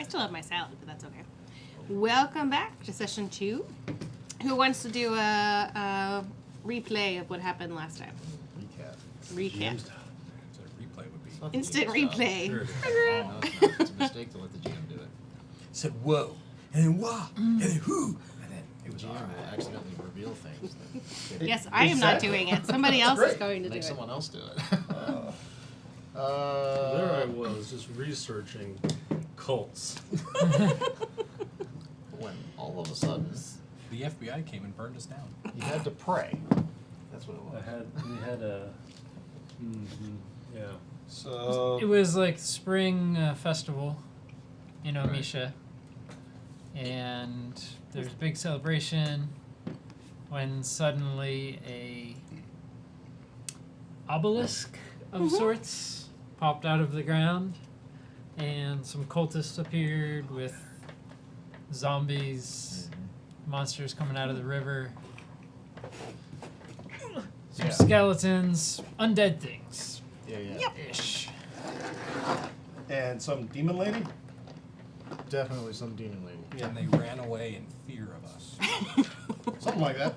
still have my salad, but that's okay. Welcome back to session 2. Who wants to do a replay of what happened last time? Recap. So a replay would be. Instant replay. Sure. No, it's not. It's a mistake to let the GM do it. Said whoa, and then wah, and then who, and then The GM will accidentally reveal things. Yes, I am not doing it. Somebody else is going to do Make it. someone else do it. There I was, just researching cults. When all of a sudden the FBI came and burned us down. you had to pray. That's what it was. We had a, yeah. So It was like spring festival in Omisha, and there's a big celebration when suddenly a obelisk of sorts popped out of the ground, and some cultists appeared with zombies, monsters coming out of the river, some skeletons, undead things. Yeah. Ish. and some demon lady. Definitely some demon lady. And they ran away in fear of us. Something like that.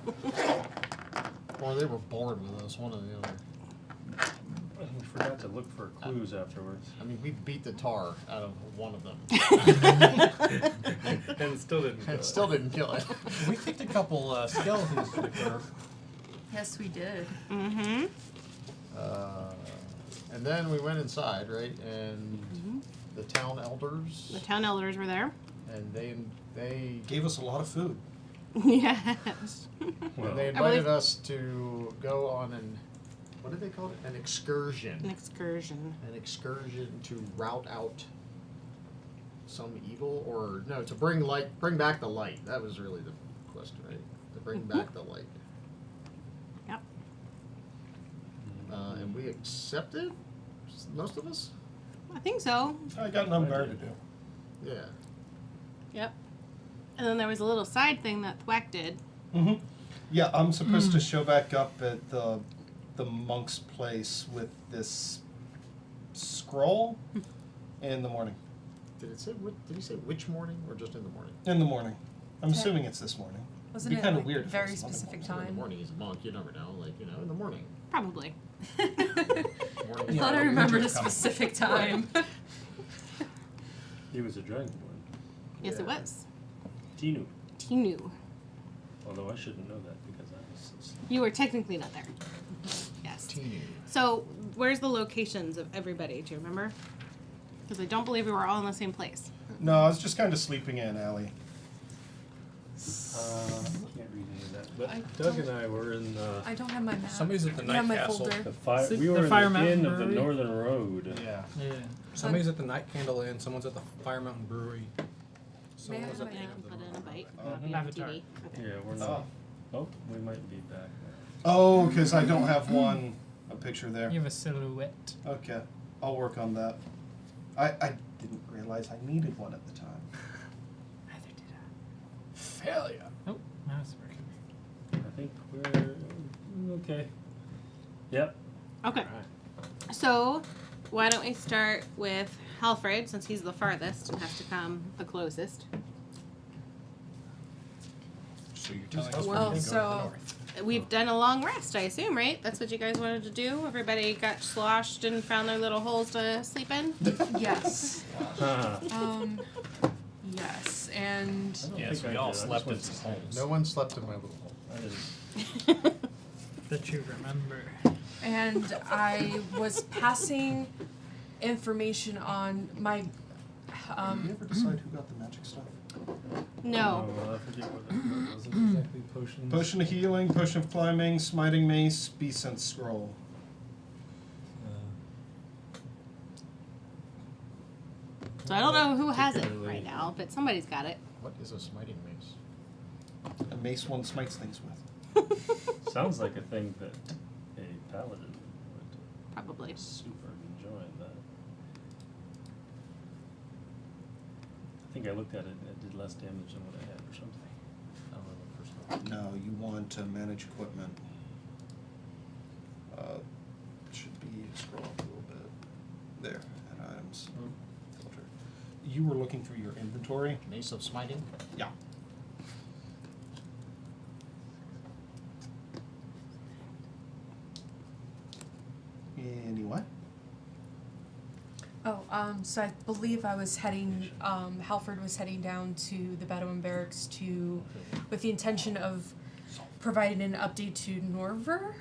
Or they were bored with us, one or the other. We forgot to look for clues afterwards. I mean, we beat the tar out of one of them. And still didn't And still didn't kill it. We kicked a couple skeletons to the curb. Yes, we did. Mm-hmm. And then we went inside, right? And the town elders. The town elders were there. And they Gave us a lot of food. Yes. Well, and they I believe- invited us to go on what did they call it? An excursion. An excursion. An excursion to rout out some evil, or no, to bring back the light. That was really the question, right? To bring back the light. Yep. And we accepted, most of us. I think so. I got nothing better to do. Yeah. Yep. And then there was a little side thing that Thwack did. Mm-hmm. Yeah, I'm supposed to show back up at the monk's place with this scroll in the morning. Did he say which morning, or just in the morning? In the morning. I'm assuming it's this morning. Wasn't It'd be it kind like of weird. if it very was Monday specific morning. In the time? morning, he's a monk. You never know. In the morning. Probably. Morning I is thought I right. remembered a winter's coming. specific time. he was a dragonborn. Yes, it Yeah. was. Tinu. Tinu. Although I shouldn't know that because I was. You were technically not there. Yes. Teeny. So, where's the locations of everybody? Do you remember? Because I don't believe we were all in the same place. No, I was just kind of sleeping in, Allie. I can't read any of that. But I Doug don't- and I were in I don't have my map. Somebody's at the I night have my castle. folder. the fire. The We were Fire in the Mountain inn of the Brewery? Northern Road. Yeah. Yeah. Somebody's at the Night Candle Inn. Someone's at the Fire Mountain Brewery. Someone I was have at my the And Inn of put the in a bite. Uh-huh. Avatar. TV. Okay. Yeah, we're not. Oh, we might be back now. Oh, because I don't have a picture there. You have a silhouette. Okay, I'll work on that. I didn't realize I needed one at the time. Neither did I. Failure. Oh, mouse working. I think we're okay. Yep. Okay. Alright. So, why don't we start with Halfred, since he's the farthest and has to come the closest. So you're telling us Well, we need to go to so- the north. We've done a long rest, I assume, right? That's what you guys wanted to do? Everybody got sloshed and found their little holes to sleep in? Yes. Uh, Yes, and I don't Yes, think we I all did. I slept just in went to some holes. No one slept in my little hole. I didn't. That you remember. and I was passing information on my Did you ever decide who got the magic stuff? No. Oh, I forget what it wasn't exactly potions. Potion of healing, potion of climbing, smiting mace, beast sense scroll. So I don't know who has it Particularly- right now, but somebody's got it. What is a smiting mace? A mace one smites things with. Sounds like a thing that a paladin would Probably. super enjoy. That. I think I looked at it and it did less damage than what I had or something. I don't know the first one. No, you want to manage equipment. Should be scroll up a little bit. There, add items. Filter. you were looking through your inventory. Mace of Smiting. Yeah. Anyway. Oh, so I believe I was heading, Halford was heading down to the Bedouin barracks with the intention of providing an update to Norver,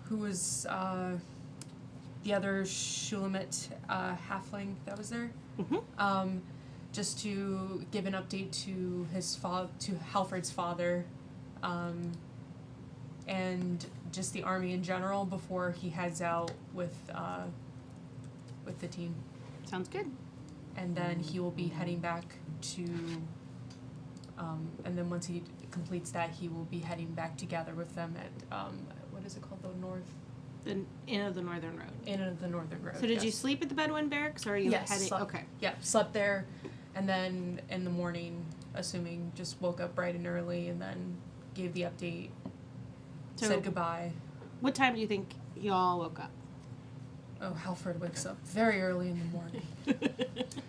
who was, the other Shulamite, halfling that was there. Mm-hmm. Just to give an update to to Halford's father, and just the army in general before he heads out with the team. Sounds good. And then he will be heading back to, and then once he completes that, he will be heading back together with them at, what is it called, The Inn of the Northern Road. Inn of the Northern Road. So did you yes. sleep at the Bedouin barracks, or are you Yes, heading? slept- Okay. Yeah, slept there, and then in the morning, assuming just woke up bright and early, and then gave the update, So- said goodbye. What time do you think y'all woke up? Oh, Halford wakes up very early in the morning.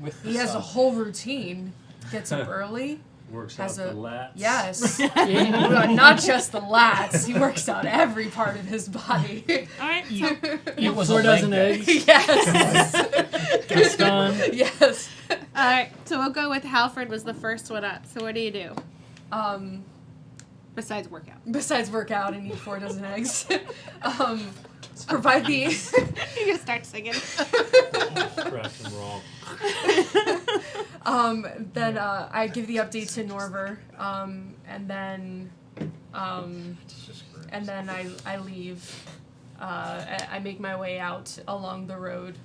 With He has a whole routine. Gets up early. Works out Has the a lats. Yes. Yeah. Not just the lats. He works out every part of his body. All right. So, It was 4 a dozen leg day. eggs. Yes. Gaston. Yes. all right. So we'll go with Halford was the first one up. So what do you do besides workout? Besides work out and eat 4 dozen eggs, provide the You just start singing. Crack them wrong. then I give the update to Norver, and then Jesus Christ. and then I leave. I make my way out along the road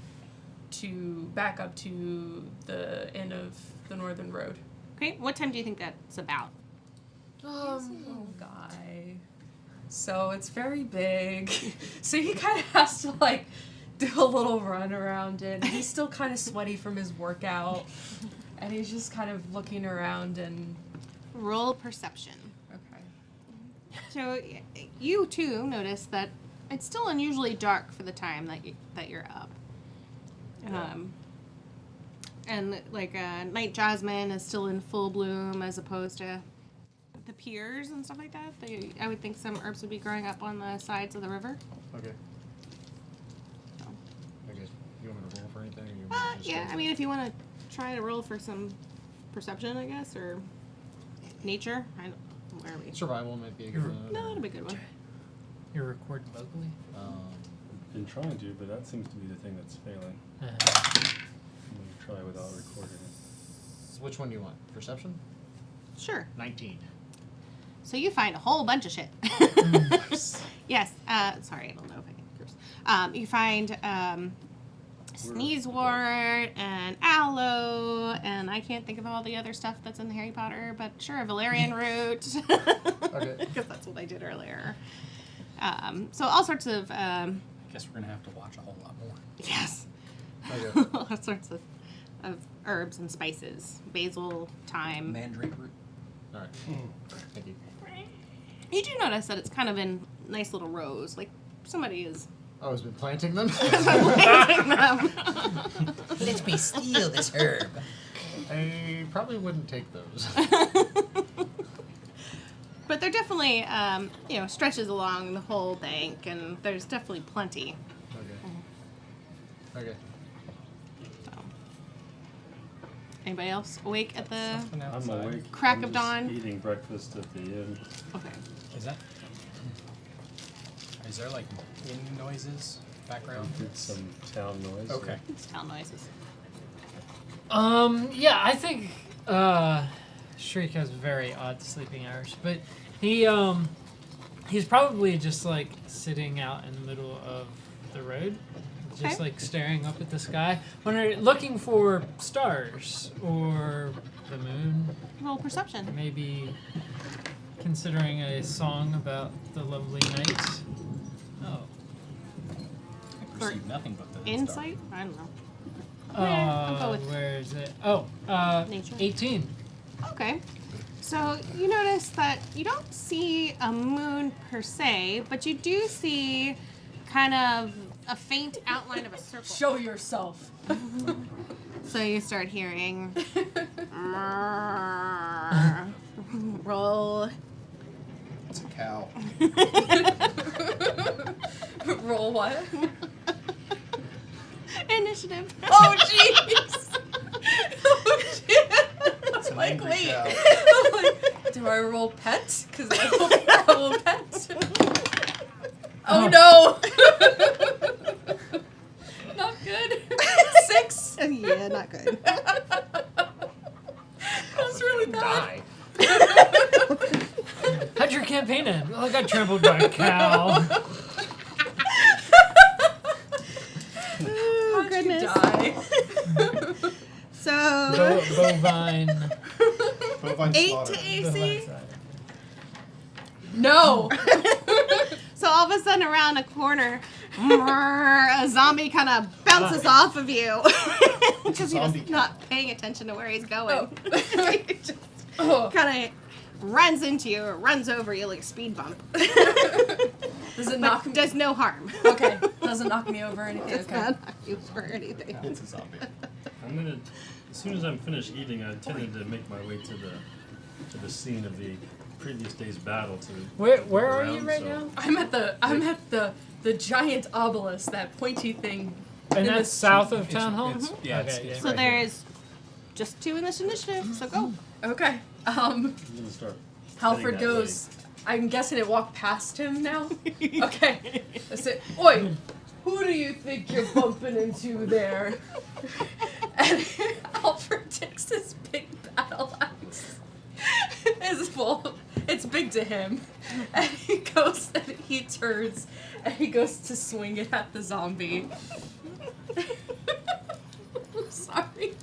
to back up to the Inn of the Northern Road. Okay. What time do you think that's about? Oh, guy. So it's very big. So he kind of has to like do a little run around it. He's still kind of sweaty from his workout, and he's just kind of looking around and. Roll perception. Okay. So you too notice that it's still unusually dark for the time that you're up. And like night jasmine is still in full bloom as opposed to the piers and stuff like that. I would think some herbs would be growing up on the sides of the river. Okay. So. I guess you want me to roll for anything? Or you want me to just Yeah, go I mean, if you want to try to roll for some perception, I guess, or nature. Where are we? Survival might be a good one. No, it'll be a good one. You're recording locally? Been trying to, but that seems to be the thing that's failing. Uh, I'm gonna try without recording it. So which one do you want? Perception? Sure. 19. So you find a whole bunch of shit. Yes. Sorry, I don't know if I can curse. You find sneezewort and aloe, and I can't think of all the other stuff that's in Harry Potter, but sure, valerian root. Okay. Because that's what I did earlier. So all sorts of Guess we're gonna have to watch a whole lot more. yes, Okay. all sorts of herbs and spices, basil, thyme. Mandrake root. All right. Thank you. You do notice that it's kind of in nice little rows, like somebody is Oh, has been planting them? planting them. Let me steal this herb. I probably wouldn't take those. But they're definitely, stretches along the whole bank, and there's definitely plenty. Okay. Okay. So. Anybody else awake at the? Something I'm outside. awake. Crack I'm of just dawn. Eating breakfast at the inn. Okay. Is that? Is there like in noises, background? I did some town noise. Okay. It's town noises. Yeah, I think Shriek has very odd sleeping hours, but he's probably just like sitting out in the middle of the road, just Okay. like staring up at the sky, looking for stars or the moon, Roll perception. maybe considering a song about the lovely night. Oh. I perceive nothing but the Insight? I don't know. I'll go with Where is it? Oh, nature. 18. Okay. So you notice that you don't see a moon per se, but you do see kind of a faint outline of a circle. Show yourself. So you start hearing. Roll. It's a cow. Roll what? Initiative. Oh jeez. Oh shit. It's an Like, angry wait. cow. I'm like, do I roll pet? Because I roll pet. Oh no. Not good. 6. Yeah, not good. That's really bad. How'd your campaign end? Well, I got trampled by a cow. Oh, How'd you goodness. die? So, Bovine. Bovine 8 slaughter. to AC. No. So all of a sudden around a corner, a zombie kind of bounces off of you. Because he's Zombie not paying attention to where he's going. He just Oh. kind of runs into you or runs over you like a speed bump. Does it knock But me? does no harm. Okay. Doesn't knock me over or anything. Does Okay. not knock you for anything. It's a zombie. I'm gonna, as soon as I'm finished eating, I intended to make my way to the scene of the previous day's battle to. Where look are you around, right so- now? I'm at the giant obelisk, that pointy thing. And in that's the- south of town hall. It's, yeah, Okay, it's yeah. So right there's just 2 in this initiative, so go. Okay. I'm gonna start. Halford heading that goes. I'm guessing it walked past him now. Okay. I said, "Oi, who do you think you're bumping into there?" And Alfred takes this big battle axe. It's big to him, and he goes and he turns and he goes to swing it at the zombie. I'm sorry.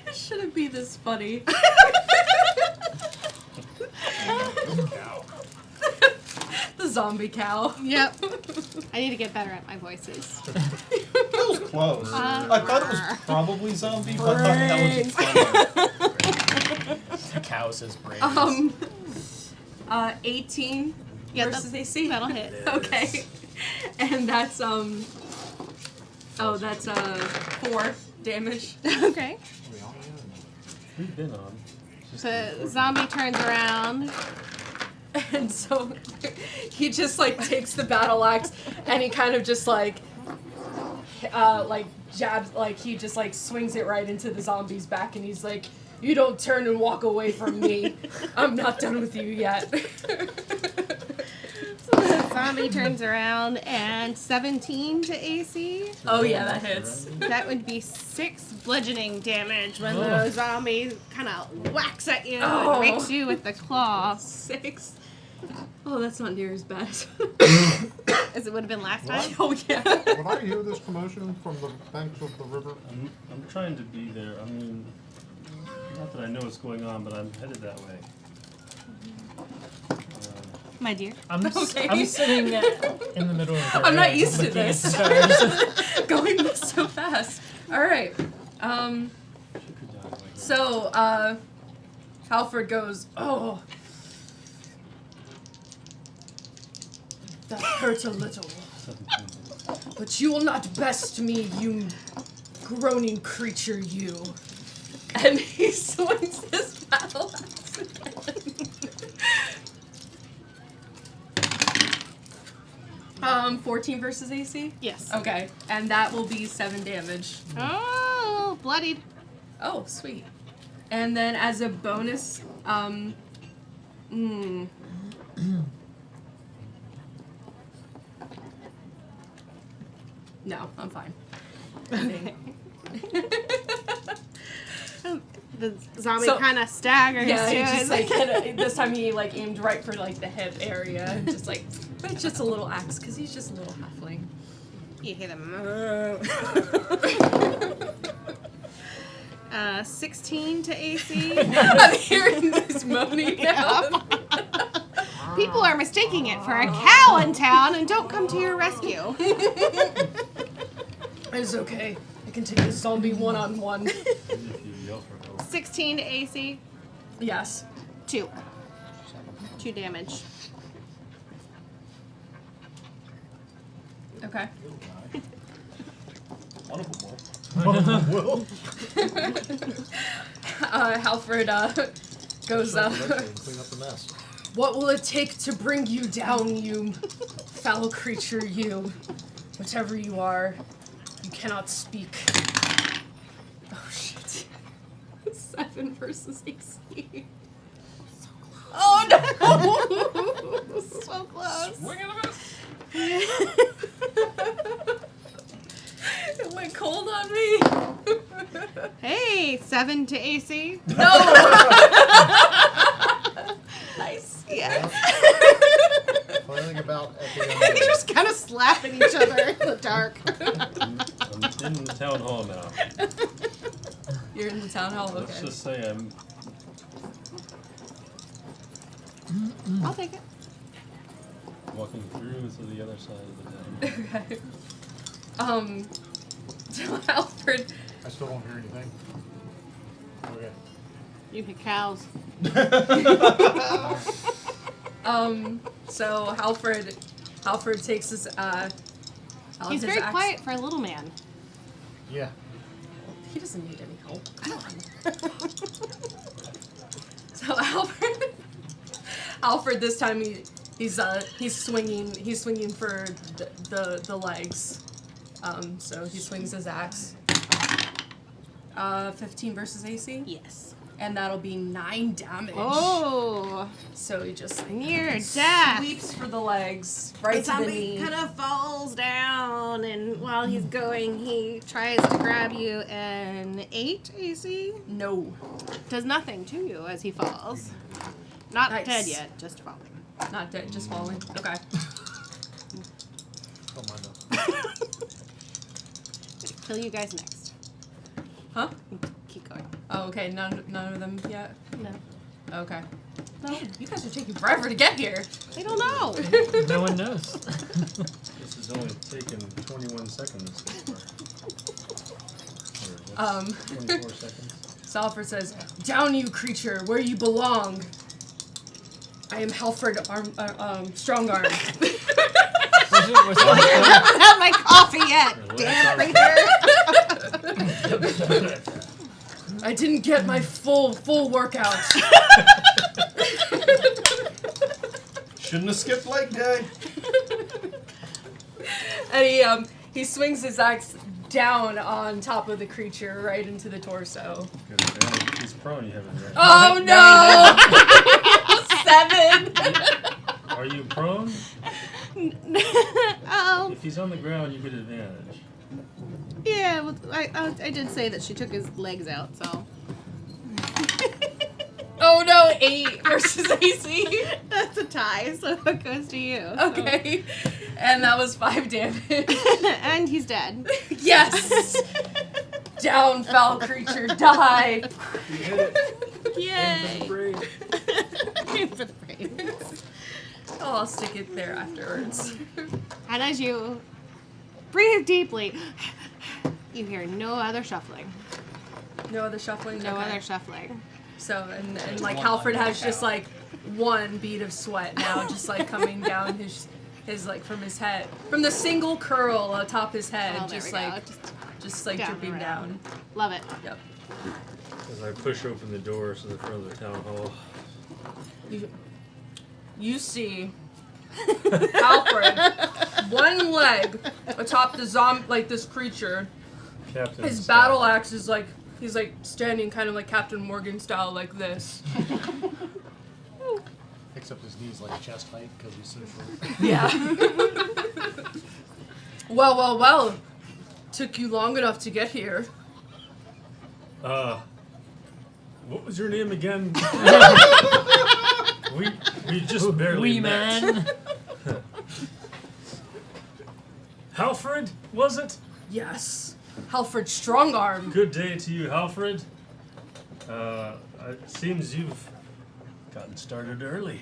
It shouldn't be this funny. The zombie cow. Yep. I need to get better at my voices. That was close. I thought it was probably zombie, but I thought that was funny. The cow says brains. 18 Yeah, versus AC. That'll hit. Okay. And that's that's 4 damage. Okay. We've been on. The zombie turns around. And so he just like takes the battle axe and he kind of just like jabs, like he just like swings it right into the zombie's back and he's like, "You don't turn and walk away from me. I'm not done with you yet." The zombie turns around and 17 to AC. Oh yeah, that hits. That would be 6 bludgeoning damage when Oh. the zombie kind of whacks at you Oh. and rakes you with the claw. 6. Oh, that's not near as bad. As it would have been last time. Oh yeah. When I hear this commotion from the banks of the river, I'm trying to be there. I mean, not that I know what's going on, but I'm headed that way. My dear. I'm Okay. I'm sitting in the middle of the I'm not road used to looking at this. stars. Going so fast. All right. She could die like that. So, Halford goes, "Oh, that hurt a little, 17. but you will not best me, you groaning creature, you." And he swings his battle axe again. 14 versus AC? Yes. Okay, and that will be 7 damage. Oh, bloodied. Oh, sweet. And then as a bonus, no, I'm fine. Okay. The zombie So- kind of staggers. Yeah, he too. just like this time he like aimed right for like the hip area, and just like, but it's just a little axe because he's just a little halfling. You hear them. 16 to AC. I'm hearing this moaning now. People are mistaking it for a cow in town and don't come to your rescue. It's okay. I can take this zombie one-on-one. If you yell for help. 16 to AC. Yes. 2. 2 damage. Okay. One of them will. Will. Halford goes up. Clean up the mess. What will it take to bring you down, you foul creature, you? Whatever you are, you cannot speak. Oh shit. 7 versus AC. Oh no! So close. Swing and a miss. It went cold on me. Hey, 7 to AC. No! Nice. Yes. Funny thing about at the end They're of just kind of slapping each other in the dark. I'm in the town hall now. You're in the town hall, Let's okay. just say I'm I'll take it. walking through to the other side of the town. Okay. So Alfred, I still don't hear anything. Okay. You hit cows. so Alfred takes his, He's very quiet for a little man. Yeah. He doesn't need any help. Come on. So Alfred this time he's swinging for the legs. So he swings his axe. 15 versus AC, Yes. and that'll be 9 damage. Oh, So he just near death. sweeps for the legs right to the knee. kind of falls down, and while he's going, he tries to grab you. An 8 AC No, does nothing to you as he falls. Not Nice. dead yet, just falling. not dead, just falling. Okay. Don't mind that. Kill you guys next. Huh? Keep going. Oh, okay. None of them yet. No, Okay. no, Man, you guys are taking forever to get here. they don't know. No one knows. This has only taken 21 seconds so far. Or what's 24 seconds. Salford says, "Down, you creature, where you belong. I am Halford Strong Arm." I haven't had my coffee yet. Damn creature. I didn't get my full workout. Shouldn't have skipped leg day. And he swings his axe down on top of the creature, right into the torso. Good advantage. He's prone, you haven't read. Oh no! 7. Are you prone? Oh, If he's on the ground, you get advantage. yeah. Well, I did say that she took his legs out, so. Oh no! 8 versus AC. That's a tie, so it goes to you. Okay, and that was 5 damage. And he's dead. Yes. Down, foul creature, die. Yay! Great. Aim for the brains. Oh, I'll stick it there afterwards. And as you breathe deeply, you hear no other shuffling. No other shuffling. No Okay. other shuffling. So and like Halford has just like 1 bead of sweat now, just like coming down his like from his head, from the single curl atop his head, Oh, there just we go. like just like down dripping around. down. Love it. Yep. As I push open the doors to the front of the town hall. You see Alfred, 1 leg atop the like this creature. Captain His Scott. battle axe is like he's like standing kind of like Captain Morgan style, like this. Picks up his knees like chest height because he's so short. Yeah. Well. Took you long enough to get here. What was your name again? we just barely Wee met. man. Halfred, was it? Yes. Halford Strongarm. Good day to you, Halfred. It seems you've gotten started early.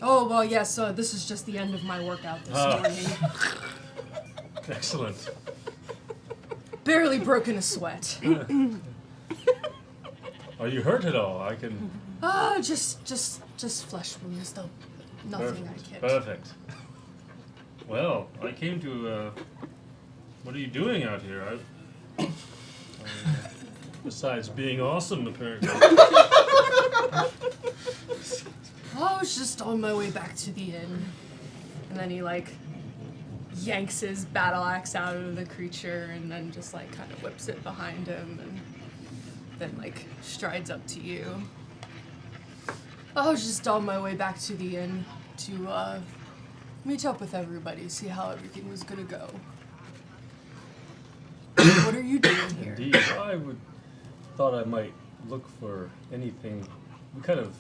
Oh, well, yes, this is just the end of my workout this morning. Excellent. Barely broken a sweat. Are you hurt at all? I can. Just flesh wounds, though. Nothing I can't. Perfect. Well, I came to. What are you doing out here? Besides being awesome, apparently. I was just on my way back to the inn. And then he, like, yanks his battle axe out of the creature and then just, like, kind of whips it behind him and then, like, strides up to you. I was just on my way back to the inn to, meet up with everybody, see how everything was gonna go. What are you doing here? Indeed, thought I might look for anything. We kind of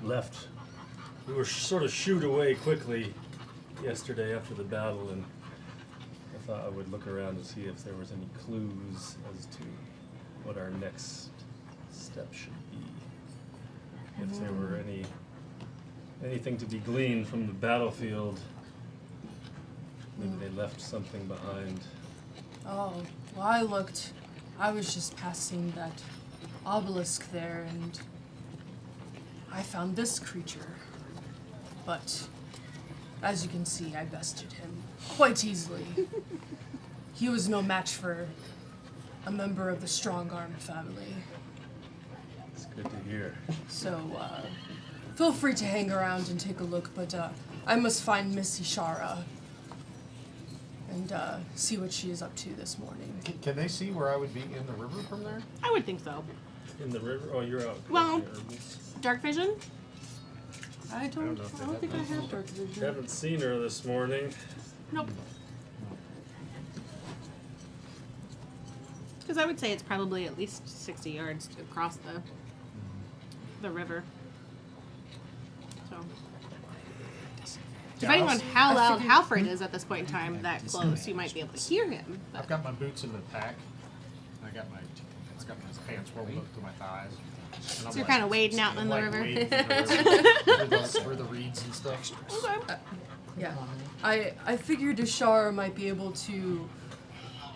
left. We were sort of shooed away quickly yesterday after the battle, and I thought I would look around to see if there was any clues as to what our next step should be. If there were anything to be gleaned from the battlefield. Maybe they left something behind. Oh, well, I looked. I was just passing that obelisk there, and I found this creature. But, as you can see, I bested him quite easily. He was no match for a member of the Strongarm family. It's good to hear. So, feel free to hang around and take a look, but I must find Miss Ishara and see what she is up to this morning. Can they see where I would be in the river from there? I would think so. In the river? Oh, you're out. Well- collecting herbs. Dark vision? I don't know if they think I have have dark vision. Haven't seen her this morning. Nope. Because I would say it's probably at least 60 yards across the river. So, depending on how loud Halfred is at this point in time, that close, you might be able to hear him. I've got my boots in the pack. It's got my pants rolled up to my thighs. And I'm So you're kind of wading out in the like river. wading through the river through the reeds and stuff. Okay. Yeah. I figured Ishara might be able to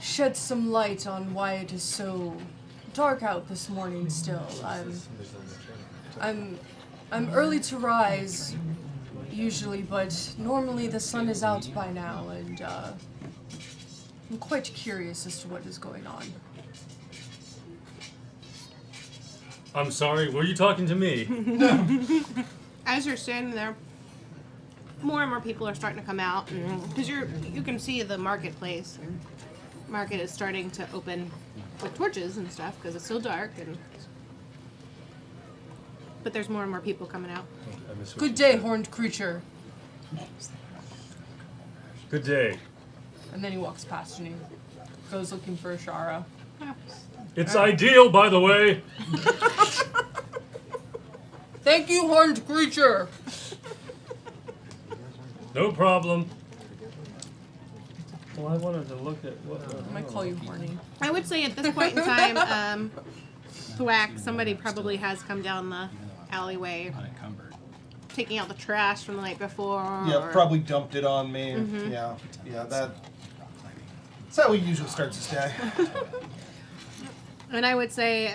shed some light on why it is so dark out this morning still. I'm early to rise usually, but normally the sun is out by now, and I'm quite curious as to what is going on. I'm sorry, were you talking to me? As you're standing there, more and more people are starting to come out because you can see the marketplace. And market is starting to open with torches and stuff because it's still dark, but there's more and more people coming out. I missed what Good you day, said. horned creature. Good day. And then he walks past and he goes looking for Ishara. It's ideal, by the way. Thank you, horned creature. No problem. Well, I wanted to look at what. I might call you horny. I would say at this point in time, thwack, somebody probably has come down the alleyway, taking out the trash from the night before. Yeah, or- probably dumped it on me. Yeah, that's how he usually starts his day. And I would say,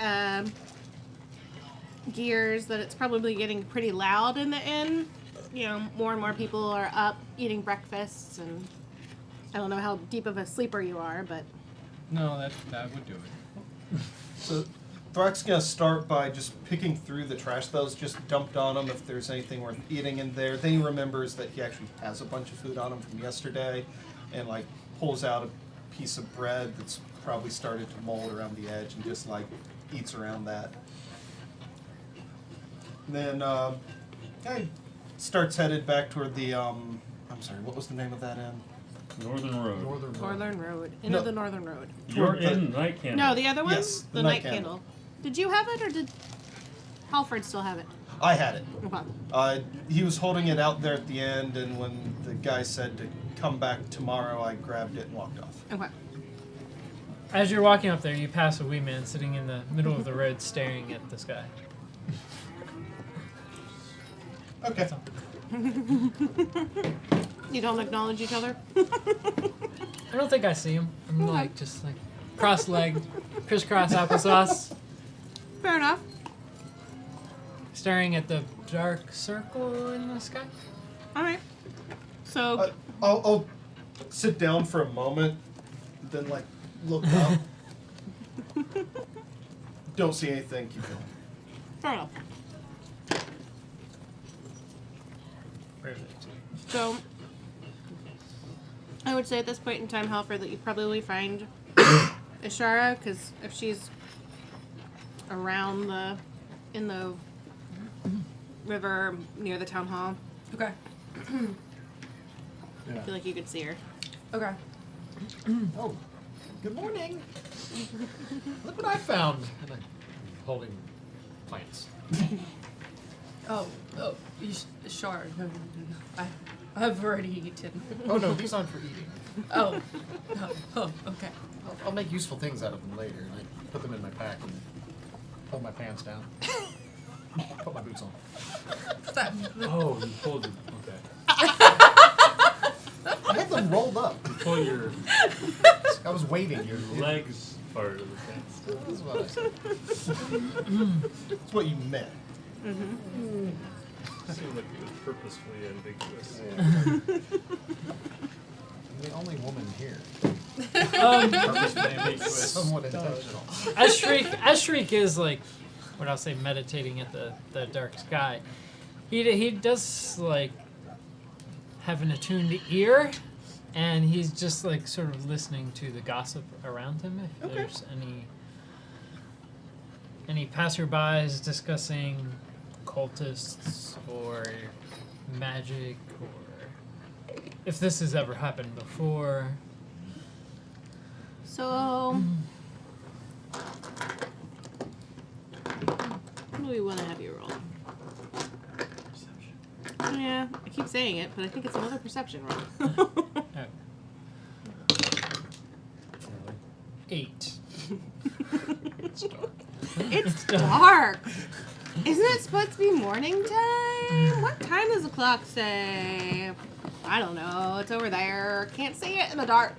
Gears, that it's probably getting pretty loud in the inn. You know, more and more people are up eating breakfasts, and I don't know how deep of a sleeper you are, but No, that would do it. So Thwack's gonna start by just picking through the trash that was just dumped on him if there's anything worth eating in there. Then he remembers that he actually has a bunch of food on him from yesterday, and like pulls out a piece of bread that's probably started to mold around the edge and just like eats around that. Then guy starts headed back toward the I'm sorry, what was the name of that inn? Northern Road. Northern Road. Into No. the Northern Road. You're Toward the- in Night Candle. No, the other one? Yes, the the Night Night Candle. Did you have it, or did Halford still have it? I had it. Okay. He was holding it out there at the end, and when the guy said to come back tomorrow, I grabbed it and walked off. Okay. As you're walking up there, you pass a wee man sitting in the middle of the road staring at the sky. Okay. You don't acknowledge each other? I don't think I see him. I'm like just like cross-legged, crisscross applesauce, Fair enough. staring at the dark circle in the sky. All right. So, I'll sit down for a moment, then like look up. don't see anything, keep going. Fair enough. So, I would say at this point in time, Halford, that you probably find Ishara, because if she's around in the river near the town hall, Okay. I feel like you could see her. Okay. Oh, good morning. Look what I found. And I'm holding plants. Oh, sure. No. I've already eaten. Oh no, these aren't for eating. Oh. Oh, okay. I'll make useful things out of them later. And I put them in my pack and pull my pants down. Put my boots on. Oh, you pulled it. Okay. I had them rolled up. You pull your I was waiting. your legs part of the pants. That's what I said. That's what you meant. Seemed like it was purposefully ambiguous. I'm the only woman here. Purposefully ambiguous. Somewhat intentional. Ashrik is like, what I'll say, meditating at the dark sky. He does like have an attuned ear, and he's just like sort of listening to the gossip around him. If there's any passerbys discussing cultists or magic, or if this has ever happened before. So, what do we want to have you roll? Yeah, I keep saying it, but I think it's another perception roll. Oh. 8. It's dark. It's dark. Isn't it supposed to be morning time? What time does the clock say? I don't know. It's over there. Can't see it in the dark.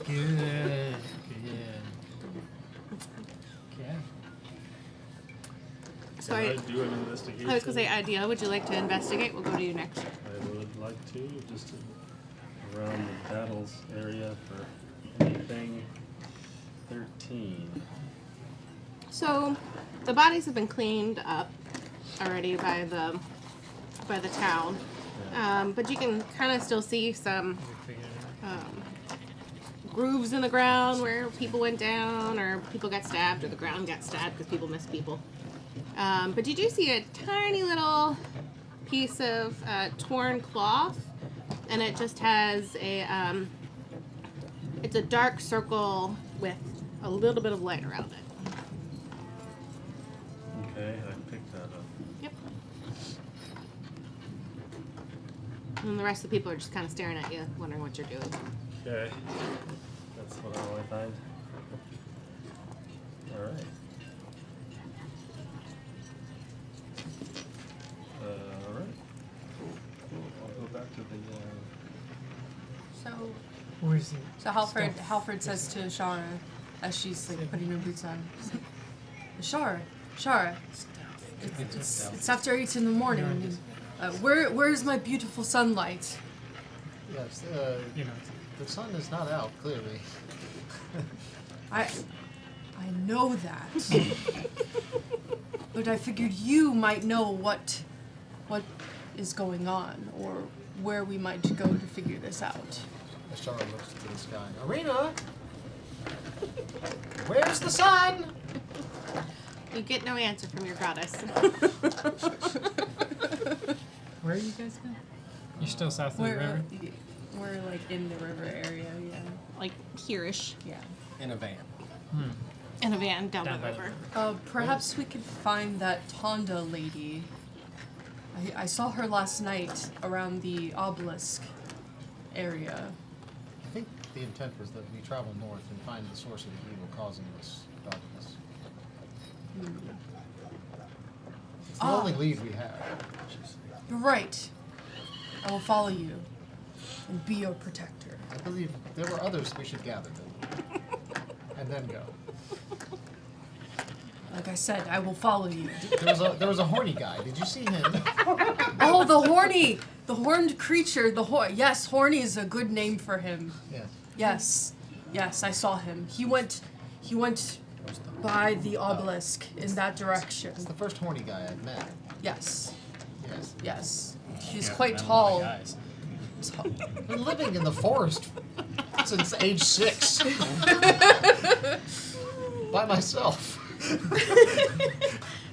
Good. Okay. So Can I I do an investigation? was gonna say, Idea, would you like to investigate? We'll go to you next. I would like to, just to, around the battles area for anything. 13. So, the bodies have been cleaned up already by the town, but you can kind of still see some grooves in the ground where people went down, or people got stabbed, or the ground got stabbed because people miss people. But you do see a tiny little piece of torn cloth, and it just has it's a dark circle with a little bit of light around it. Okay, I picked that up. Yep. And the rest of the people are just kind of staring at you, wondering what you're doing. Okay. That's what I find. Alright. Alright. I'll go back to the, So, Where's the so Halford says to Shara, as she's like putting her boots on, she's like, Shara, it's after 8 in the morning. Where's my beautiful sunlight? Yes, you know? the sun is not out, clearly. I know that, but I figured you might know what is going on, or where we might go to figure this out. Ashara looks to the sky. Arena! Where's the sun? You get no answer from your goddess. Where are you guys now? You're still south of the We're river? we're like in the river area, yeah. Like here-ish. Yeah. In a van. In a van down Down the by the river. Perhaps we could find that Tonda lady. I saw her last night around the obelisk area. I think the intent was that we travel north and find the source of the evil causing this darkness. It's the only lead we have. You're right. I will follow you and be your protector. I believe there were others we should gather them. And then go. Like I said, I will follow you. There was a horny guy. Did you see him? Oh, the horned creature, yes, horny is a good name for him. Yes. Yes, I saw him. He went He went by the obelisk in that direction. It's the first horny guy I've met. Yes. Yes. Yes. He's Yeah, quite I'm one of the tall. guys. I've been living in the forest since age 6. By myself.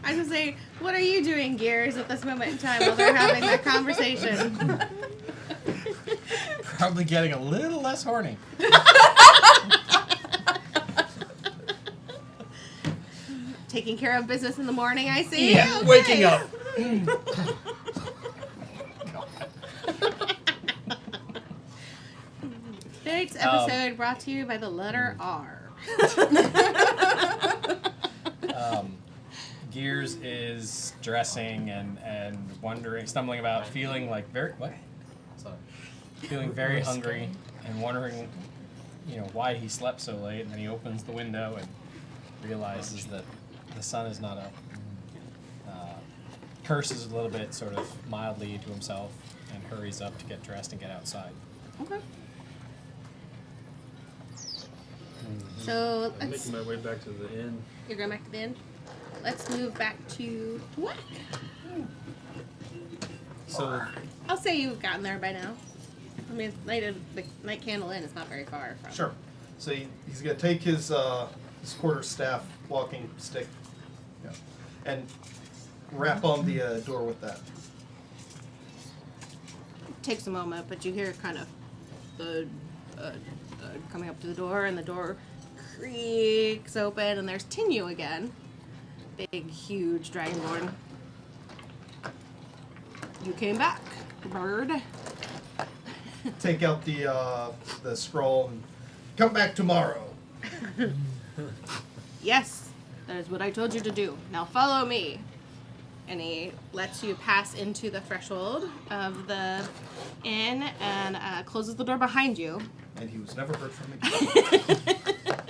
I was gonna say, what are you doing, Gears, at this moment in time while they're having that conversation? Probably getting a little less horny. Taking care of business in the morning, I see. Yeah, Okay. waking up. Tonight's episode brought to you by the letter R. Gears is dressing and wondering, stumbling about, feeling like feeling very hungry and wondering, why he slept so late. And then he opens the window and realizes that the sun is not up. Curses a little bit, sort of mildly to himself, and hurries up to get dressed and get outside. Okay. So I'm let's. making my way back to the inn. You're going back to the inn. Let's move back to Whack. So I'll say you've gotten there by now. I mean, the Night Candle Inn is not very far from. sure. So he's gonna take his quarterstaff walking stick, and rap on the door with that. Takes a moment, but you hear kind of the coming up to the door, and the door creaks open, and there's Tinu again. Big, huge dragonborn. You came back, bird. Take out the scroll and come back tomorrow. Yes, that is what I told you to do. Now follow me. And he lets you pass into the threshold of the inn and closes the door behind you. And he was never heard from again.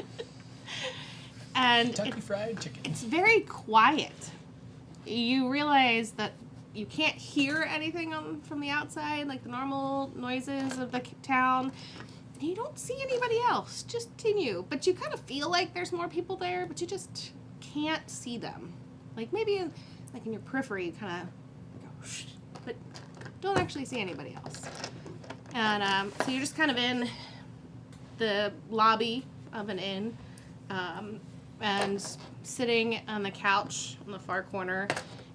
And Kentucky Fried Chicken. it's very quiet. You realize that you can't hear anything from the outside, like the normal noises of the town. And you don't see anybody else, just Tinu. But you kind of feel like there's more people there, but you just can't see them. Like maybe in your periphery, you kind of go, shh, but don't actually see anybody else. And so you're just kind of in the lobby of an inn, and sitting on the couch in the far corner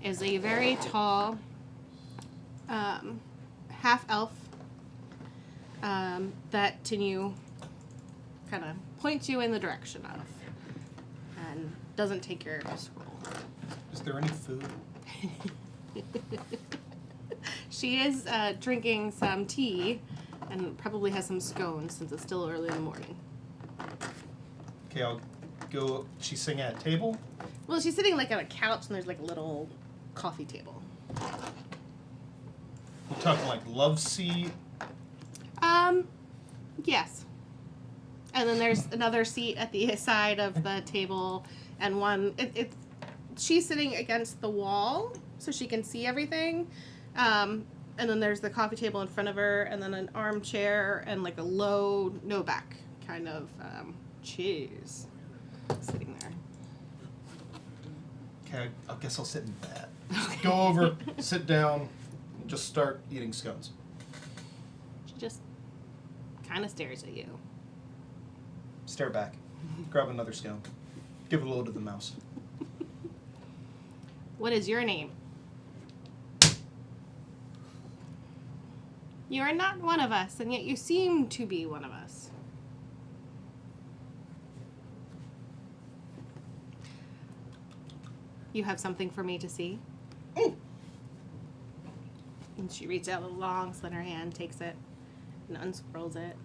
is a very tall half-elf that Tinu kind of points you in the direction of and doesn't take your scroll. Is there any food? She is drinking some tea and probably has some scones since it's still early in the morning. Okay, I'll go. She's sitting at a table. Well, she's sitting like on a couch and there's like a little coffee table. We're talking like love seat. Yes. And then there's another seat at the side of the table, and one. She's sitting against the wall so she can see everything. And then there's the coffee table in front of her, and then an armchair and like a low, no back kind of cheese sitting there. Okay, I guess I'll sit in that. Go over, sit down, and just start eating scones. She just kind of stares at you. Stare back. Grab another scone. Give it a load to the mouse. What is your name? You are not one of us, and yet you seem to be one of us. You have something for me to see? Mm. And she reaches out a long, slender hand, takes it, and unscrolls it.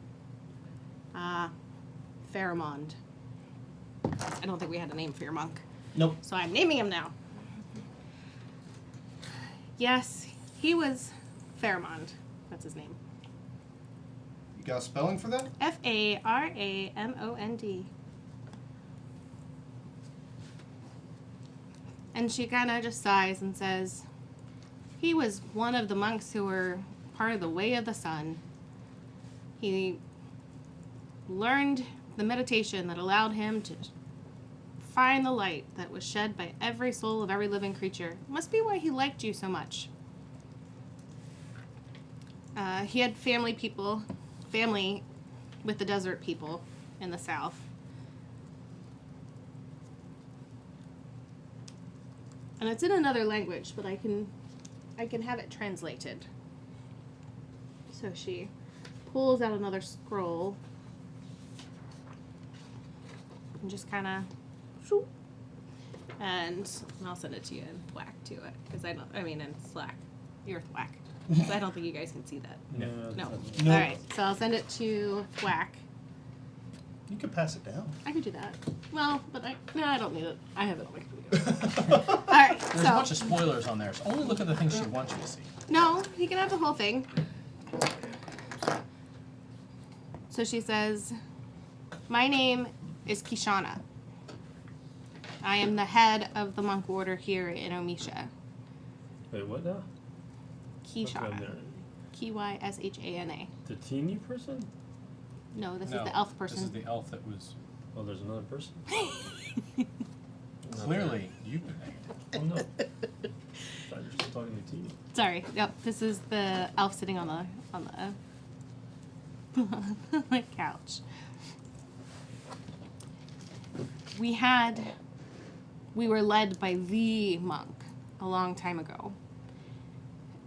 Pheromond. I don't think we had a name for your monk. Nope. So I'm naming him now. Yes, he was Pheromond. That's his name. You got a spelling for that? Faramond. And she kind of just sighs and says, he was one of the monks who were part of the Way of the Sun. He learned the meditation that allowed him to find the light that was shed by every soul of every living creature. Must be why he liked you so much. He had family with the desert people in the south. And it's in another language, but I can have it translated. So she pulls out another scroll and just kind of, and I'll send it to you in Thwack to it, because in Slack, your Thwack. So I don't think you guys can see that. No. All right, so I'll send it to Thwack. You could pass it down. I could do that. Well, but I don't need it. I have it on my computer. All right, There's a bunch of spoilers on there, so only look at the things she wants you to see. No, he can have the whole thing. So she says, "My name is Kishana. I am the head of the monk order here in Omisha. Wait, what now? Kishana. Kyshana. The teeny person? No, this is the elf person. This is the elf that was Oh, there's another person? clearly you made. Oh, no. I thought you were still talking to teeny. Sorry. Yep, this is the elf sitting on the the couch. We were led by the monk a long time ago.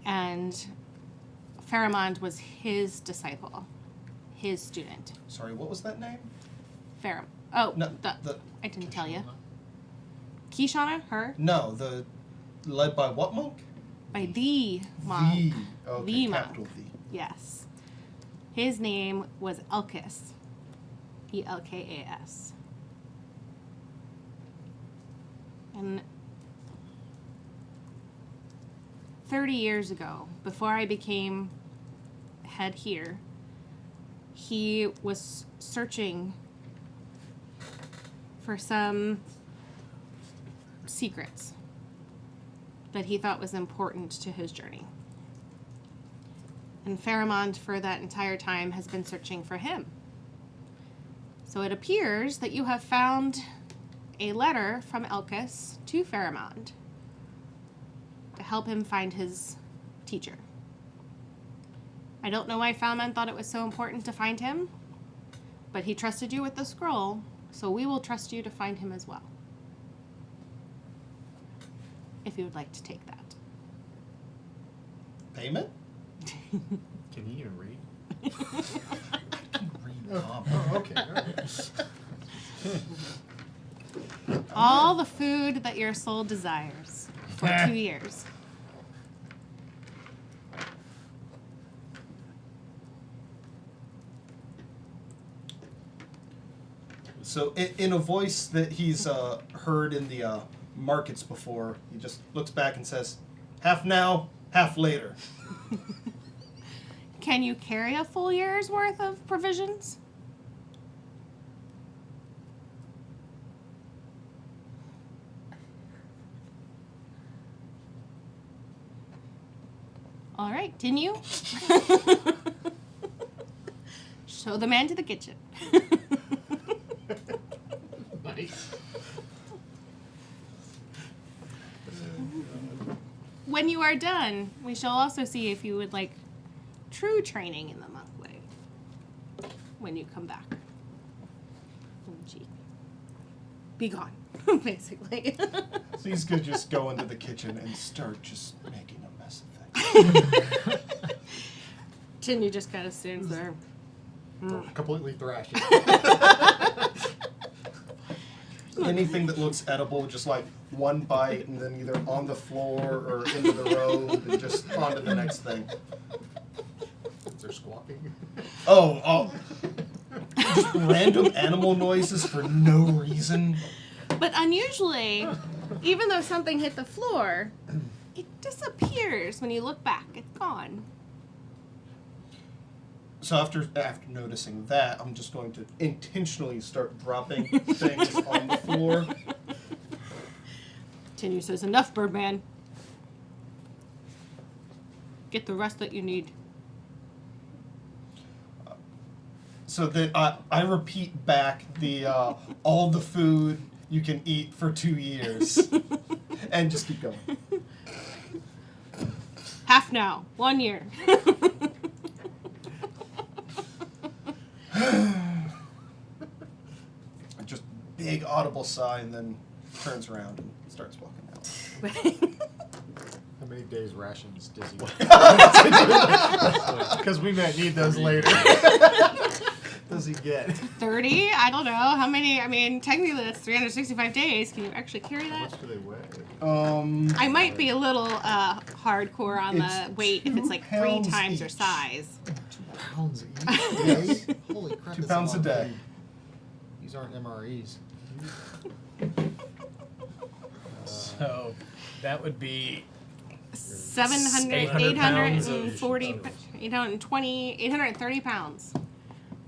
And Pharamond was his disciple, his student. Sorry, what was that name? Pharam. Oh, No, I didn't tell you. Kishana, her, No, led by what monk? by the monk. Okay, The monk. capital V. Yes. His name was Elkis. Elkas. And 30 years ago, before I became head here, he was searching for some secrets that he thought was important to his journey. And Pharamond, for that entire time, has been searching for him. So it appears that you have found a letter from Elkis to Pharamond to help him find his teacher. I don't know why Pharamond thought it was so important to find him, but he trusted you with the scroll, so we will trust you to find him as well. If you would like to take that. Payment? Can he even read? Okay. All right. All the food that your soul desires for 2 years. So, in a voice that he's heard in the markets before, he just looks back and says, "Half now, half later." Can you carry a full year's worth of provisions? All right, didn't you? Show the man to the kitchen. Nice. When you are done, we shall also see if you would like true training in the monk way when you come back. Oh, gee. Be gone, basically. So he's gonna just go into the kitchen and start just making a mess of things. Tin, you just kind of stands there. Completely thrashing. Anything that looks edible, just like one bite and then either on the floor or into the road and just on to the next thing. They're squawking. Oh, just random animal noises for no reason. But unusually, even though something hit the floor, it disappears when you look back. It's gone. So after noticing that, I'm just going to intentionally start dropping things on the floor. Tinu says, "Enough, Birdman. Get the rest that you need." So that I repeat back the all the food you can eat for 2 years. And just keep going. Half now. 1 year. Just big audible sigh, and then turns around and starts walking out. How many days rations does he Because we might need those later. Does he get? 30? I don't know. How many? I mean, technically that's 365 days. Can you actually carry How that? much do they weigh? I might be a little hardcore on It's the weight if it's like 3 pounds times your each. size. 2 pounds each day? Holy crap. 2 that's pounds a lot of day. food. These aren't MREs. So that would be 700, 800 pounds of- 840, 820, 830 pounds.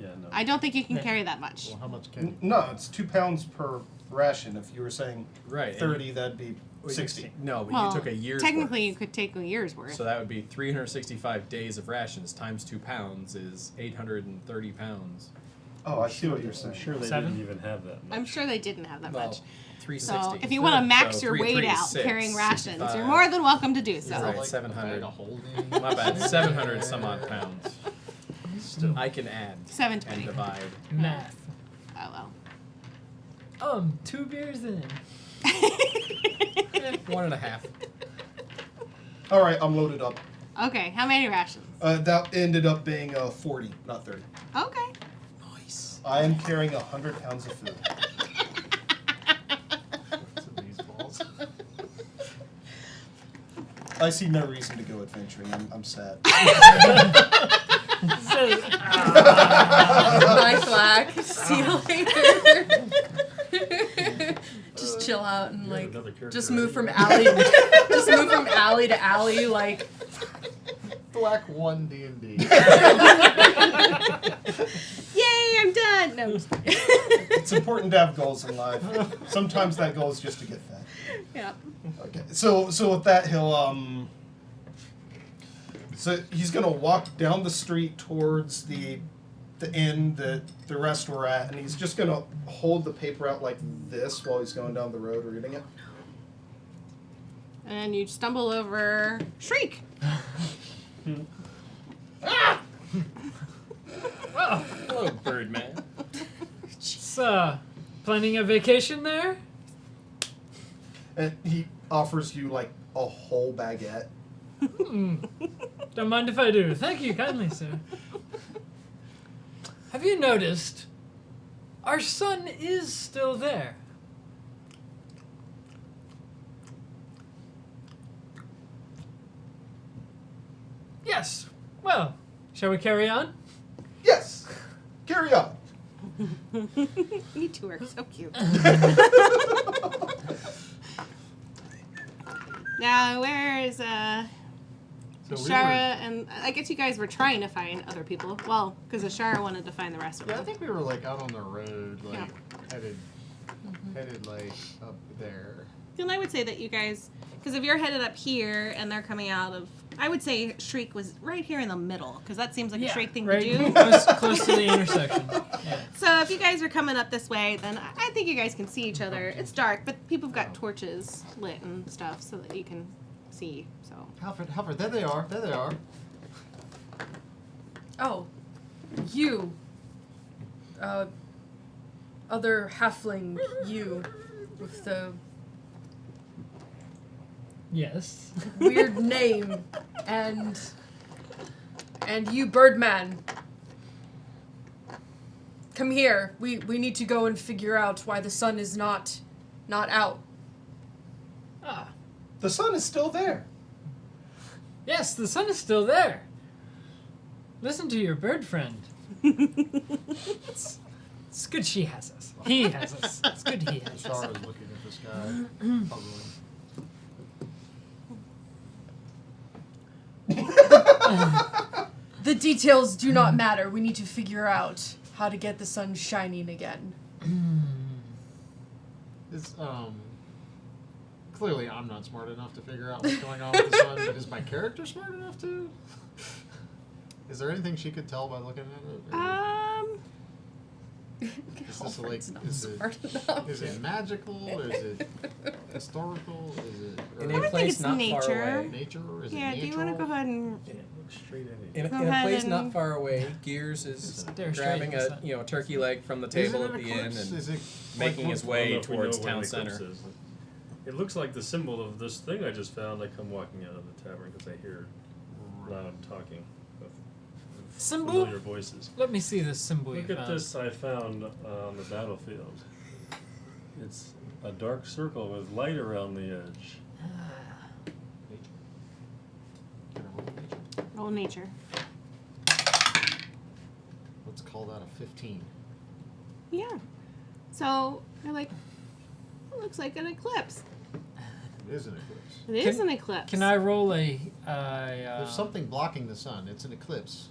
Yeah, no. I don't think you can carry that much. Well, how much can No, it's 2 pounds per ration. If you were saying right. and 30, that'd be you- 60. No, but Well, you took a year's technically you worth. could take a year's worth. So that would be 365 days of rations times 2 pounds is 830 pounds. Oh, I see what you're saying. I'm sure they 7? didn't even have that much. I'm sure they didn't have that Well, much. 360. So if you want to max So your weight out 336, carrying rations, 65. you're more than welcome to do You're so. right. like 700. a bag of holding? My bad. 700 some odd pounds. I can add and 720. divide. Math. Oh 2 beers in. 1.5. All right, I'm loaded up. well. Okay, how many rations? That ended up being 40, not 30. Okay. Nice. I am carrying 100 pounds of food. These balls. I see no reason to go adventuring. I'm sad. Bye, Flack. See you later. Just chill out and like another character just move idea. from alley to alley like Black 1 D&D. Yay, I'm done. No. just kidding. It's important to have goals in life. Sometimes that goal is just to get fat. yeah. Okay. So with that, he'll so he's gonna walk down the street towards the inn that the rest were at, and he's just gonna hold the paper out like this while he's going down the road reading it. And you stumble over Shriek. Hello, Birdman. So, planning a vacation there? And he offers you like a whole baguette. Don't mind if I do. Thank you kindly, sir. Have you noticed our sun is still there? Yes. Well, shall we carry on? Yes. Carry on. You two are so cute. Now, where is So we Shara? And I guess you guys were trying to find other people. Well, because Shara wanted to find the rest of Yeah, I them. think we were like out on the road, like Yeah. headed like up there. And I would say that you guys, because if you're headed up here and they're coming out of, I would say Shriek was right here in the middle, because that seems like a Shriek thing right to do. close to the intersection. Yeah. So if you guys are coming up this way, then I think you guys can see each other. It's dark, but people have got torches lit and stuff so that you can see. So Halford, there they are. There they are. oh, you, other halfling, you, with the Yes. weird name, and you, Birdman. Come here. We need to go and figure out why the sun is not out. Ah, The sun is still there. yes, the sun is still there. Listen to your bird friend. It's good she has us. He has us. It's good he has us. Shara is looking at this guy, puzzling. The details do not matter. We need to figure out how to get the sun shining again. It's clearly I'm not smart enough to figure out what's going on with the sun, but is my character smart enough to? Is there anything she could tell by looking at it? or- Is this like Halford's not is it smart enough. is it magical? Is it historical? Is it In I a would think place it's not nature. far away. nature? Is Yeah, it do you natural? want to go ahead and Yeah, look straight at In, it. Go in a ahead place and- not far away, Gears is Stare straight grabbing at the a sun. turkey leg from the Is it table an at the inn eclipse? and Is it making his I don't way know if we towards know what town an eclipse center. is. It looks like the symbol of this thing I just found. I come walking out of the tavern because I hear loud talking of Symbol? familiar voices. Let me see this symbol Look you at found. this I found on the battlefield. It's a dark circle with light around the edge. Can I roll nature? roll nature? Let's call that a 15. Yeah. So you're like, it looks like an eclipse. It is an eclipse. It is an eclipse. Can I roll a? There's something blocking the sun. It's an eclipse.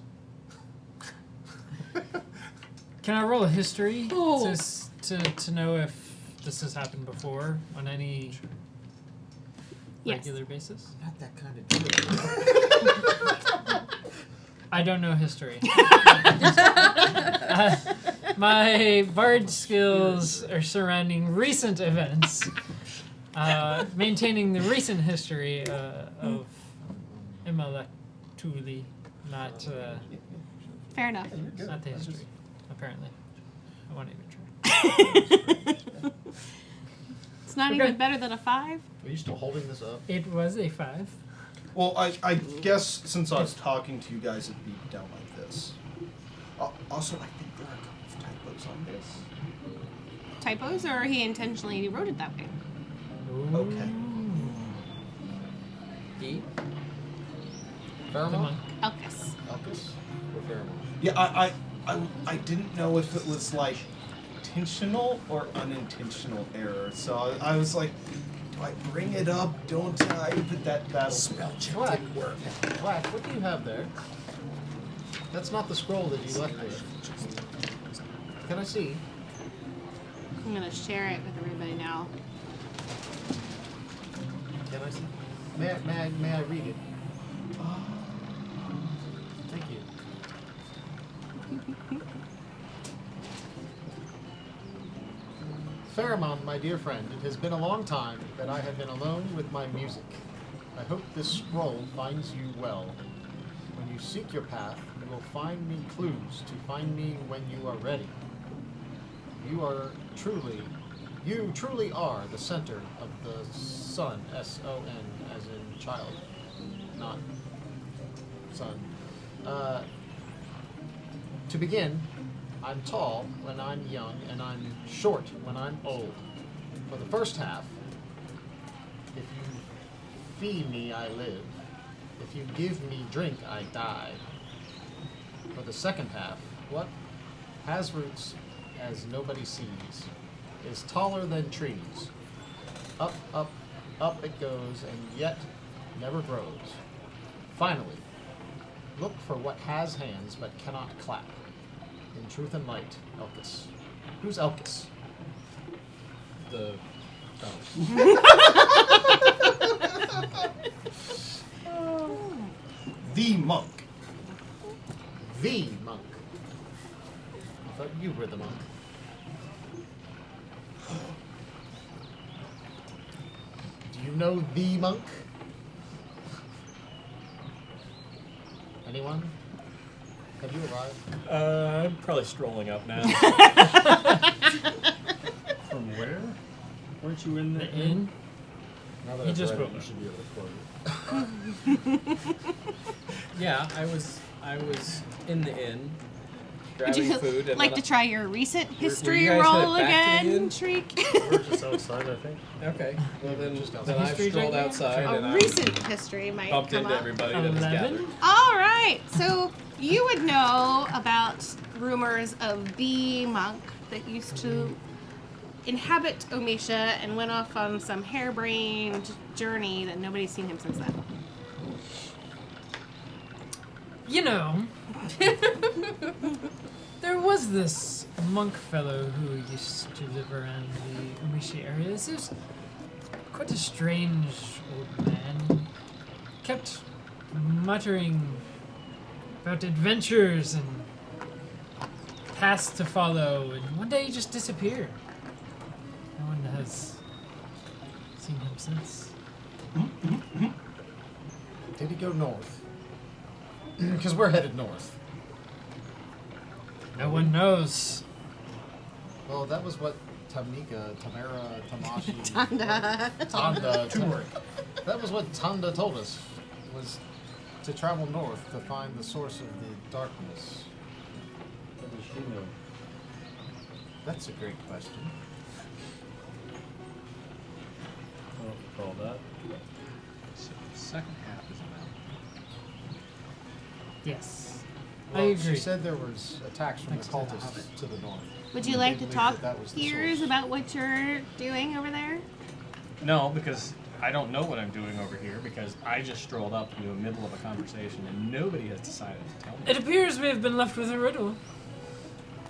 Can I roll a history Oh. to know if this has happened before on any Yes. regular basis? Not that kind of deal. I don't know history. My bard skills are surrounding recent events, maintaining the recent history of Immolactuli, not Fair enough. not the history. Apparently, I won't even try. It's not Okay. even better than a 5. Are you still holding this up? It was a 5. Well, I guess since I was talking to you guys, it'd be down like this. Also, I think there are a couple of typos on this. Typos, or he intentionally wrote it that way? Okay. E? The Pheromone? monk. Elkis. Elkis? Or pheromone? Yeah, I didn't know if it was like intentional or unintentional error. So I was like, do I bring it up? Don't I? But that'll Spell check Black. didn't work. Black, what do you have there? That's not the scroll that you left there. Can I see? I'm gonna share it with everybody now. Can I see? May I read it? Thank you. Pheromone, my dear friend, it has been a long time that I have been alone with my music. I hope this scroll finds you well. When you seek your path, you will find me clues to find me when you are ready. You truly are the center of the sun, S-O-N, as in child, not sun. To begin, I'm tall when I'm young, and I'm short when I'm old. For the first half, if you feed me, I live. If you give me drink, I die. For the second half, what has roots as nobody sees, is taller than trees. Up, up, up it goes, and yet never grows. Finally, look for what has hands but cannot clap. In truth and light, Elkis. Who's Elkis? The The monk. The monk. I thought you were the monk. Do you know the monk? Anyone? Have you arrived? I'm probably strolling up now. From where? Weren't you in the The inn? Now that He I've just read it, wrote you it. should be able to quote it. Yeah, I was in the inn, Would grabbing you food, and like then to try your recent you history guys roll headed back to the again, inn? Shriek? We're just outside, I think. Okay, well then, Just then I History strolled check? outside and A I recent history might bumped come into up. everybody that was 11? gathered. All right, so you would know about rumors of the monk that used to inhabit Omisha and went off on some harebrained journey that nobody's seen him since then. You know, there was this monk fellow who used to live around the Umishi areas. He was quite a strange old man. Kept muttering about adventures and paths to follow, and one day he just disappeared. No one has seen him since. Did he go north? Because we're headed north. No one knows. Well, that was what Tamara, Tamashi, Tanda. Tanda. That was what Tanda told us, was to travel north to find the source of the darkness. What does she know? That's a great question. I don't recall that. So the second half is about. Yes. I Well, agree. she said there was attacks from Next the to the cultists hobbit. to the north. Would you They like to believed talk that was the Piers source. about what you're doing over there? No, because I don't know what I'm doing over here because I just strolled up into the middle of a conversation and nobody has decided to tell me. It appears we have been left with a riddle.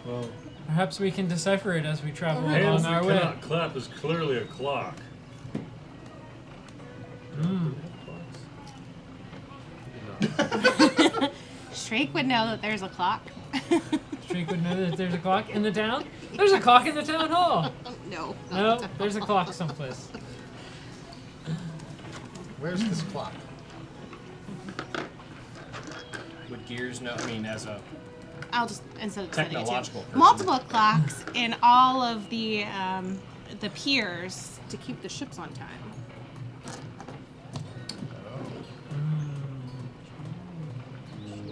Well, Perhaps we can decipher it as we travel hands along our that way. cannot clap is clearly a clock. Mm. Shrake would know that there's a clock. Streak would know that there's a clock in the town. There's a clock in the town hall. No. No, there's a clock someplace. Where's this clock? Would Gears know? I mean, as a I'll just instead of sending it to you. technological person. Multiple clocks in all of the piers to keep the ships on time.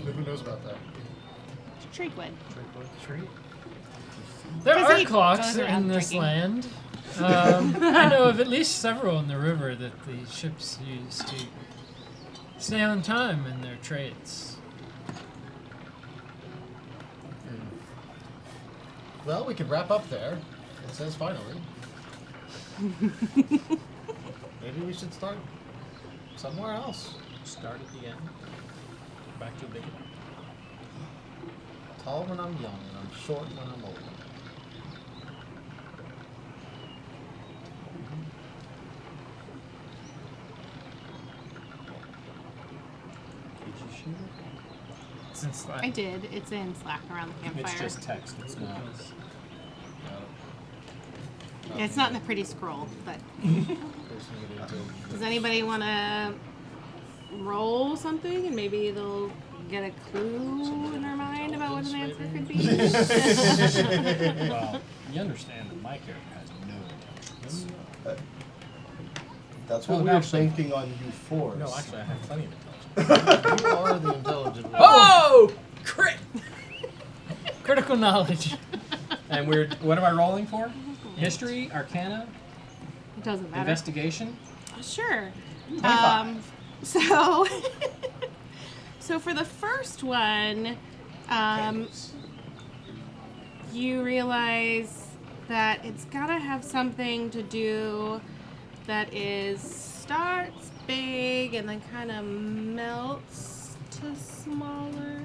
Who knows about that? Shrake would. There Because are he clocks goes around in this drinking. land. I know of at least several in the river that the ships use to stay on time in their trades. Well, we could wrap up there. It says finally. Maybe we should start somewhere else. Start at the end. Back to the beginning. Tall when I'm young, and I'm short when I'm old. Did you shoot it? Since I did. It's in Slack around the campfire. It's just text. It's not. It's not in the pretty scroll, but does anybody want to roll something and maybe they'll get a clue in their mind about what an answer could be? Well, you understand that my character has no intelligence. That's Oh, what we were actually- banking on you for. No, actually, I have plenty of intelligence. You are the intelligent one. Oh, crit! critical knowledge. And what am I rolling for? History, Arcana, It doesn't matter. Investigation. Sure. 25. So, so for the first one, you realize that it's gotta have something to do that starts big and then kind of melts to smaller.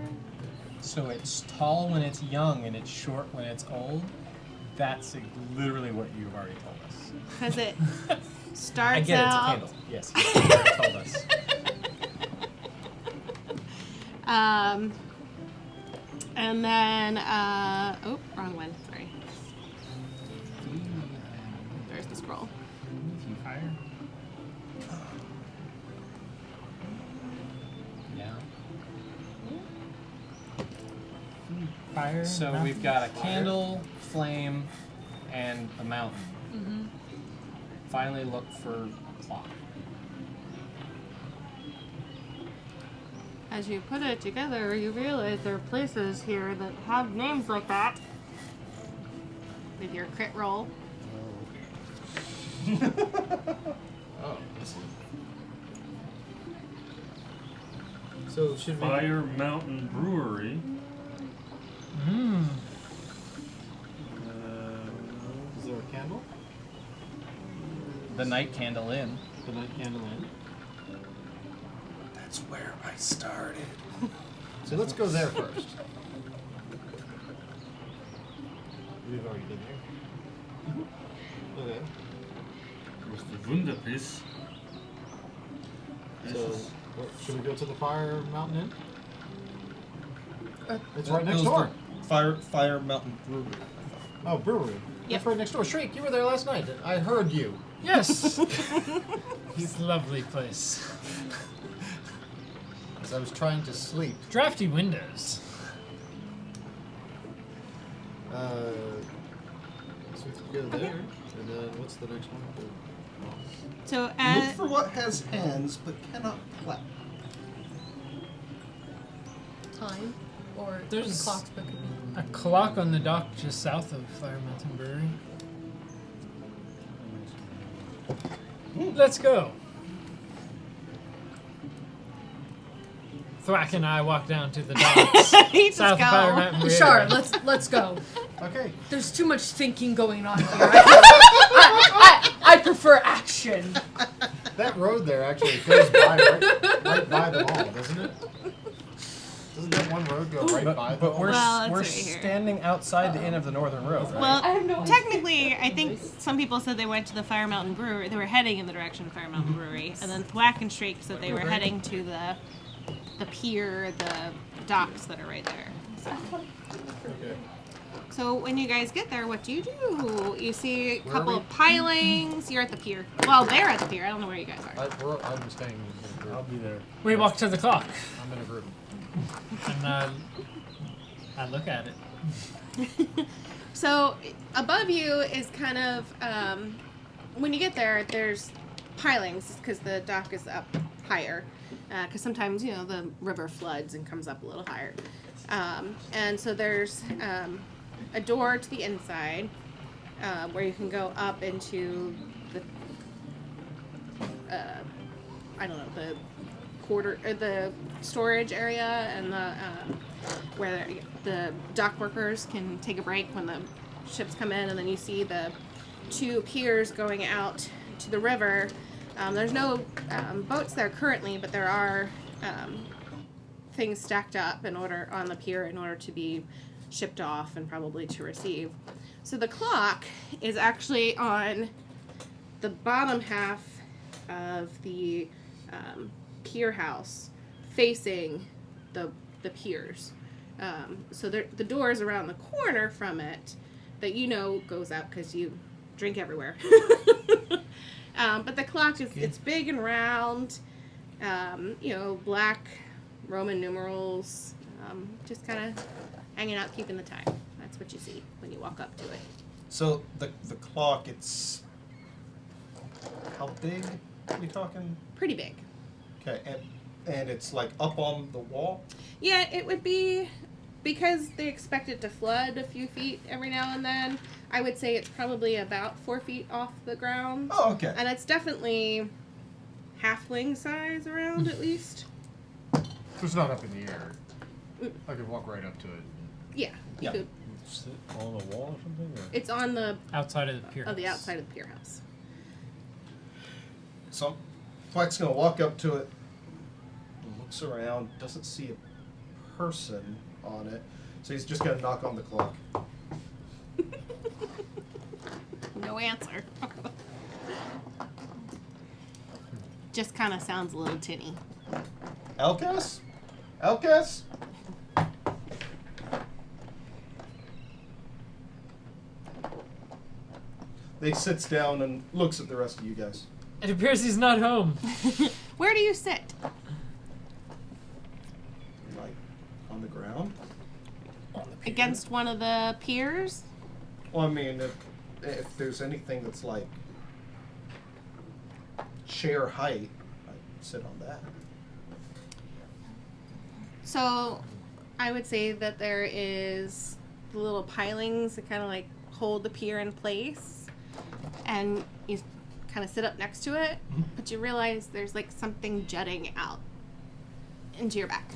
So it's tall when it's young and it's short when it's old. That's literally what you've already told us. Because it starts I get it's a out. candle. Yes, you've already told us. And then, wrong one. Sorry. There's the scroll. Fire. Yeah. Fire. So mountain. we've got a candle, flame, and a mountain. Finally look for clock. As you put it together, you realize there are places here that have names like that. With your crit roll. Oh, I see. So should we? Fire Mountain Brewery. Mm. Is there a candle? The night candle in. The night candle in. That's where I started. So let's go there first. We've already been there. Okay. Where's the Wunderpiss? So, should we go to the Fire Mountain Inn? It's right That next goes door. Fire Mountain Brewery. Oh, brewery. Yep. That's right next door. Shriek, you were there last night. I heard you. Yes. It's a lovely place. As I was trying to sleep. Drafty windows. So we have to go there, and then what's the next one? So Look for what has hands but cannot clap. Time or There's- clocks, but could be. A clock on the dock just south of Fire Mountain Brewery. Let's go. Thwack and I walk down to the docks you just south of Fire go. Mountain Brewery. Sure, let's go. Okay. There's too much thinking going on here. I prefer action. That road there actually goes by right by the mall, doesn't it? Doesn't that one road go right by the But mall? we're Well, it's we're right here. standing outside the end of the northern road, right? Well, I have no technically, I think some people said they went to the Fire Mountain Brewery. They were heading in the direction of Fire Mountain Brewery, and then Thwack and Shriek said they were heading to the pier, the docks that are right there. So when you guys get there, what do? You see a Where are couple we? of pilings. You're at the pier. Well, they're at the pier. I don't know where you guys are. I'm staying in a I'll group. be there. We walk to the clock, I'm in a group. and I look at it. So above you is kind of when you get there, there's pilings because the dock is up higher. Because sometimes the river floods and comes up a little higher, and so there's a door to the inside where you can go up into the the quarter or the storage area and the where the dock workers can take a break when the ships come in, and then you see the two piers going out to the river. There's no boats there currently, but there are things stacked up on the pier in order to be shipped off and probably to receive. So the clock is actually on the bottom half of the pier house, facing the piers. So the door is around the corner from it that goes out because you drink everywhere. But the clock it's big and round, black Roman numerals, just kind of hanging out, keeping the time. That's what you see when you walk up to it. So the clock, it's how big are we talking? Pretty big. Okay, and it's like up on the wall. Yeah, it would be, because they expect it to flood a few feet every now and then. I would say it's probably about 4 feet off the ground. Oh, okay. And it's definitely halfling size around at least. So it's not up in the air. I could walk right up to it. Yeah, you Yeah. could. Sit on a wall or something? Or? It's on the Outside of the pier. the outside of the pier house. So Flack's gonna walk up to it, looks around, doesn't see a person on it, so he's just gonna knock on the clock. No answer. Just kind of sounds a little tinny. Elkas? Elkas? They sits down and looks at the rest of you guys. It appears he's not home. Where do you sit? Like on the ground? Against one of the piers? Well, I mean, if there's anything that's like chair height, I'd sit on that. So, I would say that there is the little pilings that kind of like hold the pier in place, and you kind of sit up next to it, but you realize there's like something jutting out into your back.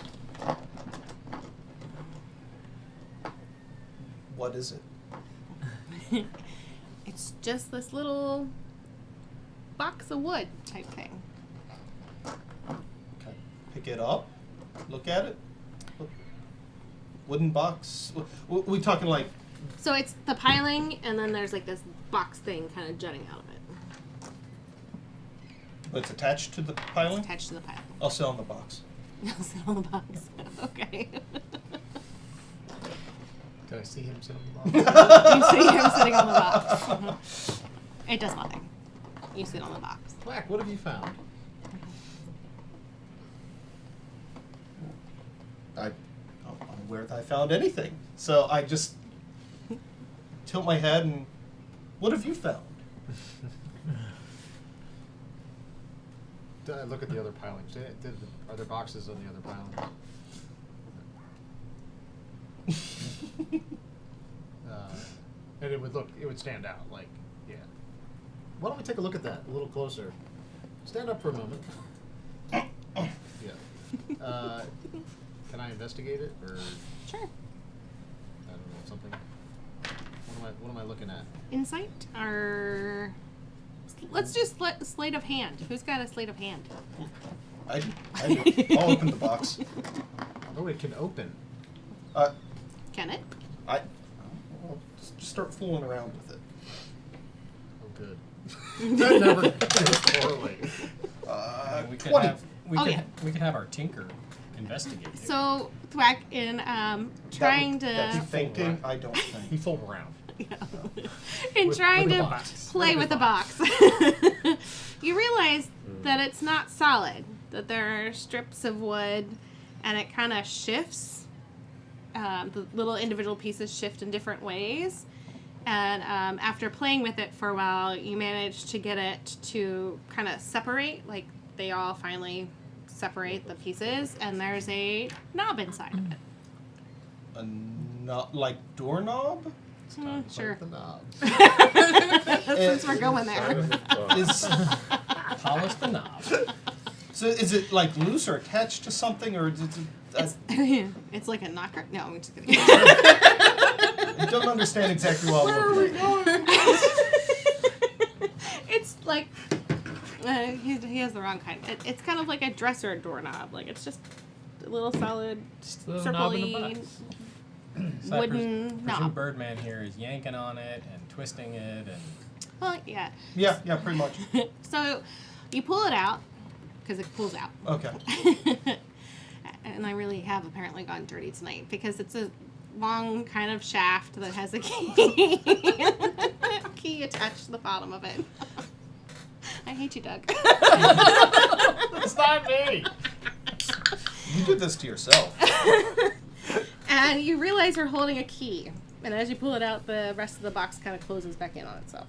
What is it? It's just this little box of wood type thing. Okay. Pick it up, look at it. Wooden box. We talking like So it's the piling, and then there's like this box thing kind of jutting out of it. it's attached to the piling? Attached to the piling. I'll sit on the box. I'll sit on the box. Okay. Can I see him sitting on the box? You see him sitting on the box. It does nothing. You sit on the box. Quack, what have you found? I'm unaware that I found anything. So I just tilt my head and, what have you found? Look at the other pilings. Are there boxes on the other pilings? And it would stand out, like, yeah. Why don't we take a look at that a little closer? Stand up for a moment. Yeah. Can I investigate it, or Sure. I don't know, something? What am I looking at? Insight or let's just sleight of hand. Who's got a sleight of hand? I do. I'll open the box. Oh, it can open. Can it? I'll just start fooling around with it. Oh, good. That never goes poorly. We could 20. have we could have our tinker investigate it. So Thwack in trying That's to fainting, I don't He think. fold around. in With- trying with the to box. play With with the the box, you realize that it's not solid. That there are strips of wood, and it kind of shifts. The little individual pieces shift in different ways. And after playing with it for a while, you manage to get it to kind of separate. Like they all finally separate the pieces, and there's a knob inside of it. Not like doorknob? Sure. The knob. Since we're going there. Is Polish the knob. so is it like loose or attached to something, or is it? It's like a knocker. No, I'm just kidding. I don't understand exactly what I'm looking at. It's like he has the wrong kind. It's kind of like a dresser doorknob. Like it's just a little solid, Just a little knob in a circly box. So I wooden presume knob. Birdman here is yanking on it and twisting it and Well, yeah. Yeah, pretty much. So you pull it out because it pulls out. Okay. And I really have apparently gone dirty tonight because it's a long kind of shaft that has a key. Key attached to the bottom of it. I hate you, Doug. That's not me. You did this to yourself. And you realize you're holding a key. And as you pull it out, the rest of the box kind of closes back in on itself.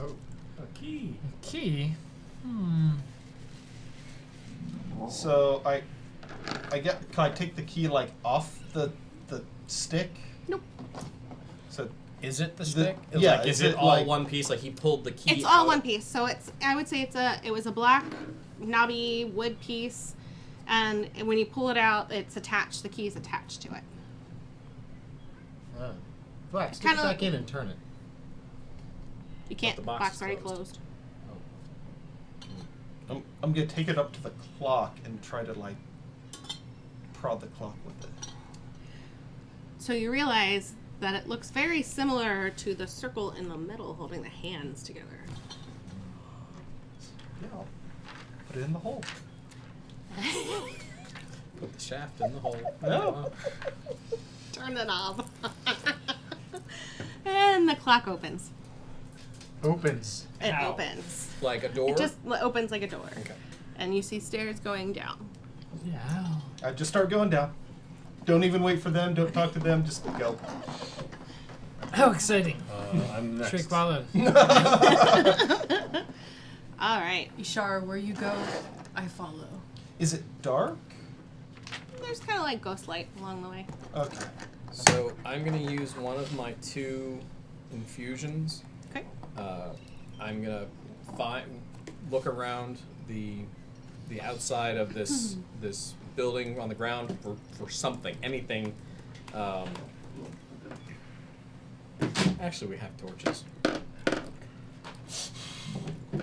Oh. a key. Key. So I get. Can I take the key like off the stick? Nope. So Is it the The- stick? yeah, Like, is is it it all like- one piece? Like he pulled the key It's all out? one piece. So I would say it was a black knobby wood piece. And when you pull it out, it's attached. The key is attached to it. Black, stick it Kinda back in and turn it. You can't. the The box box is already closed. closed. I'm gonna take it up to the clock and try to like prod the clock with it. So you realize that it looks very similar to the circle in the middle holding the hands together. Yeah, I'll put it in the hole. Put the shaft in the hole. Oh. Turn the knob. And the clock opens. Opens. It Ow. opens. Like a door? It just opens like a door. Okay. And you see stairs going down. Yeah. I just start going down. Don't even wait for them. Don't talk to them. Just go. How exciting. I'm next. Shriek follows. All right. Ishar, where you go, I follow. Is it dark? There's kind of like ghost light along the way. Okay. So I'm gonna use one of my 2 infusions. Okay. I'm gonna look around the outside of this this building on the ground for something, anything. Actually, we have torches.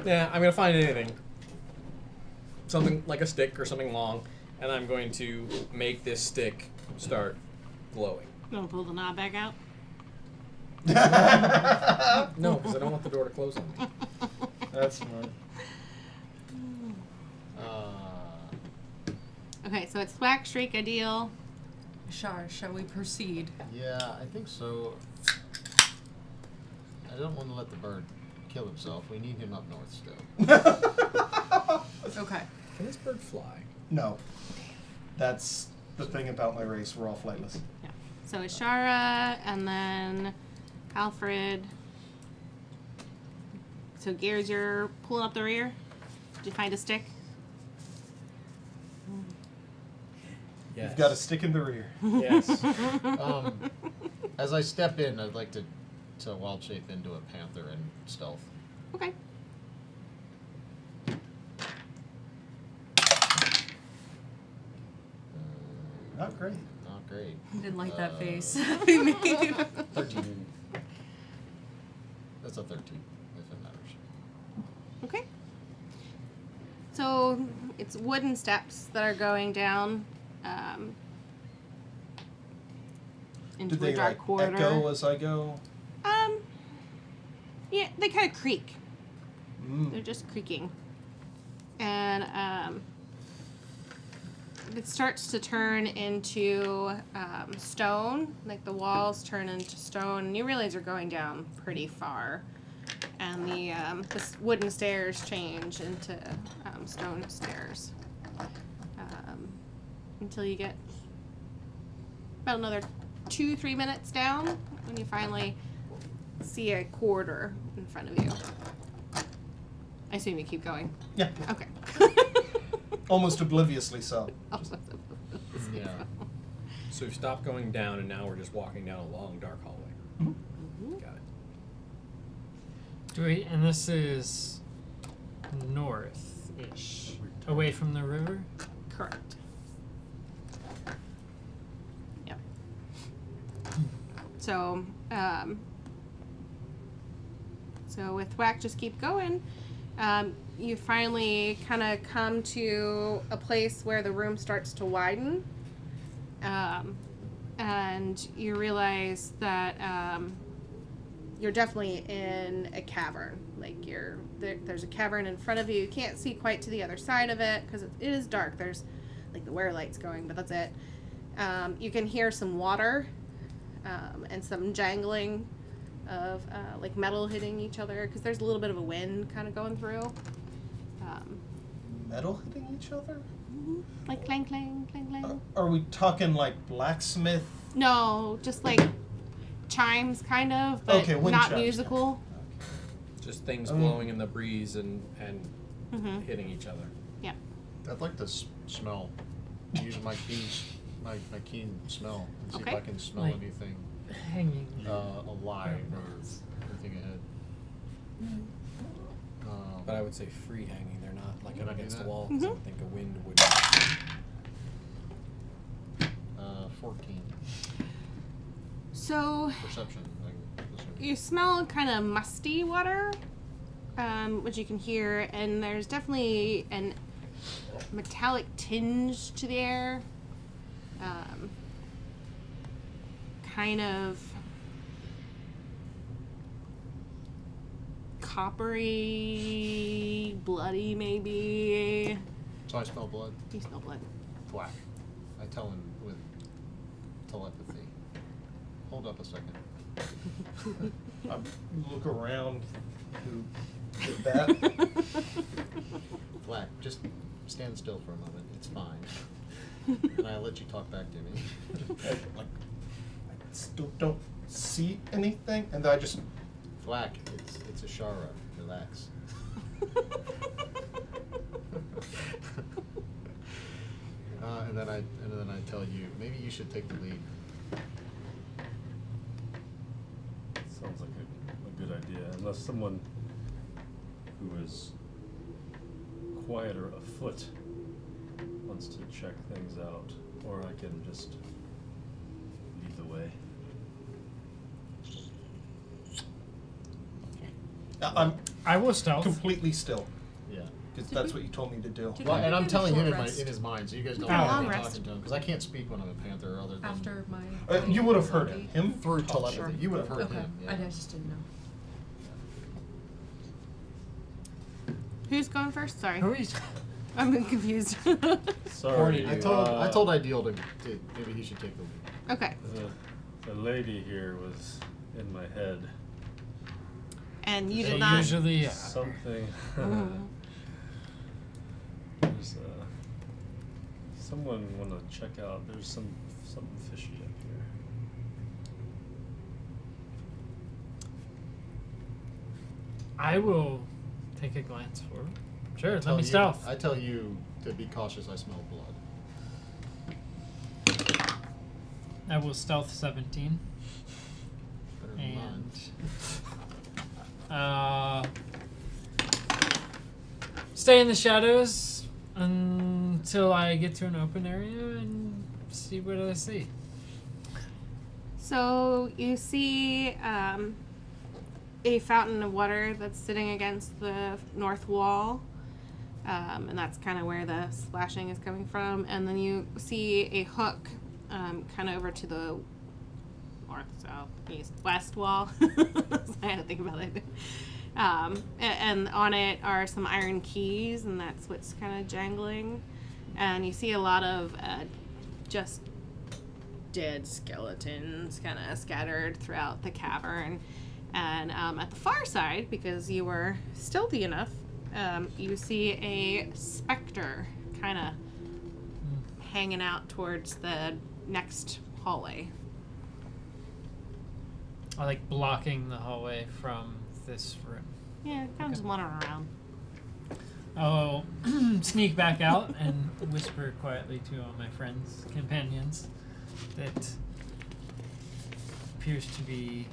Yeah, I'm gonna find anything. Something like a stick or something long, and I'm going to make this stick start glowing. You want to pull the knob back out? No, because I don't want the door to close on me. That's smart. Okay, so it's Thwack, Shriek, Ideal, Shar, shall we proceed? Yeah, I think so. I don't want to let the bird kill himself. We need him up north still. Okay. Can this bird fly? No. That's the thing about my race. We're all flightless. Yeah. So Ishara and then Alfred. So Gears, you're pulling up the rear. Did you find a stick? Yes. You've got a stick in the rear. Yes. As I step in, I'd like to wild shape into a panther and stealth. Okay. Not great. Not great. I didn't like that face. 13. That's a 13, if it matters. Okay. So it's wooden steps that are going down into Do they a dark like corridor. echo as I go? Yeah, they kind of creak. Mm. They're just creaking. And it starts to turn into stone. Like the walls turn into stone. And you realize you're going down pretty far. And the wooden stairs change into stone stairs. Until you get about another 2-3 minutes down when you finally see a corridor in front of you. I assume you keep going. Yeah. Okay. Almost obliviously so. Yeah. So we've stopped going down, and now we're just walking down a long, dark hallway. Got it. And this is north-ish, away from the river. Correct. Yep. So, with Whack, just keep going. You finally kind of come to a place where the room starts to widen. And you realize that you're definitely in a cavern. Like there's a cavern in front of you. You can't see quite to the other side of it because it is dark. There's like the wear lights going, but that's it. You can hear some water and some jangling of like metal hitting each other because there's a little bit of a wind kind of going through. Metal hitting each other? Like clang, clang, clang, clang. Are we talking like blacksmith? No, just like chimes, kind of, but Okay, wind not chimes, musical. Just things blowing in the breeze and Mm-hmm. hitting each other. Yeah. I'd like to smell. Use my keen smell and see Okay. if I can smell Like- anything Hanging. alive or anything ahead. But I would say free hanging. They're not like Can I up do against the that? wall. 'Cause I would think a wind would. 14 So perception. you smell kind of musty water, which you can hear, and there's definitely an metallic tinge to the air. Kind of coppery, bloody maybe. So I smell blood. You smell blood. Black. I tell him with telepathy. Hold up a second. I look around. Who did that? Black, just stand still for a moment. It's fine. And I let you talk back to me. I still don't see anything, and then I just. Black, it's a Shara. Relax. And then I tell you, maybe you should take the lead. Sounds like a good idea, unless someone who is quieter afoot wants to check things out, or I can just lead the way. I'm I will stealth. completely still, Yeah. because that's what you told me to do. Did Well, we and I'm get a telling him short rest in his mind, so you guys don't got a know long I'm rest. talking to him, because I can't speak when I'm a panther other than After my. You would have heard him. through telepathy. Sure. You would have heard Okay, him. Yeah. I just didn't know. Who's going first? Sorry. Who are you? I'm confused. Sorry. I told Ideal to maybe he should take the lead. Okay. The lady here was in my head. And you They did not. usually Something. Mhm. There's someone want to check out. There's something fishy up here. I will take a glance forward. Sure, Tell let me you- stealth. I tell you to be cautious. I smell blood. I will stealth 17. Better than mine. And stay in the shadows until I get to an open area and see what I see. So you see a fountain of water that's sitting against the north wall. And that's kind of where the splashing is coming from. And then you see a hook kind of over to the north, south, east, west wall. I had to think about it. And on it are some iron keys, and that's what's kind of jangling. And you see a lot of just dead skeletons kind of scattered throughout the cavern. And at the far side, because you were stealthy enough, you see a specter kind of hanging out towards the next hallway. I like blocking the hallway from this room. Yeah, kind of just wandering around. I'll sneak back out and whisper quietly to all my friends, companions, that appears to be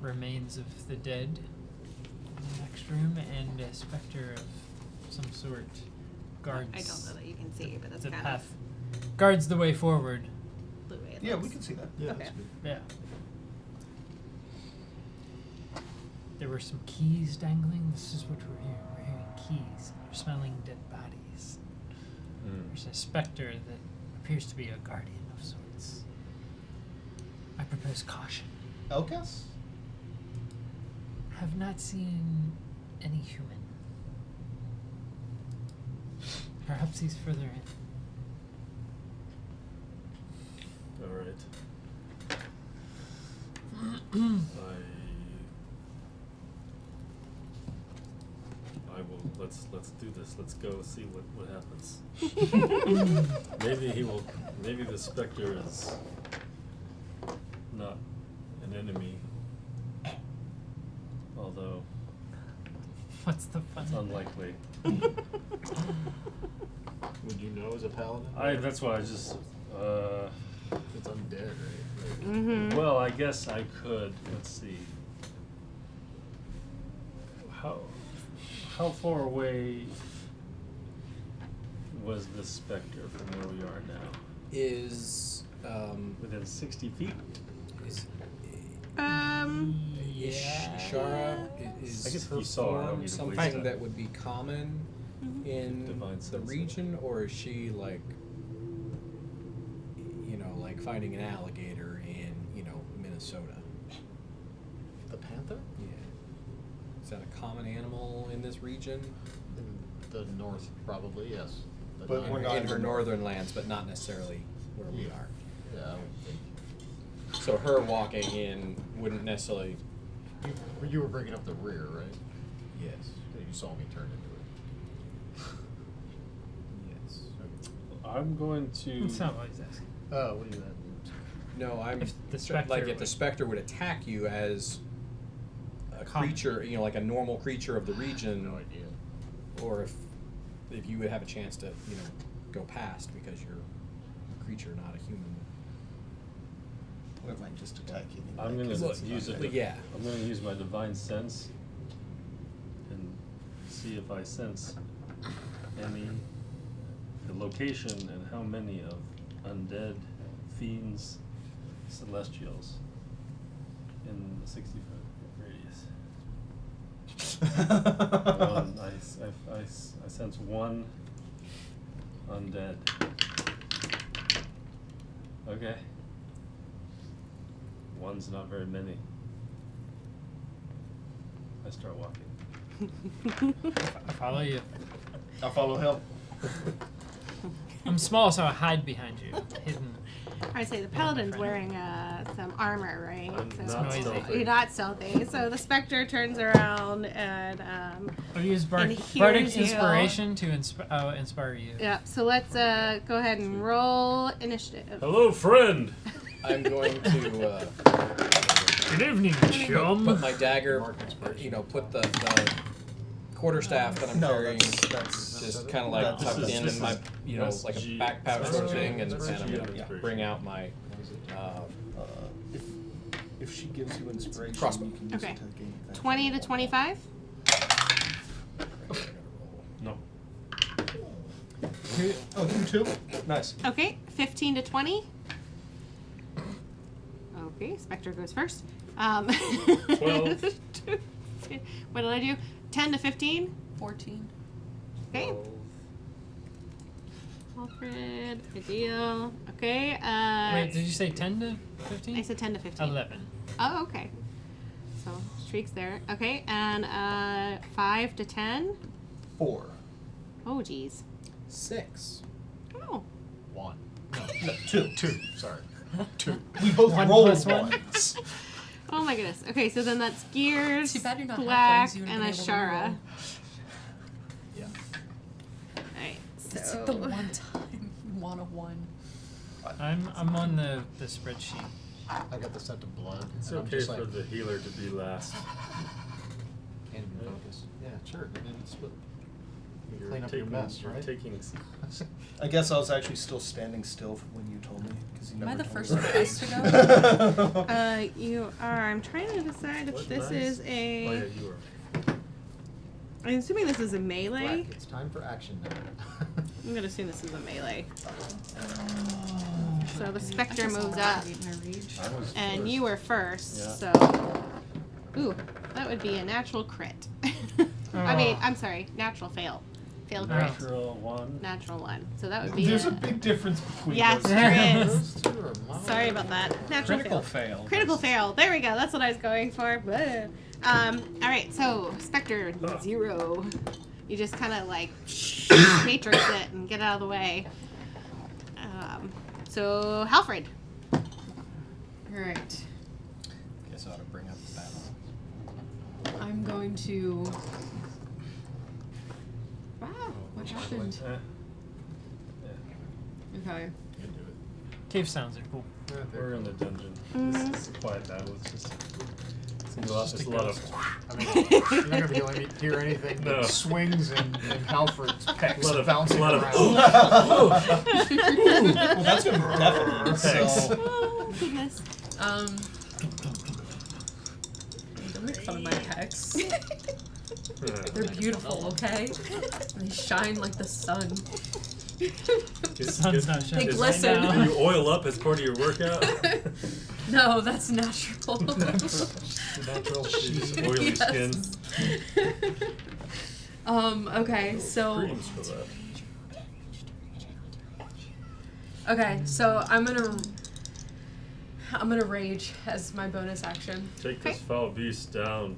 remains of the dead in the next room and a specter of some sort guards. I don't know that you can see, but that's the kind path. Guards the way forward. of the way it Yeah, looks. we can see that. Yeah, Okay. that's good. Yeah. There were some keys dangling. This is what we're hearing. We're hearing keys. We're smelling dead bodies. There's a specter that appears to be a guardian of sorts. I propose caution. Elkas? Have not seen any human. Perhaps he's further in. All right. I will. Let's do this. Let's go see what happens. Maybe the specter is not an enemy. Although What's the fun? it's unlikely. Would you know as a paladin? That's why I just. It's undead, right? Mm-hmm. Well, I guess I could. Let's see. How far away was this specter from where we are now? Is Within 60 feet? is Yeah. Shara is I guess her you saw her, I form mean, something waste that would be common in Divine the sense. region, or is she like, like finding an alligator in Minnesota? The panther? Yeah. Is that a common animal in this region? In the north, probably, yes. But not we're in- not in in her the north. northern lands, but not necessarily where we are. Yeah, I don't think. So her walking in wouldn't necessarily. You were bringing up the rear, right? Yes. You saw me turn into it. Yes. I'm going to. That's not what he's asking. Oh, what do you mean? No, I'm If the specter like if the would- specter would attack you as a Common. creature, like a normal creature of the region, No idea. or if you would have a chance to go past because you're a creature, not a human. Or it might just attack you. anyway, I'm gonna 'cause it's use not it. dead. Yeah. I'm gonna use my divine sense and see if I sense the location and how many of undead fiends, celestials in the 60-foot radius. I sense one undead. Okay. One's not very many. I start walking. I follow you. I'll follow him. I'm small, so I hide behind you, hidden. I say the paladin's wearing some armor, right? I'm So not noisy. stealthy. you're not stealthy. So the specter turns around and I'll use And bardic here's you. inspiration to inspire you. yeah. So let's go ahead and roll initiative. Hello, friend. I'm going to Good evening, chum. put my dagger, put the quarterstaff that I'm No, carrying that's just kind of like that's- tucked in that's- my, that's like a G- back pouch sort of thing, and I'm inspiration. gonna bring out my if she gives you inspiration, Crossbow. you can use Okay. it to gain advantage. 20 to 25. No. Oh, you too? Nice. Okay. 15 to 20. Okay. Spectre goes first. 12. What did I do? 10 to 15. 14. Okay. Alfred, ideal. Okay. Wait, did you say 10 to 15? I said 10 to 15. 11. Oh, okay. So streaks there. Okay, and 5 to 10. 4. Oh, geez. 6. Oh. 1. No, 2. 2. Sorry. 2. We both One rolled plus one? ones. Oh my goodness. Okay, so then that's Gears, Too bad you're not Black, halflings, you and would've been able to Ashara. reroll. Yeah. Alright, It's so like the one time you want a 1. I'm on the spreadsheet. I got the scent of blood. It's and I'm okay just for like, the healer to be last. can't even focus. Yeah, sure. And then it's what You're Clean up your mess, you're right? taking I guess I was actually still standing still when you told me. Cause you Am I never the told first me. for us to go? you are. I'm trying to decide if What? this Nice. is Oh, yeah, a. you were. I'm assuming this is a melee. Black, it's time for action now. I'm gonna assume this is a melee. So the specter moves up, I was and first. you were first. Yeah. So, ooh, that would be a natural crit. I mean, I'm sorry, natural fail. Fail crit. Natural 1. Natural 1. So that would be. There's a big difference between Yes, those. there is. Those two are mine. Sorry about that. Natural Critical fail. fail. Critical fail. There we go. That's what I was going for. Blah. All right. So Spectre 0. You just kind of like matrix it and get out of the way. So Halfred. Alright. Guess I ought to bring up the battle. I'm going to. Wow, what happened? Okay. You can do it. Cave sounds are cool. We're in the dungeon. Mm. This is a quiet battle. It's just it's a lot of I mean, you're not gonna be able to hear anything but No. swings and Halford's pecs lot of- bouncing lot of- around. Well, that's gonna be deafening. Thanks. So Oh goodness. Don't make fun of my pecs. They're beautiful, okay? They shine like the sun. The sun's not shining. They right glisten. now. Do you oil up as part of your workout? No, that's natural. Natural Just cheese. oily Yes. skin. Okay, so. Creams for that. Okay, so I'm gonna rage as my bonus action. Take this Okay. foul beast down.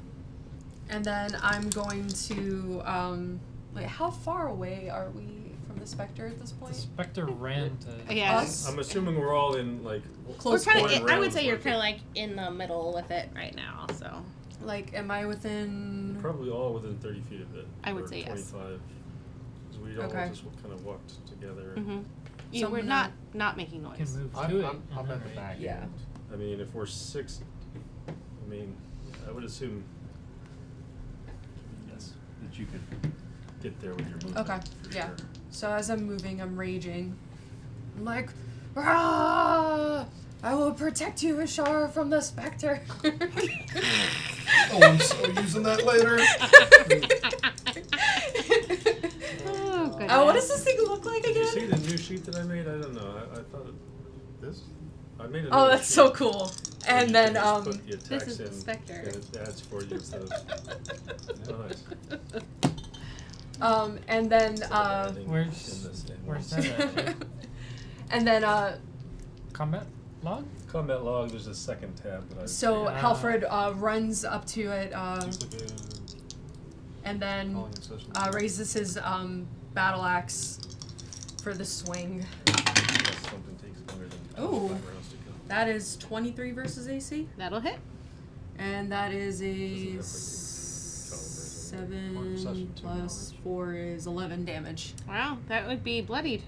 And then I'm going to, like, how far away are we from the specter at this The point? specter ran to. Yeah. Us? I'm assuming we're all in like We're Close kind point of. I would rounds say you're with kind it. of like in the middle with it right now. So Like, am I within? Probably all within 30 feet of it. I would or say yes. 25. Because we all Okay. just kind of walked together. you So were I'm not making Can noise. move I'm, to it. I'm, I'm and at the then back Yeah. end. I mean, if we're 6, I mean, I would assume yes, that you could get there with your movement. Okay, for yeah. sure. So as I'm moving, I'm raging. I'm like, "Rah! I will protect you, Ishar, from the specter." oh, I'm so using that later. Oh goodness. Oh, what does this thing look like Did you see again? the new sheet that I made? I don't know. I thought This? I made a Oh, new that's sheet so cool. where And you then, can just put the This attacks is the in, specter. and it adds for you instead of. Nice. And then, Adding Where's- in this in where's this. that at? and then, Combat log? Combat log. There's a second tab that I. so Ah. Halfred runs up to it, and then Calling in session. raises his battle axe for the swing. Unless something takes longer than Ooh. 5 rounds to kill. That is 23 versus AC. That'll hit. And that is a Doesn't have 7 plus 4 is 11 damage. Wow, that would be bloodied.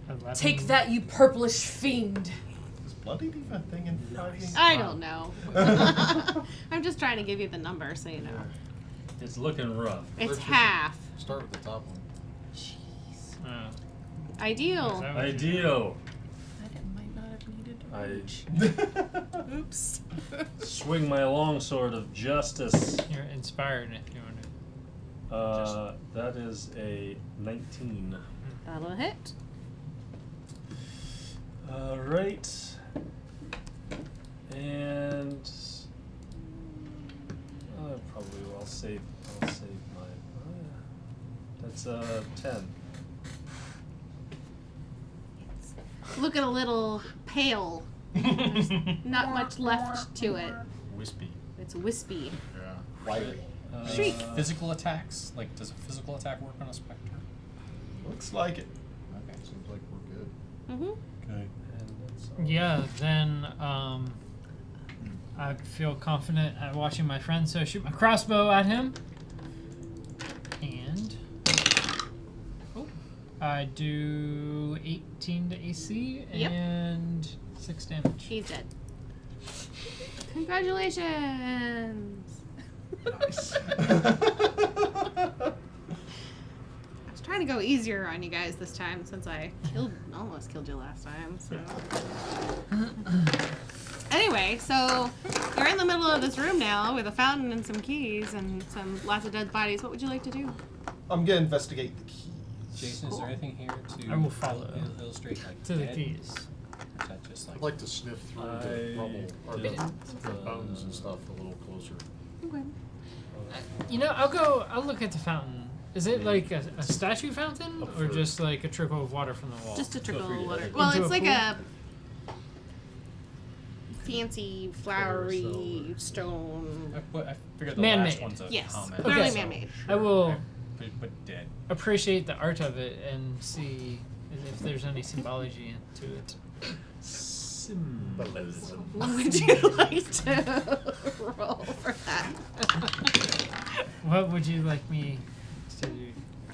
11. Take that, you purplish fiend. Is bloodied even a thing in 5e? I don't know. I'm just trying to give you the number so you know. It's looking rough. It's First, half. Start with the top one. Oh. Ideal. Is that what you- Ideal. Might not have needed to I Oops. swing my longsword of justice. You're inspired if you want to. That is a 19. That'll hit. Right. And I'll save my. That's 10. Looking a little pale. There's not much left to it. Wispy. It's wispy. Yeah. Wiry. Shriek. Physical attacks? Like, does a physical attack work on a specter? Looks like it. Okay. Seems like we're good. Mm-hmm. Okay. And that's Yeah, then I'd feel confident at watching my friend, so I shoot my crossbow at him. And I do 18 to AC Yep. and 6 damage. He's dead. Congratulations. Nice. I was trying to go easier on you guys this time since I almost killed you last time. So. Anyway, so you're in the middle of this room now with a fountain and some keys and lots of dead bodies. What would you like to do? I'm gonna investigate the keys. Jason, is there anything here to I will follow. illustrate like To the dead? keys. Or is that just like I'd like to sniff through the rubble or the bones and stuff a little closer. Okay. You know, I'll look at the fountain. Is it like a statue fountain or just like a trickle of water from the wall? Just a trickle free of to water. edit. Well, Into it's a like pool? a fancy, flowery stone. I figured the Man-made. last one's a Yes, comment. clearly Okay. man-made. I will But dead. appreciate the art of it and see if there's any symbology into it. symbolism. What would you like to roll for that? What would you like me to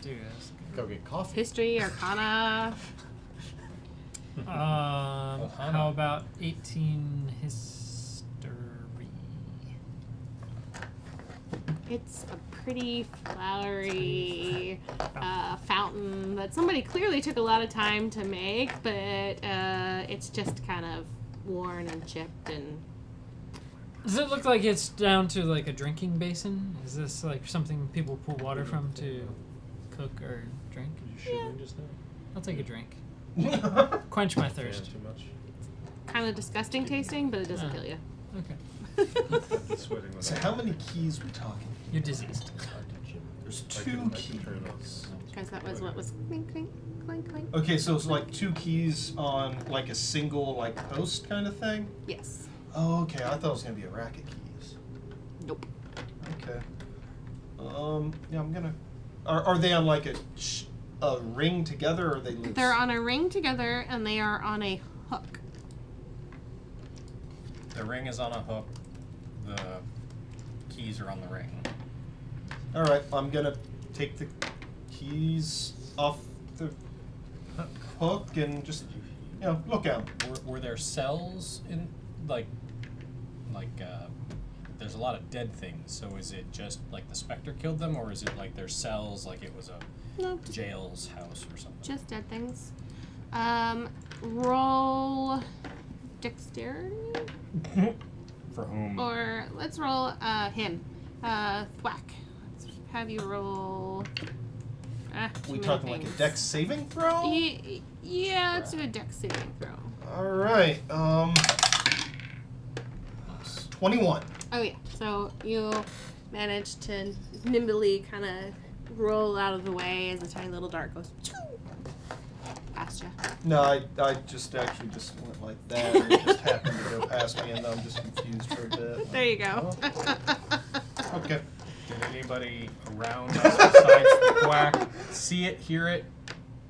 do? Go get coffee. History, Arcana. How about 18 history? It's a pretty flowery fountain that somebody clearly took a lot of time to make, but it's just kind of worn and chipped and. Does it look like it's down to like a drinking basin? Is this like something people pull water from to cook or drink? Did you shoot me just now? I'll take a drink. Quench my Yeah, thirst. too much. Kind of disgusting tasting, but it doesn't kill you. Okay. I'd be sweating So without- how many keys we talking? You're diseased. There's I two can keys. turn it on. Because that was what was clink, clink, clink, clink. Okay, so it's like 2 keys on like a single like post kind of thing. Yes. Oh, okay. I thought it was gonna be a rack of keys. Nope. Okay. Yeah, I'm gonna. Are they on like a ring together, or are they loose? They're on a ring together, and they are on a hook. The ring is on a hook. The keys are on the ring. All right, I'm gonna take the keys off the hook and just look out. Were there cells in like there's a lot of dead things, so is it just like the specter killed them, or is it like there's cells like it was a No, just, jail's house or something? just dead things. Roll dexterity, For whom? or let's roll him. Thwack. Let's have you roll. Too We many talking like a things. dex saving throw? Yeah, let's do a dex saving throw. All right. 21. Oh yeah, so you manage to nimbly kind of roll out of the way as a tiny little dart goes past you. No, I just actually just went like that. And it just happened to go past me, and I'm just confused for a bit. There you go. Okay. Did Did anybody around us besides the quack see it, hear it,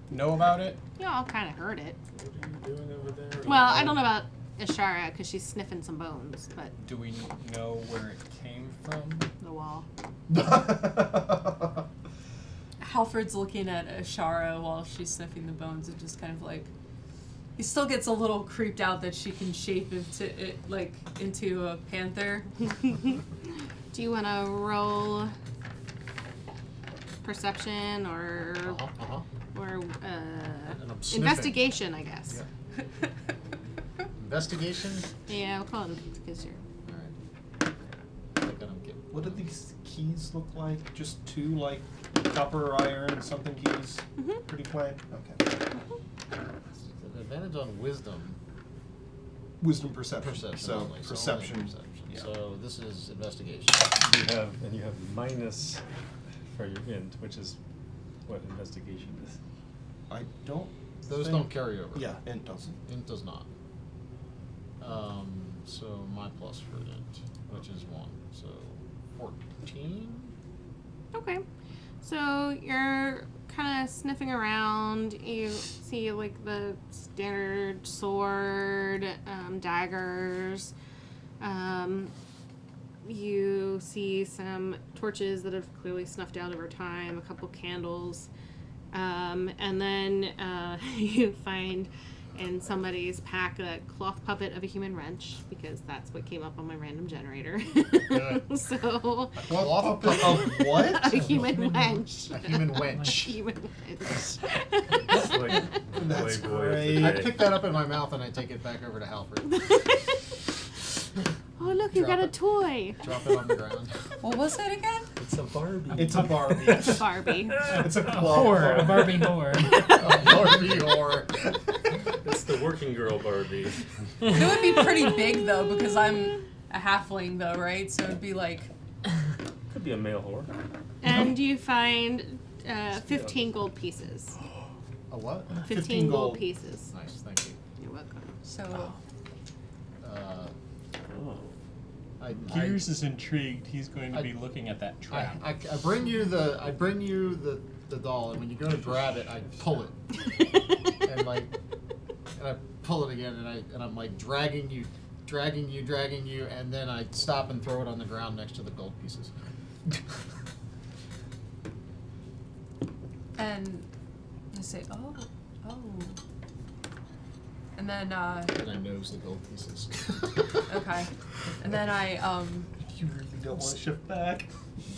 know about it? You all kind of heard it. What are you doing over there? Well, I don't know about Ishara because she's sniffing some bones, but Do we know where it came from? the wall. Halford's looking at Ashara while she's sniffing the bones and just kind of like, he still gets a little creeped out that she can shape into a panther. Do you want to roll perception or And I'm sniffing. investigation? I guess. Investigation? Yeah, we'll call it because you're. Alright. I think I don't get. What do these keys look like? Just two, like, copper or iron and something keys? Mhm. Pretty plain? Okay. An advantage on wisdom. Wisdom perception. Perception. So, only, perception. only perception. Yeah. So this is investigation. You have minus for your int, which is what investigation is. I don't. Those think- don't carry over. Yeah, int doesn't. Int does not. So my plus for int, which is 1. So 14? Okay. So you're kind of sniffing around. You see like the standard sword, daggers. You see some torches that have clearly snuffed out over time, a couple candles. And then you find in somebody's pack a cloth puppet of a human wrench, because that's what came up on my random generator. So Cloth puppet of what? a human wench. A human A wench. human wench. It's like That's Playboy of great. the I day. pick that up in my mouth and I take it back over to Halford. Oh, look, you Drop got a it. toy. Drop it on the ground. What was it again? It's a Barbie. It's a Barbie. It's a Barbie. It's a A claw. whore, a Barbie whore. Barbie whore. It's the working girl Barbie. It would be pretty big though, because I'm a halfling though, right? So it'd be like, Could be a male whore. And you find 15 gold pieces. A what? 15 gold gold. pieces. Nice, thank you. You're welcome. so Gears is intrigued. He's going to I- be looking at that trap. I bring you the doll, and when you go to grab it, I pull it, and I pull it again, and I'm like dragging you, and then I stop and throw it on the ground next to the gold pieces. and I say, oh. And then, And I nose the gold pieces. okay. And then I, You really don't want to shift back?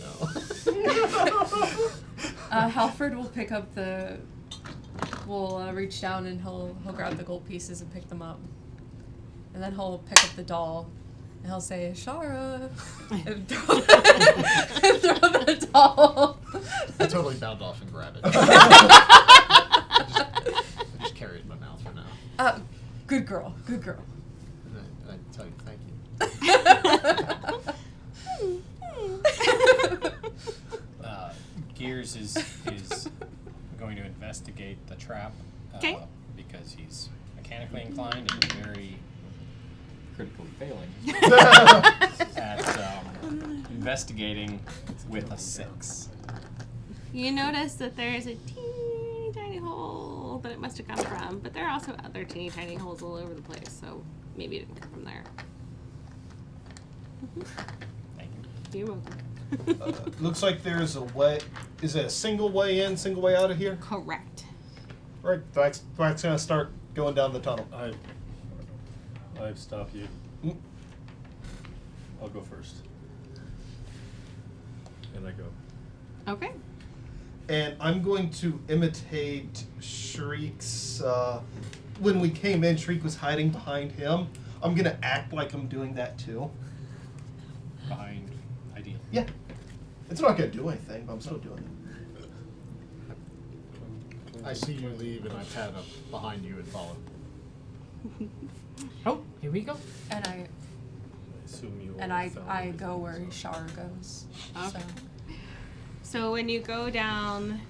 No. Halford will pick up will reach down and he'll grab the gold pieces and pick them up. And then he'll pick up the doll and he'll say, Shara, and throw the doll. I totally bound off and grab it. I just carry it in my mouth for now. Good girl. And I tell you, thank you. Gears is going to investigate the trap. Okay. Because he's mechanically inclined and very critically failing at investigating with a 6. You notice that there's a teeny tiny hole that it must have come from, but there are also other teeny tiny holes all over the place, so maybe it didn't come from there. Thank you. You're welcome. Looks like there's a way. Is it a single way in, single way out of here? Correct. Right. That's gonna start going down the tunnel. I stop you. Mm. I'll go first. And I go. Okay. And I'm going to imitate Shriek's. When we came in, Shriek was hiding behind him. I'm gonna act like I'm doing that too. Behind ID. Yeah. It's not gonna do anything, but I'm still doing it. I see you leave, and I pad up behind you and follow. Oh, here we go. And I assume you I all found everything, go where so. Shara goes. Okay. So. So when you go down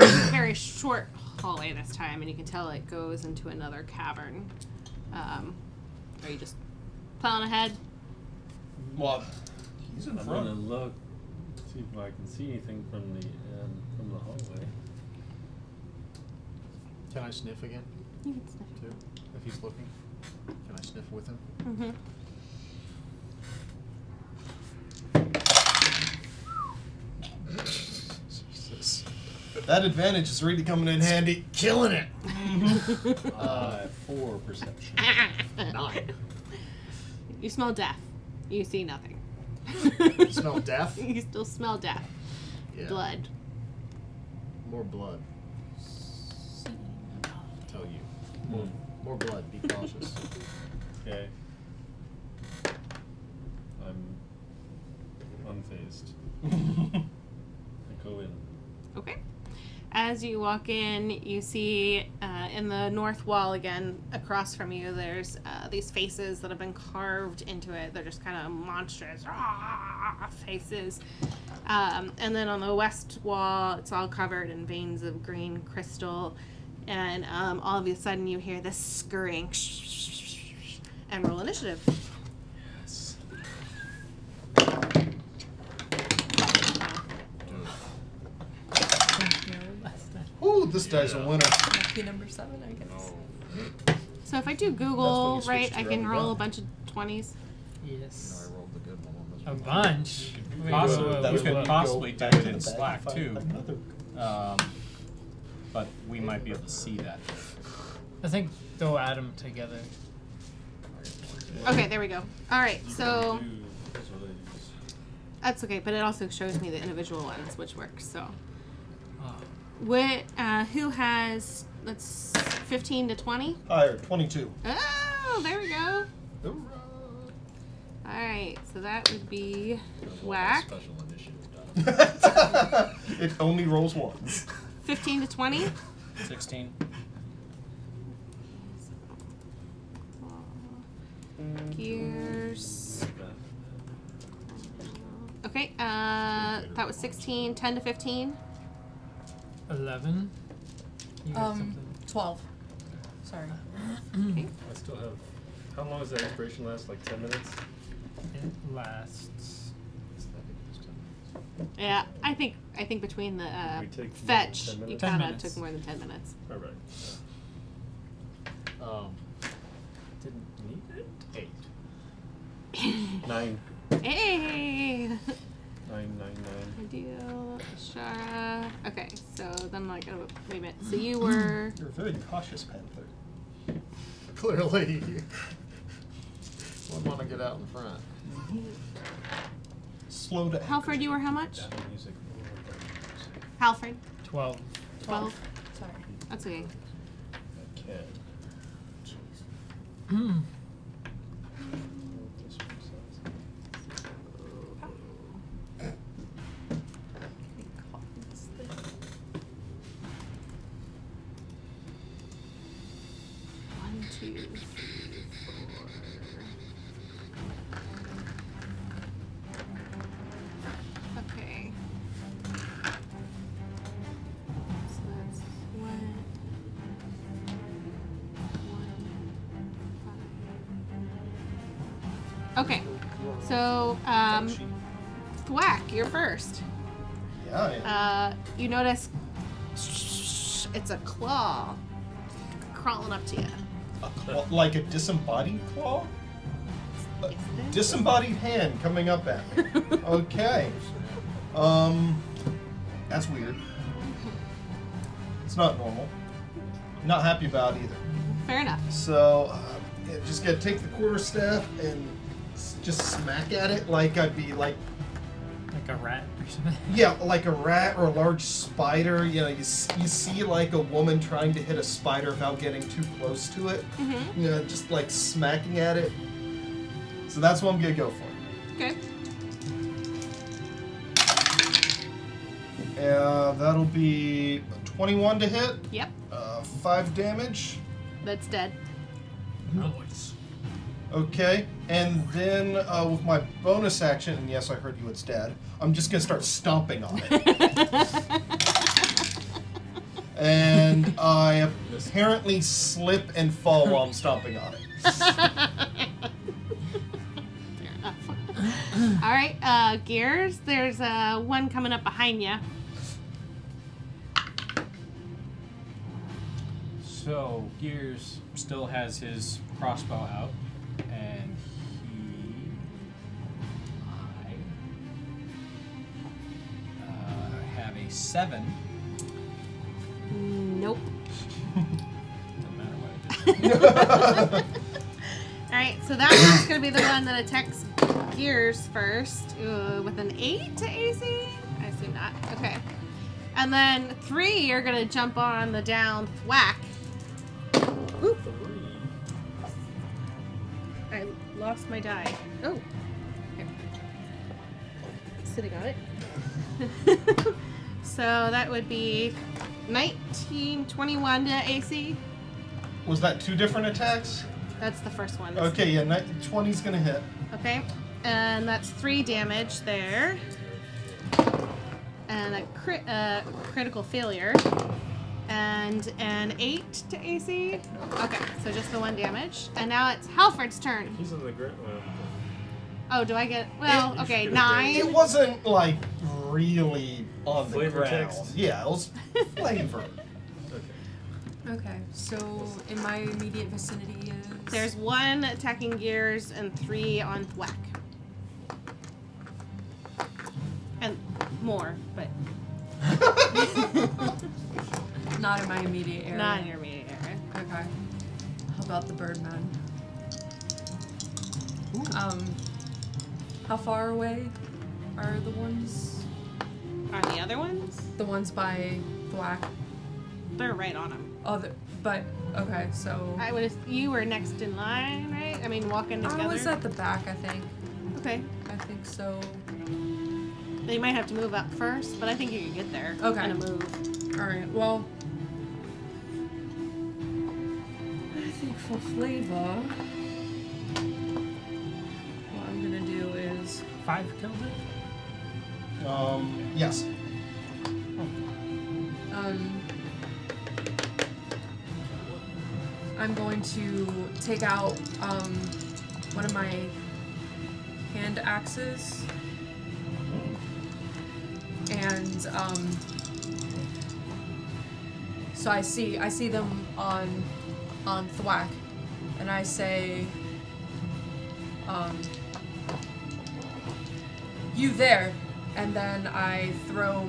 a very short hallway this time, and you can tell it goes into another cavern, are you just plowing ahead? Well, he's in I'm front. gonna look See if I can see anything from the hallway. Can I sniff again, You can sniff. too? If he's looking? Can I sniff with him? Mm-hmm. Jesus. That advantage is really coming in handy. Killing it! 4 perception. 9. You smell death. You see nothing. You smell death? You still smell death. Yeah. Blood. More blood. Tell you. More blood. Be cautious. Okay. I'm unfazed. I go in. Okay. As you walk in, you see in the north wall again, across from you, there's these faces that have been carved into it. They're just kind of monstrous faces. And then on the west wall, it's all covered in veins of green crystal. And all of a sudden, you hear this scurrying and roll initiative. Yes. Ooh, this guy's a winner. Lucky number 7, I guess. So if I do That's Google, when you right, switch I to can your roll own a bunch of 20s. Yes. I rolled the good one on this A one. bunch. Wait, Possibly, whoa, whoa, That we was whoa, could whoa. possibly do back it to in the bag Slack and too, find another. but we might be able to see that. I think they'll add them together. Okay, there we go. All right, so So that's okay, but it also shows me the individual ones, which works. So, Oh. what? Who has? Let's 15 to 20. Higher, 22. Oh, there we go. Hoorah! All right, so that would be That's what my whack. Special initiative does. It only rolls once. 15 to 20. 16. Gears. Okay, that was 16. 10 to 15. 11. You got something? 12. Sorry. Okay. I still have. How long does that inspiration last? Like 10 minutes? It lasts. Yeah, I think between the We take more than fetch, 10 you minutes? 10 kind of minutes. took more than 10 minutes. All right. Didn't need it. 8. 9. Hey. 9, 9, 9. Ideal, Shara. Okay, so then like, oh, wait a minute. So you were. You're a very cautious panther. Clearly. Wouldn't want to get out in front. Slow to Halford, you were how much? Music. Halford, 12. 12. Sorry. That's okay. Cat. One, two, three, four. Okay. So that's one, five. Okay. So, Thwack, you're first. Yeah, You notice it's a claw crawling up to you. like a disembodied claw? A Yes, it is. disembodied hand coming up at me. Okay. That's weird. It's not normal. Not happy about it either. Fair enough. So, yeah, just gotta take the quarterstaff and just smack at it like I'd be like, Like a rat or something. yeah, like a rat or a large spider. You know, you see like a woman trying to hit a spider without getting too close to it. Mm-hmm. You know, just like smacking at it. So that's what I'm gonna go for. Okay. That'll be 21 to hit. Yep. 5 damage. That's dead. Nice. Okay, and then with my bonus action, and yes, I heard you, it's dead. I'm just gonna start stomping on it, and I apparently slip and fall while I'm stomping on it. Fair enough. All right, Gears. There's one coming up behind you. So Gears still has his crossbow out, and I have a 7. Nope. Doesn't matter what I did. All right, so that one's gonna be the one that attacks Gears first with an 8 to AC. I assume not. Okay. And then 3, you're gonna jump on the down thwack. Oop. I lost my die. Oh. Here. Sitting on it. So that would be 19, 21 to AC. Was that 2 different attacks? That's the first one. Okay, yeah, 20's gonna hit. Okay. And that's 3 damage there. And a critical failure. And an 8 to AC. Okay, so just the 1 damage. And now it's Halford's turn. He's on the ground. Oh, do I get... Well, okay, 9. It wasn't like really on the Flavor ground. text? Yeah, it was flavor. Okay. Okay, so in my immediate vicinity is... There's 1 attacking Gears and 3 on thwack. And more, but Not in my immediate area. not in your immediate area. Okay. How about the Birdman? How far away are the ones? Are the other ones? The ones by Thwack? They're right on them. Oh, but okay, so I would. You were next in line, right? I mean, walking together. I was at the back, I think. Okay. I think so. They might have to move up first, but I think you can get there. Okay. In a move. All right. Well, I think for flavor, what I'm gonna do is 5 killed it? Yes. I'm going to take out one of my hand axes and so I see them on Thwack and I say you there, and then I throw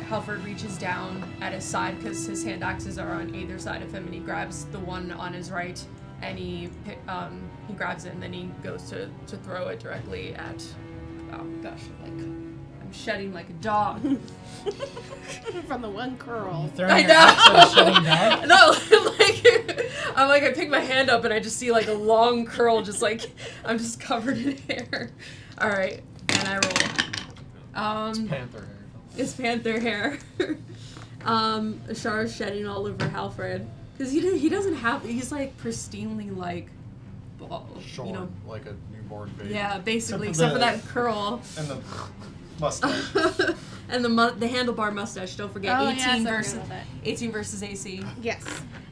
Halford reaches down at his side because his hand axes are on either side of him, and he grabs the one on his right, and he grabs it, and then he goes to throw it directly at. Oh gosh, I'm shedding like a dog. From the one curl. I know. No, I pick my hand up and I just see like a long curl, just like I'm just covered in hair. All right, and I roll. It's panther hair. It's panther hair. Ashar's shedding all over Halfred because he doesn't have. He's like pristinely like, Shorn, you know. like a newborn baby. Yeah, basically, Except except for for that curl. And the mustache. And the handlebar mustache. Don't forget, Oh, 18 yes, I forgot versus about that. 18 versus AC. Yes.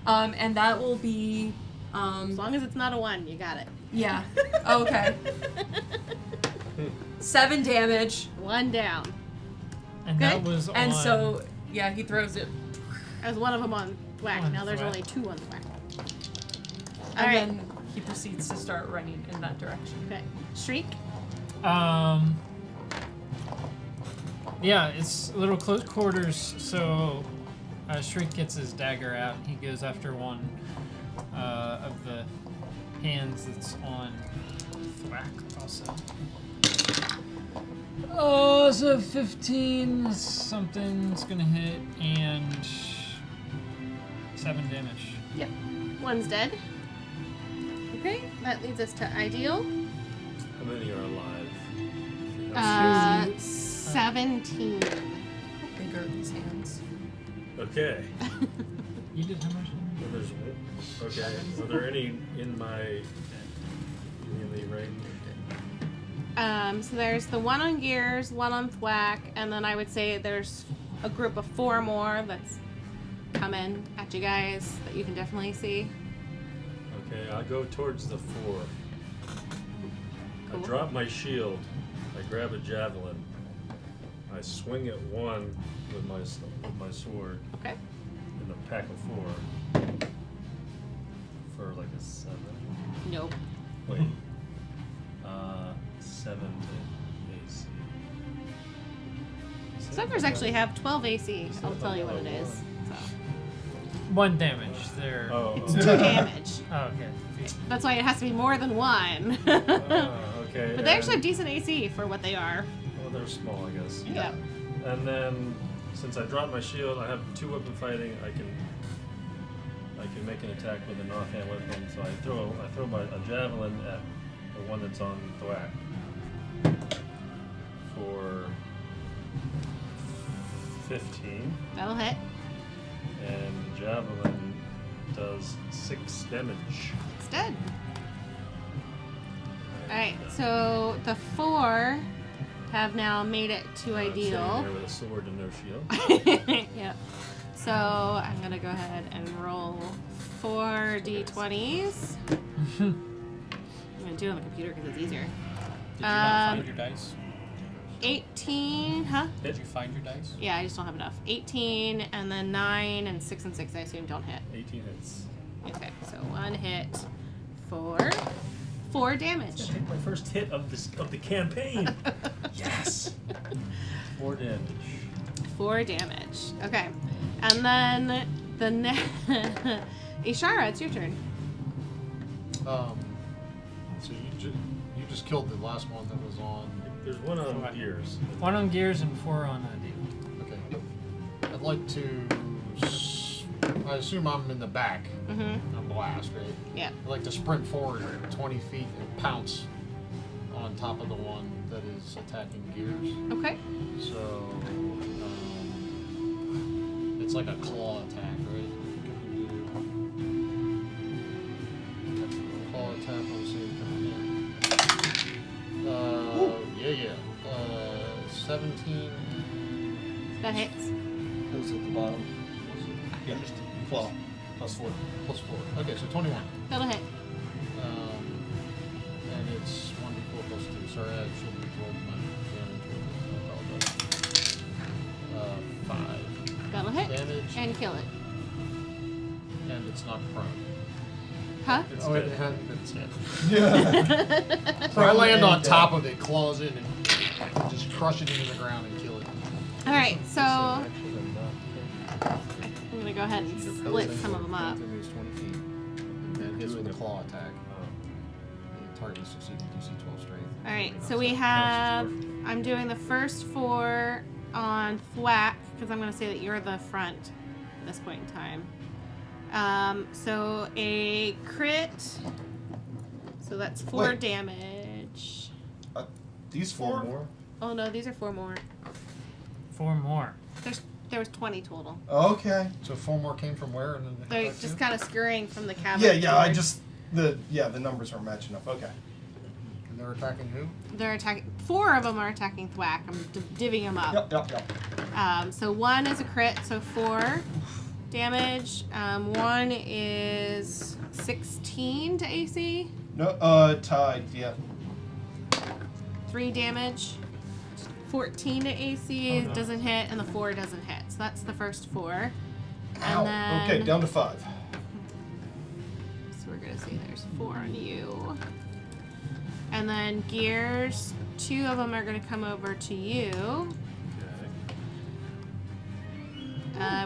And that will be. As long as it's not a 1, you got it. Yeah. Okay. 7 damage. 1 down. And Okay. that was on... And so, yeah, he throws it. There's one of them on thwack. On Now there's thwack. only 2 on thwack. And All right. then he proceeds to start running in that direction. Okay. Shriek. Yeah, it's a little close quarters, so Shriek gets his dagger out. He goes after one of the hands that's on thwack also. Oh, so 15 something's gonna hit and 7 damage. Yep. 1's dead. Okay. That leads us to Ideal. How many are alive? 17. Bigger in his hands. Okay. You did how much? Well, there's one. Okay. Are there any in my melee range? So there's the 1 on Gears, 1 on thwack, and then I would say there's a group of 4 more that's coming at you guys that you can definitely see. Okay, I'll go towards the 4. Cool. I drop my shield I grab a javelin. I swing at one with my sword Okay. in a pack of 4 for like a 7. Nope. Wait. 7 to AC. Suckers actually have 12 AC. I'll tell you what it is. So 1 damage. They're. Oh, it's 2 damage. Oh, okay. That's why it has to be more than 1. okay. But they actually have decent AC for what they are. Well, they're small, I guess. Yeah. And then, since I dropped my shield, I have 2 weapon fighting. I can make an attack with an offhand weapon. So I throw a javelin at the one that's on Thwack for 15, That'll hit. and the javelin does 6 damage. It's dead. Alright, so the 4 have now made it to I'm sitting ideal. there with a sword and no shield. Yep. So I'm gonna go ahead and roll 4 d20s. I'm gonna do it on the computer because it's easier. Did you not find your dice? 18, huh? Did you find your dice? Yeah, I just don't have enough. 18 and then 9 and 6 and 6 I assume don't hit. 18 hits. Okay, so 1 hit, 4 damage. Take my first hit of the campaign. Yes. 4 damage. 4 damage. Okay. And then the Ishara, it's your turn. So you just killed the last one that was on. There's one on gears. 1 on gears and 4 on ideal. Okay. I'd like to. I assume I'm in the back. Mm-hmm. I'm last, right? Yeah. I'd like to sprint forward 20 feet and pounce on top of the one that is attacking gears. Okay. So it's like a claw attack, right? Claw attack on the same coming in. Yeah. 17. That hits. Those at the bottom. Yeah, just claw. +4. Plus 4. Okay, so 21. That'll hit. And it's 1d4 plus 2. Sorry, I should have rolled my damage with it. I apologize. 5. That'll hit. Damage. And kill it. And it's not prone. Huh? It's Oh, dead. it has it's hit. Yeah. So I land on top of it, claws in, and just crush it into the ground and kill it. Alright, so I'm Actually, not. gonna go ahead and split some of them up. Moves 20 feet. And then hits with a claw attack. The target is succeeding DC 12 strength. Alright, so we have. I'm doing the first 4 on Thwack, because I'm gonna say that you're the front at this point in time. So a crit. So that's 4 Wait. damage. These 4? More? Oh no, these are 4 more. 4 more. There was 20 total. Okay. So 4 more came from where? And then they They're hit back just to? kind of scurrying from the cabin. Yeah, I towards- just the numbers aren't matching up. Okay. And they're attacking who? They're attacking. 4 of them are attacking Thwack. I'm divvying them up. Yep. So 1 is a crit, so 4 damage. 1 is 16 to AC. No, tied. Yeah. 3 damage. 14 to AC Oh, no. doesn't hit, and the 4 doesn't hit. So that's the first 4. Ow. And then, Okay, down to 5. So we're gonna see there's 4 on you. And then gears, 2 of them are gonna come over to you.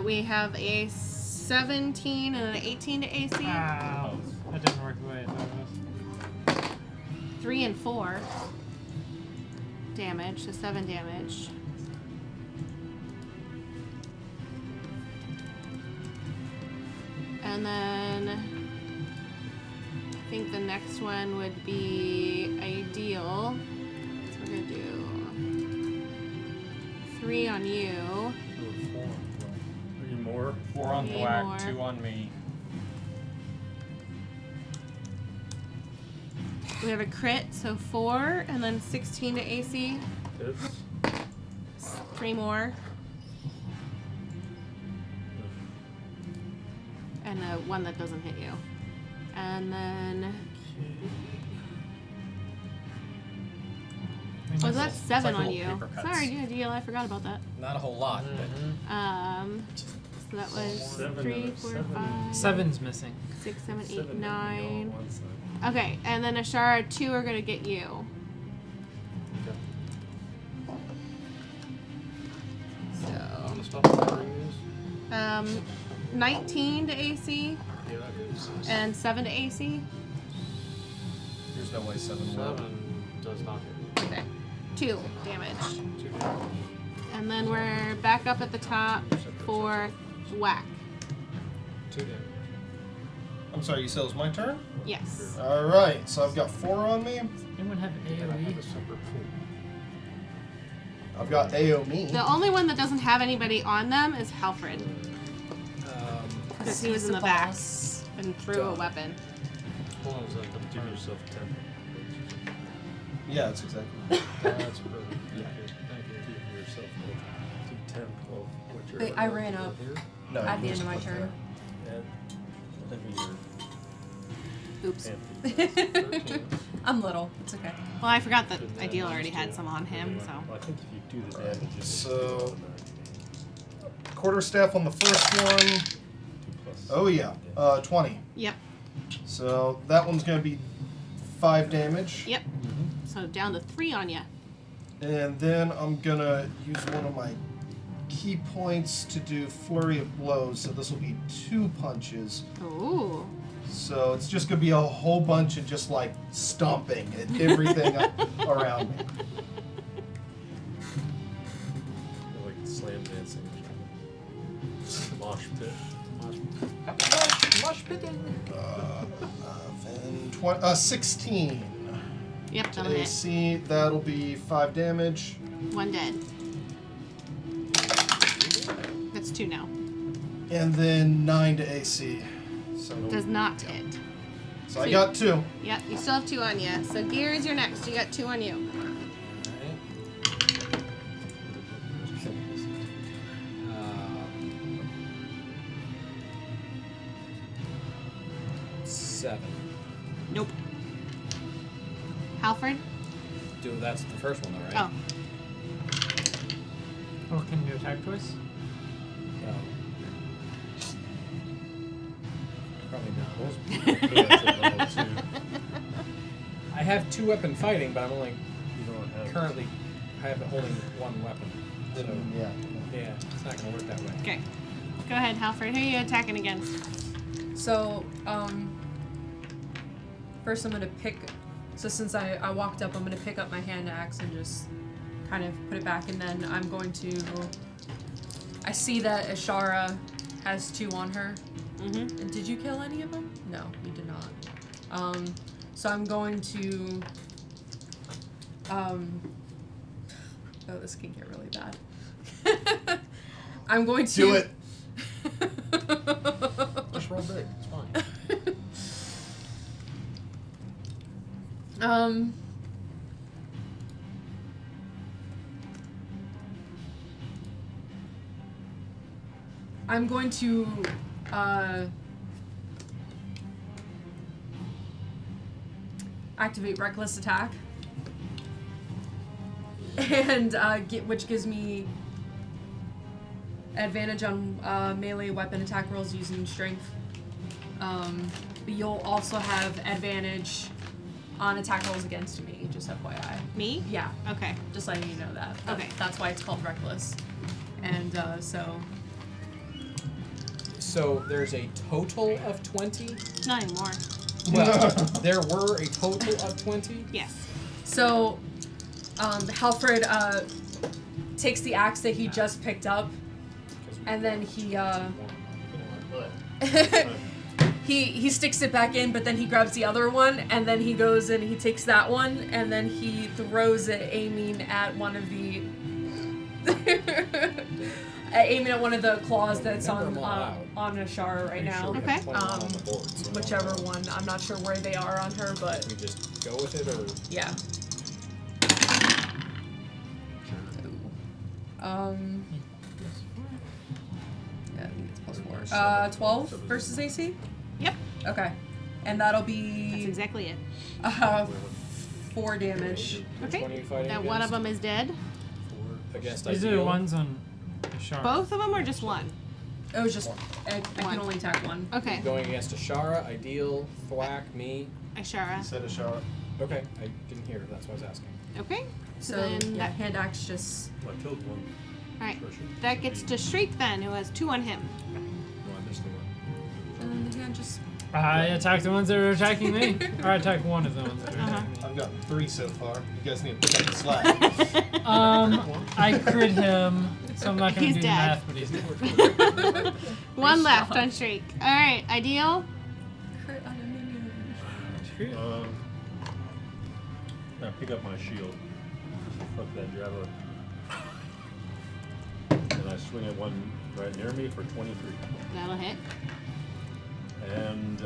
We have a 17 and an 18 to AC. Ow. That didn't work the way I thought it was. 3 and 4 damage, so 7 damage. And then I think the next one would be ideal. So we're gonna do 3 on you. 3 more. 4 on 3 Thwack, more. 2 on me. We have a crit, so 4, and then 16 to AC. Hits. 3 more. And 1 that doesn't hit you. And then Oh, that's 7 like on little you. paper cuts. Sorry, deal. I forgot about that. Not a whole lot, So that was Seven 3, of- 4, seven. 5, 7's missing. 6, 7, 8, 7 9. on one side. Okay, and then Ashara, 2 are gonna get you. I'm So, gonna stop firing these. 19 to AC Yeah, that is. and 7 to AC. There's no way 7 will. 7 does not hit. Okay, 2 damage. 2 damage. And then we're back up at the top for whack. 2 damage. I'm sorry, you said it was my turn? Yes. Alright, so I've got 4 on me. Anyone have And I have AoE? a separate pool. I've got AoE. The only one that doesn't have anybody on them is Halfred, because he was in the back and threw a weapon. Hold on a second. Give yourself 10. Yeah, that's exactly. That's perfect. Yeah. Thank you. Give yourself 10 of what you're. Wait, I ran up Here. No, at you the end just of my put turn. Add whatever your Oops. empty. I'm little. It's okay. Well, I forgot that Ideal already had some on him, so. Well, I think if you do the damage, it's So- Quarterstaff on the first one. 2 plus. Oh yeah, 20. Yep, So that one's gonna be 5 damage. yep. So down to 3 on you. And then I'm gonna use one of my key points to do flurry of blows. So this will be 2 punches. Ooh. So it's just gonna be a whole bunch of just like stomping at everything around me. Like slam dancing. Mosh pit. Mush pitting. 16 Yep, to that'll hit. AC. That'll be 5 damage. 1 dead. That's 2 now. And then 9 to AC. So, Does not hit. so I got 2. Yep, you still have 2 on you. So Gears, you're next. You got 2 on you. Seven. Nope. Halfred? That's the first one, though, right? Oh. Or can you attack twice? Probably not. I have 2 weapon fighting, but I'm only You don't have. currently I have it holding 1 weapon. So Yeah. yeah, it's not gonna work that way. Okay. Go ahead, Halfred. Who are you attacking against? So, first I'm gonna pick. So since I walked up, I'm gonna pick up my hand axe and just kind of put it back, and then I'm going to. I see that Ashara has 2 on her. Mm-hmm. And did you kill any of them? No, you did not. So I'm going to. Oh, this can get really bad. I'm going to. Do it. Just roll big. It's fine. I'm going to activate Reckless Attack, and which gives me advantage on melee weapon attack rolls using Strength. But you'll also have advantage on attack rolls against me, just FYI. Me? Yeah, Okay. just letting you know that. Okay. That's why it's called Reckless. And so. So there's a total of 20. Not anymore. Well, there were a total of 20. Yes. So, Halfred takes the axe that he just picked up, and then he sticks it back in, but then he grabs the other one, and then he goes and he takes that one, and then he throws it, aiming at one of the aiming at one of the claws that's on Ashara right now. We Okay. have 21 on the board, so Whichever one. I'm not sure where they are on her, but we just go with it, or yeah. Yeah, I think it's +4. 12 versus AC? Yep. Okay. And that'll That's be exactly it. 4 damage. Okay. 20 fighting Now one of against? them is dead. Against These are ideal. the ones on Ashara. Both of them or just one? It was just I One. can only attack one. Okay. Going against Ashara, Ideal, Thwack, me. Ashara. He said a shower. Okay, I didn't hear. That's why I was asking. Okay. So, So then yeah, hand axe just I killed one. Alright. person. That gets to Shriek then, who has 2 on him. No, I missed the one. and then the hand just I attack the ones that are attacking me. Or I attack one of the ones that are attacking me. I've got 3 so far. You guys need to pick up the slack. I crit him, so I'm not going He's to do the dead. math, but he's dead. One Nice left job. on Shriek. Alright, Ideal. crit on a minion. I pick up my shield. Fuck that javelin. And I swing at one right near me for 23. That'll hit. And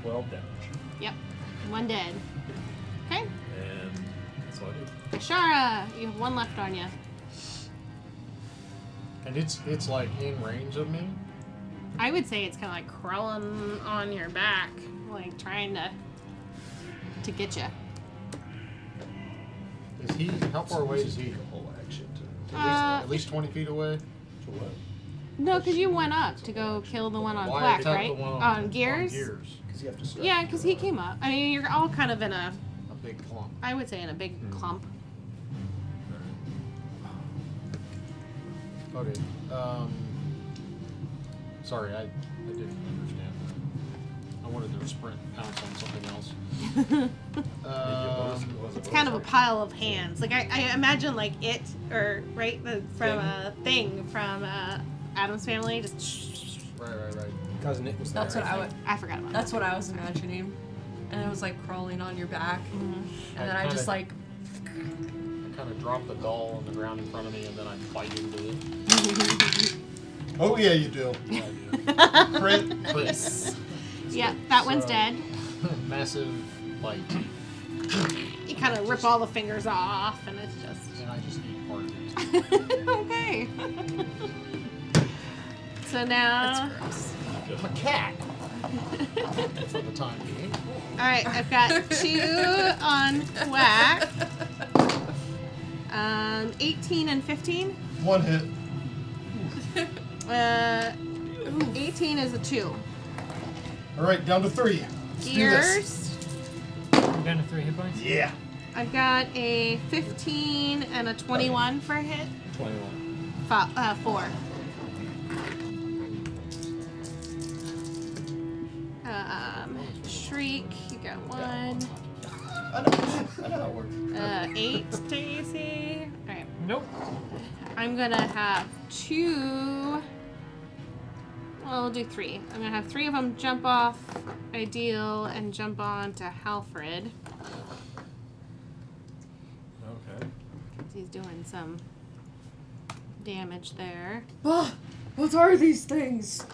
12 damage. Yep. One dead. Okay. And that's all I do. Ashara, you have 1 left on you. And it's like in range of me. I would say it's kind of like crawling on your back, like trying to get you. Is he? How far away is he? Whole action to. At least 20 feet away. To what? No, because you went up to go kill the one on Why Black, attack right? the one on Gears? On gears. Because you have to start. Yeah, because he came up. I mean, you're all kind of in a, A big clump. I would say in a big clump. Okay. Sorry, I didn't understand. I wanted to sprint pounce on something else. It's kind of a pile of hands. Like I imagine like it or right from Thing from Adam's Family. Just Right. Cousin Nick was there. That's what I would. I forgot about That's what I was imagining, and it was like crawling on your back, and then I just like I kind of drop the doll on the ground in front of me, and then I bite into it. Oh yeah, you do. Crit. Chris. Yeah, that one's dead. Massive bite, You kind of rip all the fingers off, and it's just and I just eat part of it. okay. So now, I'm a cat. For the time being. all right, I've got 2 on Whack. 18 and 15. 1 hit. 18 is a 2. All right, down to 3. Let's do this. Gears. I'm down to 3 hit points. Yeah. I've got a 15 and a 21 for a hit. 21. 4. Shriek, you got 1. I know how it works. 8 Stacy. Alright. Nope. I'm gonna have 2. Well, we'll do 3. I'm gonna have 3 of them jump off Ideal and jump on to Halfred. Okay. He's doing some damage there. what are these things?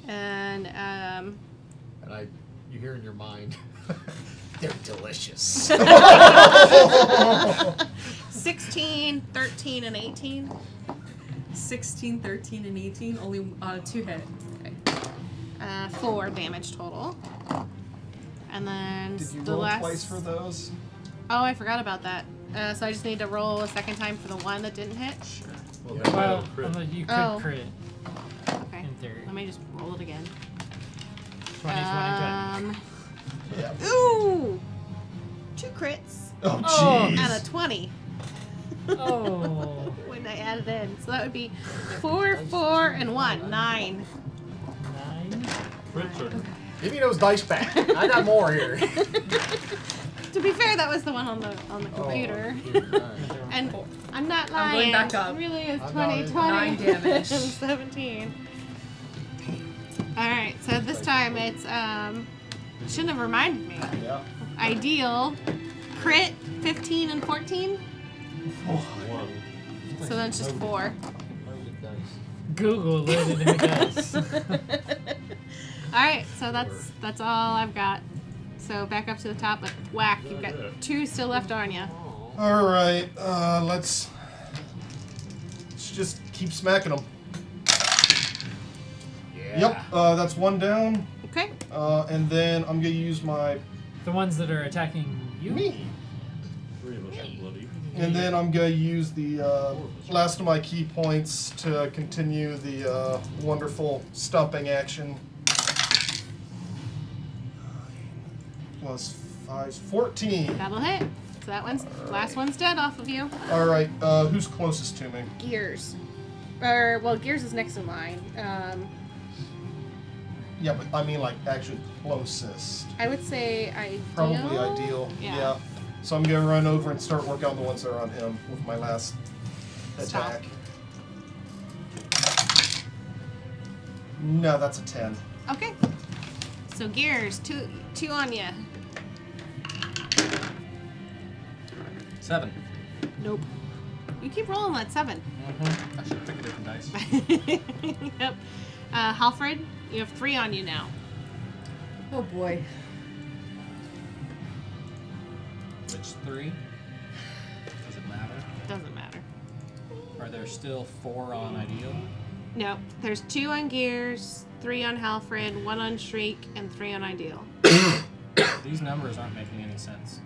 And And you hear in your mind, they're delicious. 16, 13, and 18. 16, 13, and 18. Only 2 hit. 4 damage total. And then Did you the roll last. twice for those? Oh, I forgot about that. So I just need to roll a second time for the one that didn't hit. Well, Well, crit. you could Oh. crit Okay. in theory. Let me just roll it again. 20, 20. Yeah. Ooh! 2 crits Oh, Oh. jeez. and a 20 Oh. when I add it in. So that would be 4, 4, and 1. 9. 9. Crits are Give me those dice back. I got more here. To be fair, that was the one on the computer. And I'm not lying. I'm going back up. It really is I'm 20, not- 20, 9 damage. and 17. Alright, so this time it's, shouldn't have reminded me. Yeah. Ideal, crit, 15 and 14. one. So then it's just 4. Google loaded in the dice. Alright, so that's all I've got. So back up to the top, but Whack, you've got 2 still left on you. All right. Let's just keep smacking them. Yeah. Yep. That's 1 down. Okay. And then I'm gonna use my The ones that are attacking you? me. 3 of us are bloody. And then I'm going to use the last of my key points to continue the wonderful stumping action. Plus 5, 14. That'll hit. So that one's last one's dead off of you. All right, who's closest to me? Gears. Gears is next in line. Yeah, but I mean like actually closest. I would say ideal. Probably ideal. Yeah. So I'm going to run over and start working on the ones that are on him with my last Stop. attack. No, that's a 10. Okay. So Gears, two on you. 7. Nope. You keep rolling that 7. I should pick a different dice. Yep. Halfred, you have 3 on you now. Oh boy. Which 3? Does it matter? Doesn't matter. Are there still 4 on Ideal? No, there's 2 on Gears, 3 on Halfred, 1 on Shriek, and 3 on Ideal. These numbers aren't making any sense.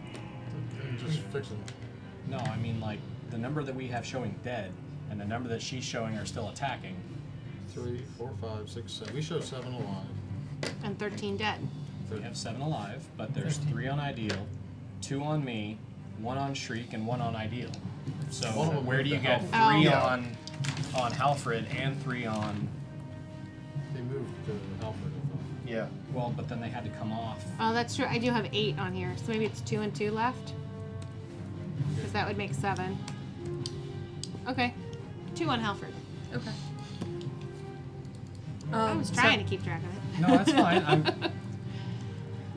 Just fix them. No, I mean like the number that we have showing dead and the number that she's showing are still attacking. 3, 4, 5, 6, 7. We show 7 alive. And 13 dead. We have 7 alive, but there's 3 on Ideal, 2 on me, 1 on Shriek, and 1 on Ideal. So One of them where do you moved get to 3 Halfred. on Halfred and 3 on? They moved to Alfred, I thought. Yeah. Well, but then they had to come off. Oh, that's true. I do have 8 on here, so maybe it's 2 and 2 left. Because that would make 7. Okay. 2 on Halfred. Okay. I was trying to keep track of it. No, that's fine. I'm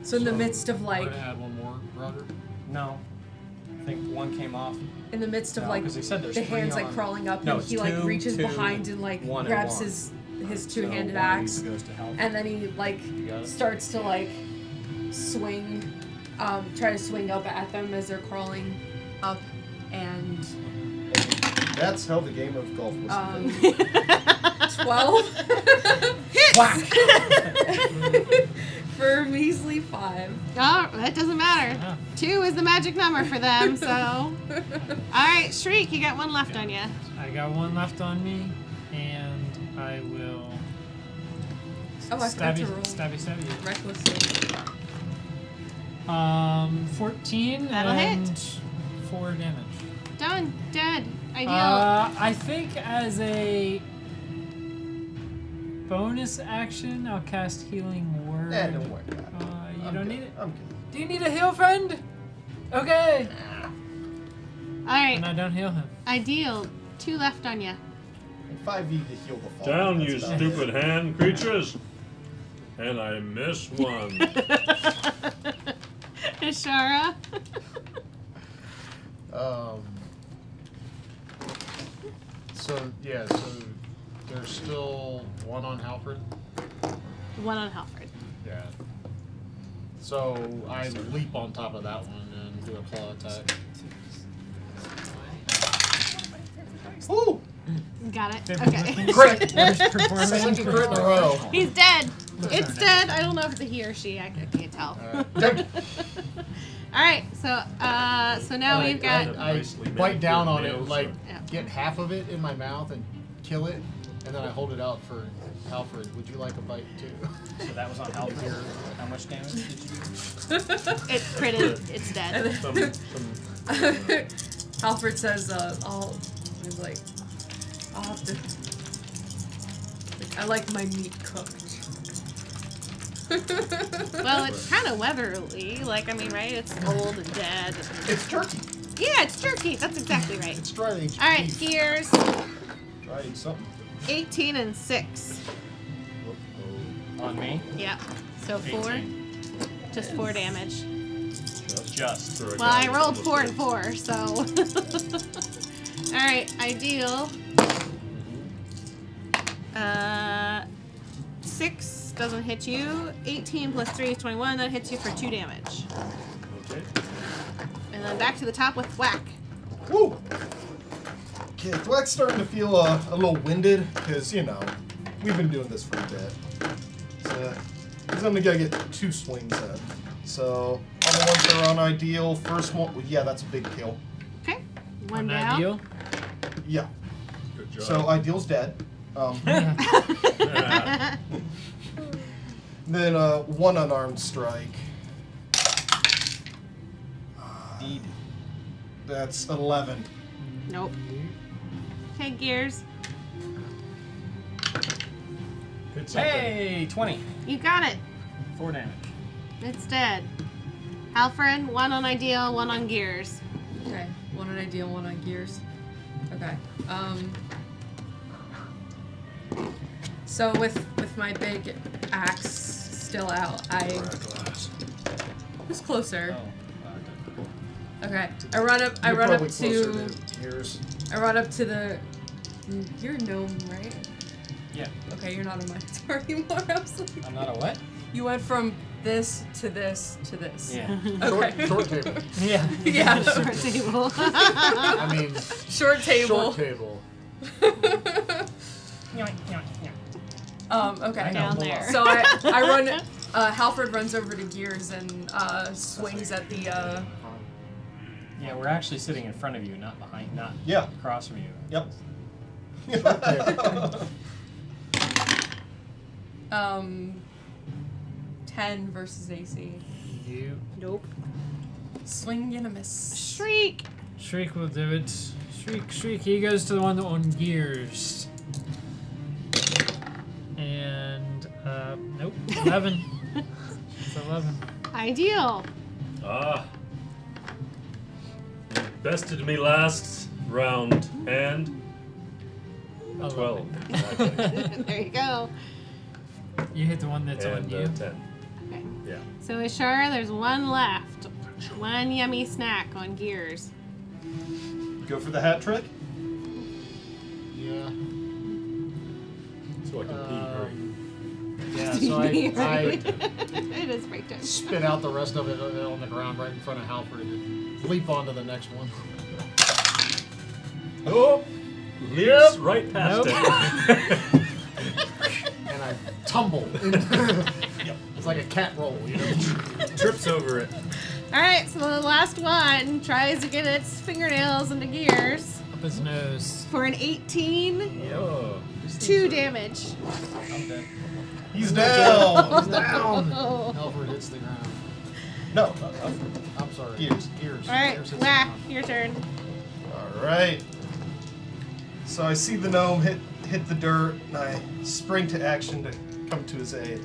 So in the midst of We're like, gonna add one more, Roger. no. I think 1 came off. in the midst of No, like 'cause he said there's the 3 hands like on- crawling up, No, and it's he like 2, reaches 2, behind and like 1 and grabs 1. his So two-handed one of these axe, goes to Halfred. and then he like You got it? starts to like swing, try to swing up at them as they're crawling up, and That's how the game of golf was played. 12 hits for a measly 5. Oh, that doesn't matter. Yeah. 2 is the magic number for them, so. Alright, Shriek, you got 1 left on you. I got 1 left on me, and I will Oh, I forgot to stabby, roll stabby you. recklessly. 14 That'll and hit. 4 damage. Done. Dead. Ideal. I think as a bonus action, I'll cast Healing Word. Yeah, don't worry about it. You I'm don't good. need it? I'm good. Do you need a heal, friend? Okay. Alright, And I don't heal him. Ideal. 2 left on you. And 5e to heal the fall. Down, That's you about it. stupid hand creatures! And I miss one. Ishara. So yeah, so there's still 1 on Halfred. 1 on Halfred. Yeah. So I leap on top of that one and do a claw attack. Ooh! Got it. Good. Okay. Crit! Worst performance. Second crit in a row. He's dead. It's dead. I don't know if it's a he or she. I can't tell. Alright. Alright, so now we've got. I Nicely bite down on manicured it, like Yeah. get half of it in my mouth and kill it, and then I hold it out for Alfred. Would you like a bite too? So that was on Halfred. How much damage did you do? It's critted. It's dead. Alfred says, he's like, I'll have to. Like, I like my meat cooked. Well, it's kind of weatherly. Like, I mean, right? It's old and dead. It's turkey. Yeah, it's turkey. That's exactly right. It's dry aged Alright, beef. Gears. Try eat something. 18 and 6. On me? Yep. So 4. 18. Just 4 damage. Just. For a Well, I guy rolled with 4 a and 4, so. Alright, Ideal. 6 doesn't hit you. 18 plus 3 is 21. That hits you for 2 damage. Okay. And then back to the top with Whack. Woo! Okay, Thwack's starting to feel a little winded, because, you know, we've been doing this for a bit. So, Because I'm going to get 2 swings in. So, on the ones that are on ideal, first one, well, yeah, that's a big kill. Okay. One On down. ideal. Yeah. Good job. So, ideal's dead. Then 1 unarmed strike. That's 11. Nope. Okay, Gears. Hit something. Hey, 20. You got it. 4 damage. It's dead. Halfred, 1 on Ideal, 1 on Gears. Okay, 1 on ideal, 1 on gears. Okay. So with my big axe still out, who's closer? Okay, I run up You're to probably closer to yours. I run up to the. You're a gnome, right? Yeah. Okay, you're not a minotaur anymore. I was like, I'm not a what? you went from this to this to this. Yeah. Okay. Short table. Yeah. Yeah. Short table. I mean, Short table. short table. Okay. Down there. So I run. Halford runs over to Gears and swings at the. Yeah, we're actually sitting in front of you, not behind, not Yeah. across from you. Yep. 10 versus AC. You. Nope. Swing and a miss. Shriek. Shriek will do it. Shriek, Shriek. He goes to the one on Gears. And, nope. 11. It's 11. Ideal. Ah. You bested me last round, and 12. Okay. There you go. You hit the one that's on And you. 10. Okay. Yeah. So Ishara, there's 1 left. 1 yummy snack on Gears. Go for the hat trick. Yeah. So I can pee. Hurry. Yeah, so I It is break time. spit out the rest of it on the ground right in front of Halford and leap onto the next one. Oh! Leaps right past Nope. it. And I tumble. It's like a cat roll, you know? Trips over it. Alright, so the last one tries to get its fingernails into Gears Up his nose. for an 18. Oh. 2 damage. I'm dead. He's down. Down! Oh. Halford hits the ground. No. I'm sorry. Gears. Gears. Alright, Gears hits the Whack, ground. your turn. Alright. So I see the gnome hit the dirt, and I spring to action to come to his aid.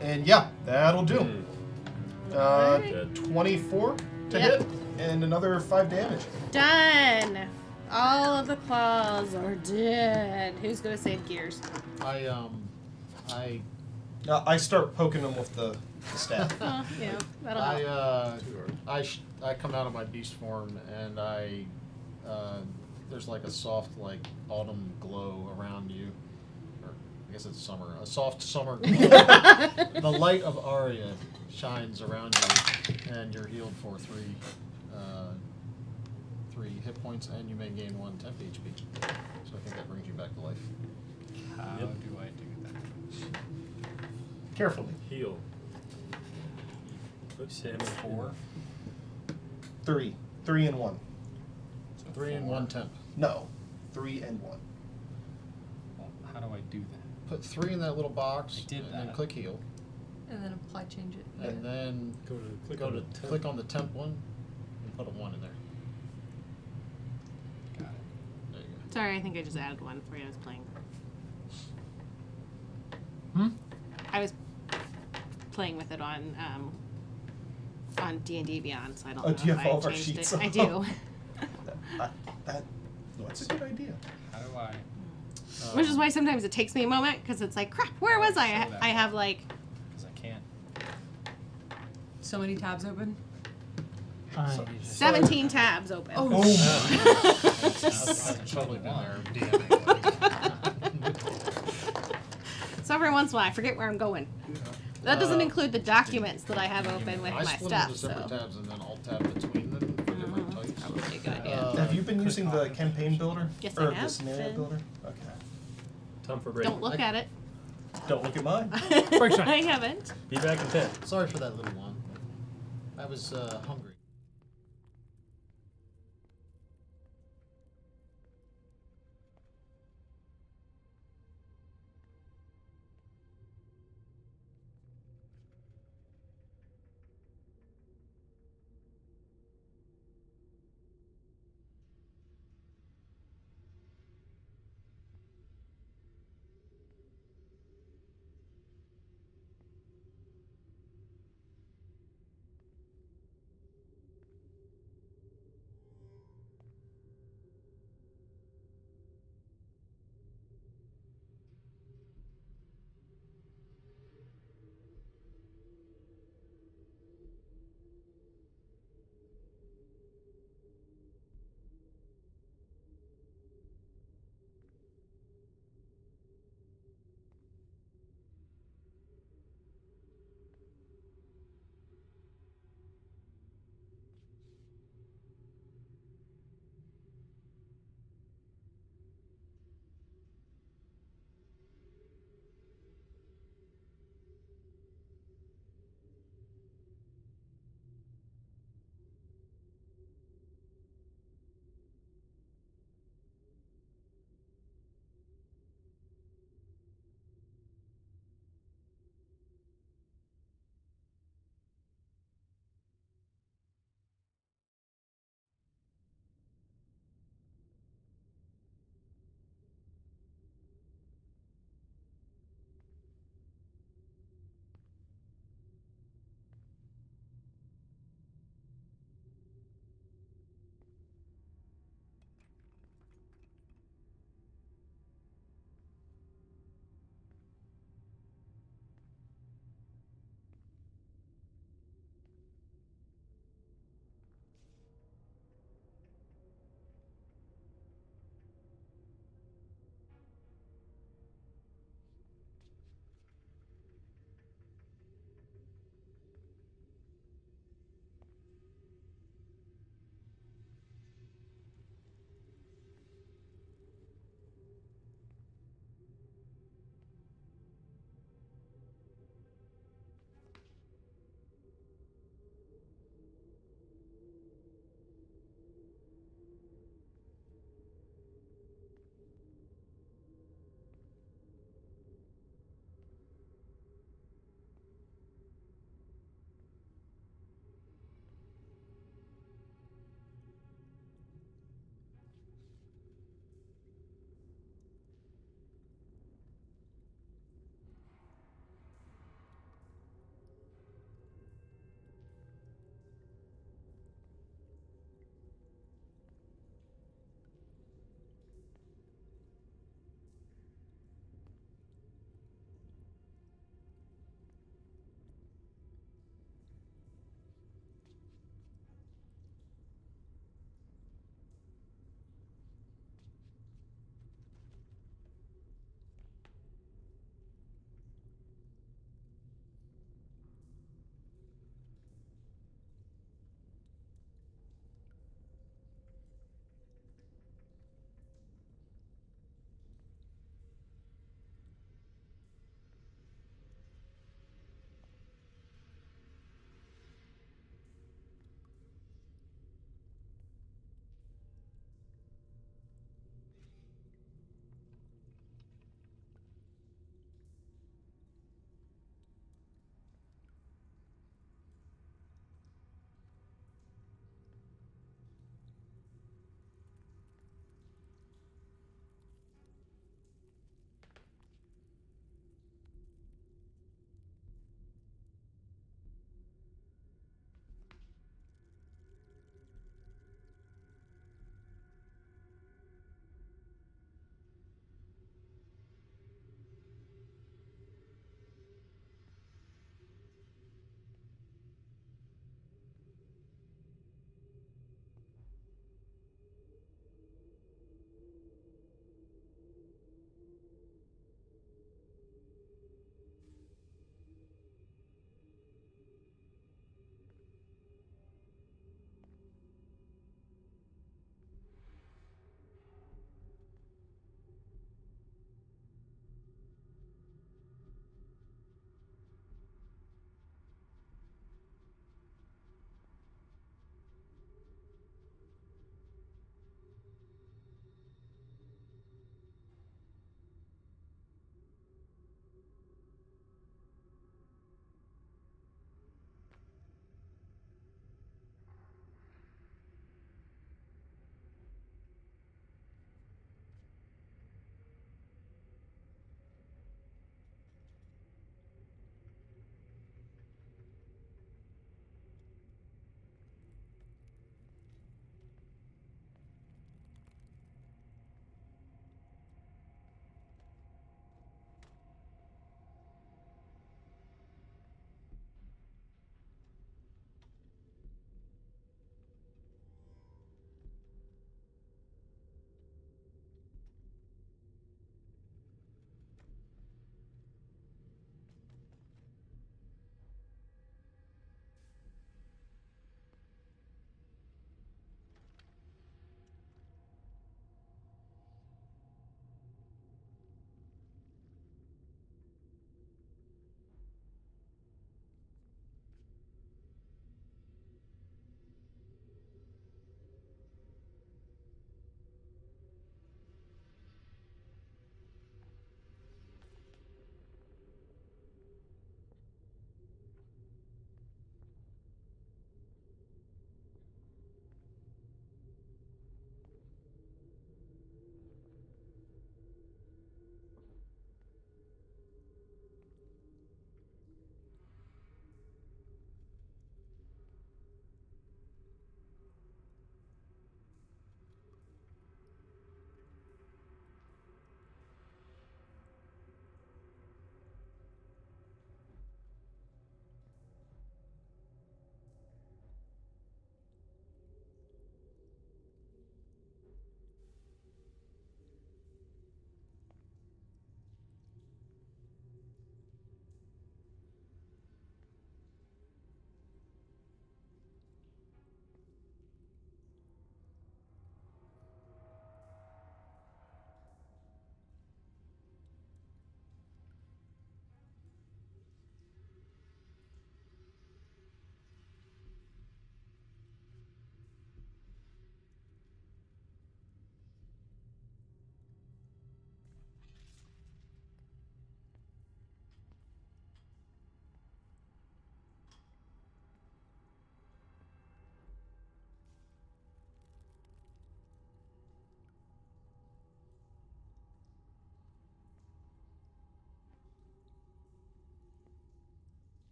And yeah, that'll do. Alright. 24 to Yep. hit, and another 5 damage. Done. All of the claws are dead. Who's gonna save Gears? I I start poking him with the staff. Oh, yeah, that'll help. I come out of my beast form and there's like a soft like autumn glow around you, or I guess it's summer. A soft summer glow. The light of Arya shines around you, and you're healed for 3 hit points, and you may gain 1 temp HP. So I think that brings you back to life. How Yep. do I do that? Carefully. Heal. Put Sam 4. 3 and 1. So 3 and 4. 1 temp. No, 3 and 1. Well, how do I do that? Put 3 in that little box, I did and then that. click heal, And then apply change it. and then Go to click go on to the temp. click on the temp one, and put a 1 in there. Got it. There you go. Sorry, I think I just added 1 for you. I was playing. I was playing with it on D&D Beyond, so I don't Oh, know do you if have I all of our changed sheets? it. I do. That's a good idea. How do I? Which is why sometimes it takes me a moment because it's like, crap, where was I? So that- I have like Because I can't. So many tabs open. I just 17 tabs open. Oh, I've totally been there DMing. So every once in a while, I forget where I'm going. That doesn't include the documents that I have open with I my split stuff. into separate So tabs and then alt tab between them for different types. probably a good idea. Have you been using the campaign builder? Yes, I or have the scenario been. builder? Okay. Time for break. Don't look at it. Don't look at mine. Quick shot. I haven't. Be back in 10. Sorry for that little one. I was hungry.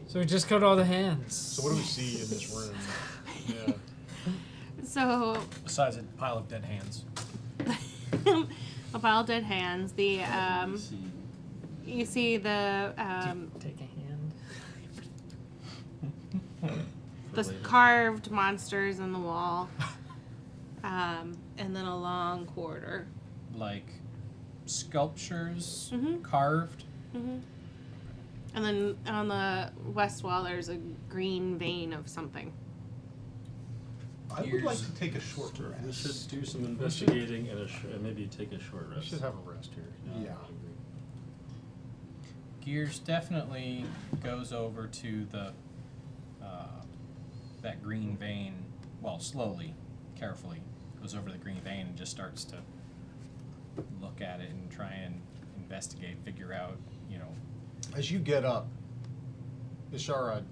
So we just got all the hands. So what do we see in this room? Yeah. So Besides a pile of dead hands. a pile of dead hands. The you see the Take a hand. the carved monsters in the wall, and then a long corridor. Like sculptures Mhm. carved. And then on the west wall, there's a green vein of something. I would like to take a short rest. We should do some investigating and maybe take a short We rest. should have a rest here. Yeah. Gears definitely goes over to the that green vein. Well, slowly, carefully, goes over the green vein and just starts to look at it and try and investigate, figure out, As you get up, Ishara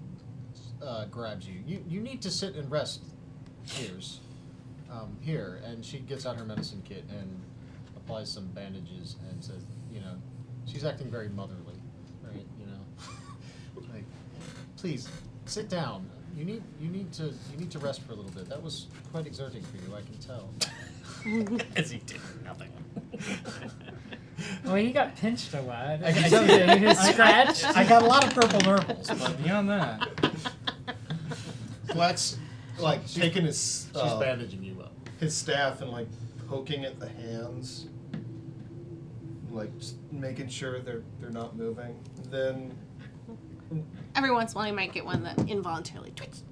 grabs you. You need to sit and rest, Gears. Here, and she gets out her medicine kit and applies some bandages and says, she's acting very motherly, right? Like, please sit down. You need to rest for a little bit. That was quite exerting for you, I can tell. as he did nothing. Well, he got pinched a lot. I can tell you, He was scratched. I got a lot of purple nurples, but beyond that, Flex, like taking his She's bandaging you up. his staff and like poking at the hands, like just making sure they're not moving. Then Every once in a while, you might get one that involuntarily twitches.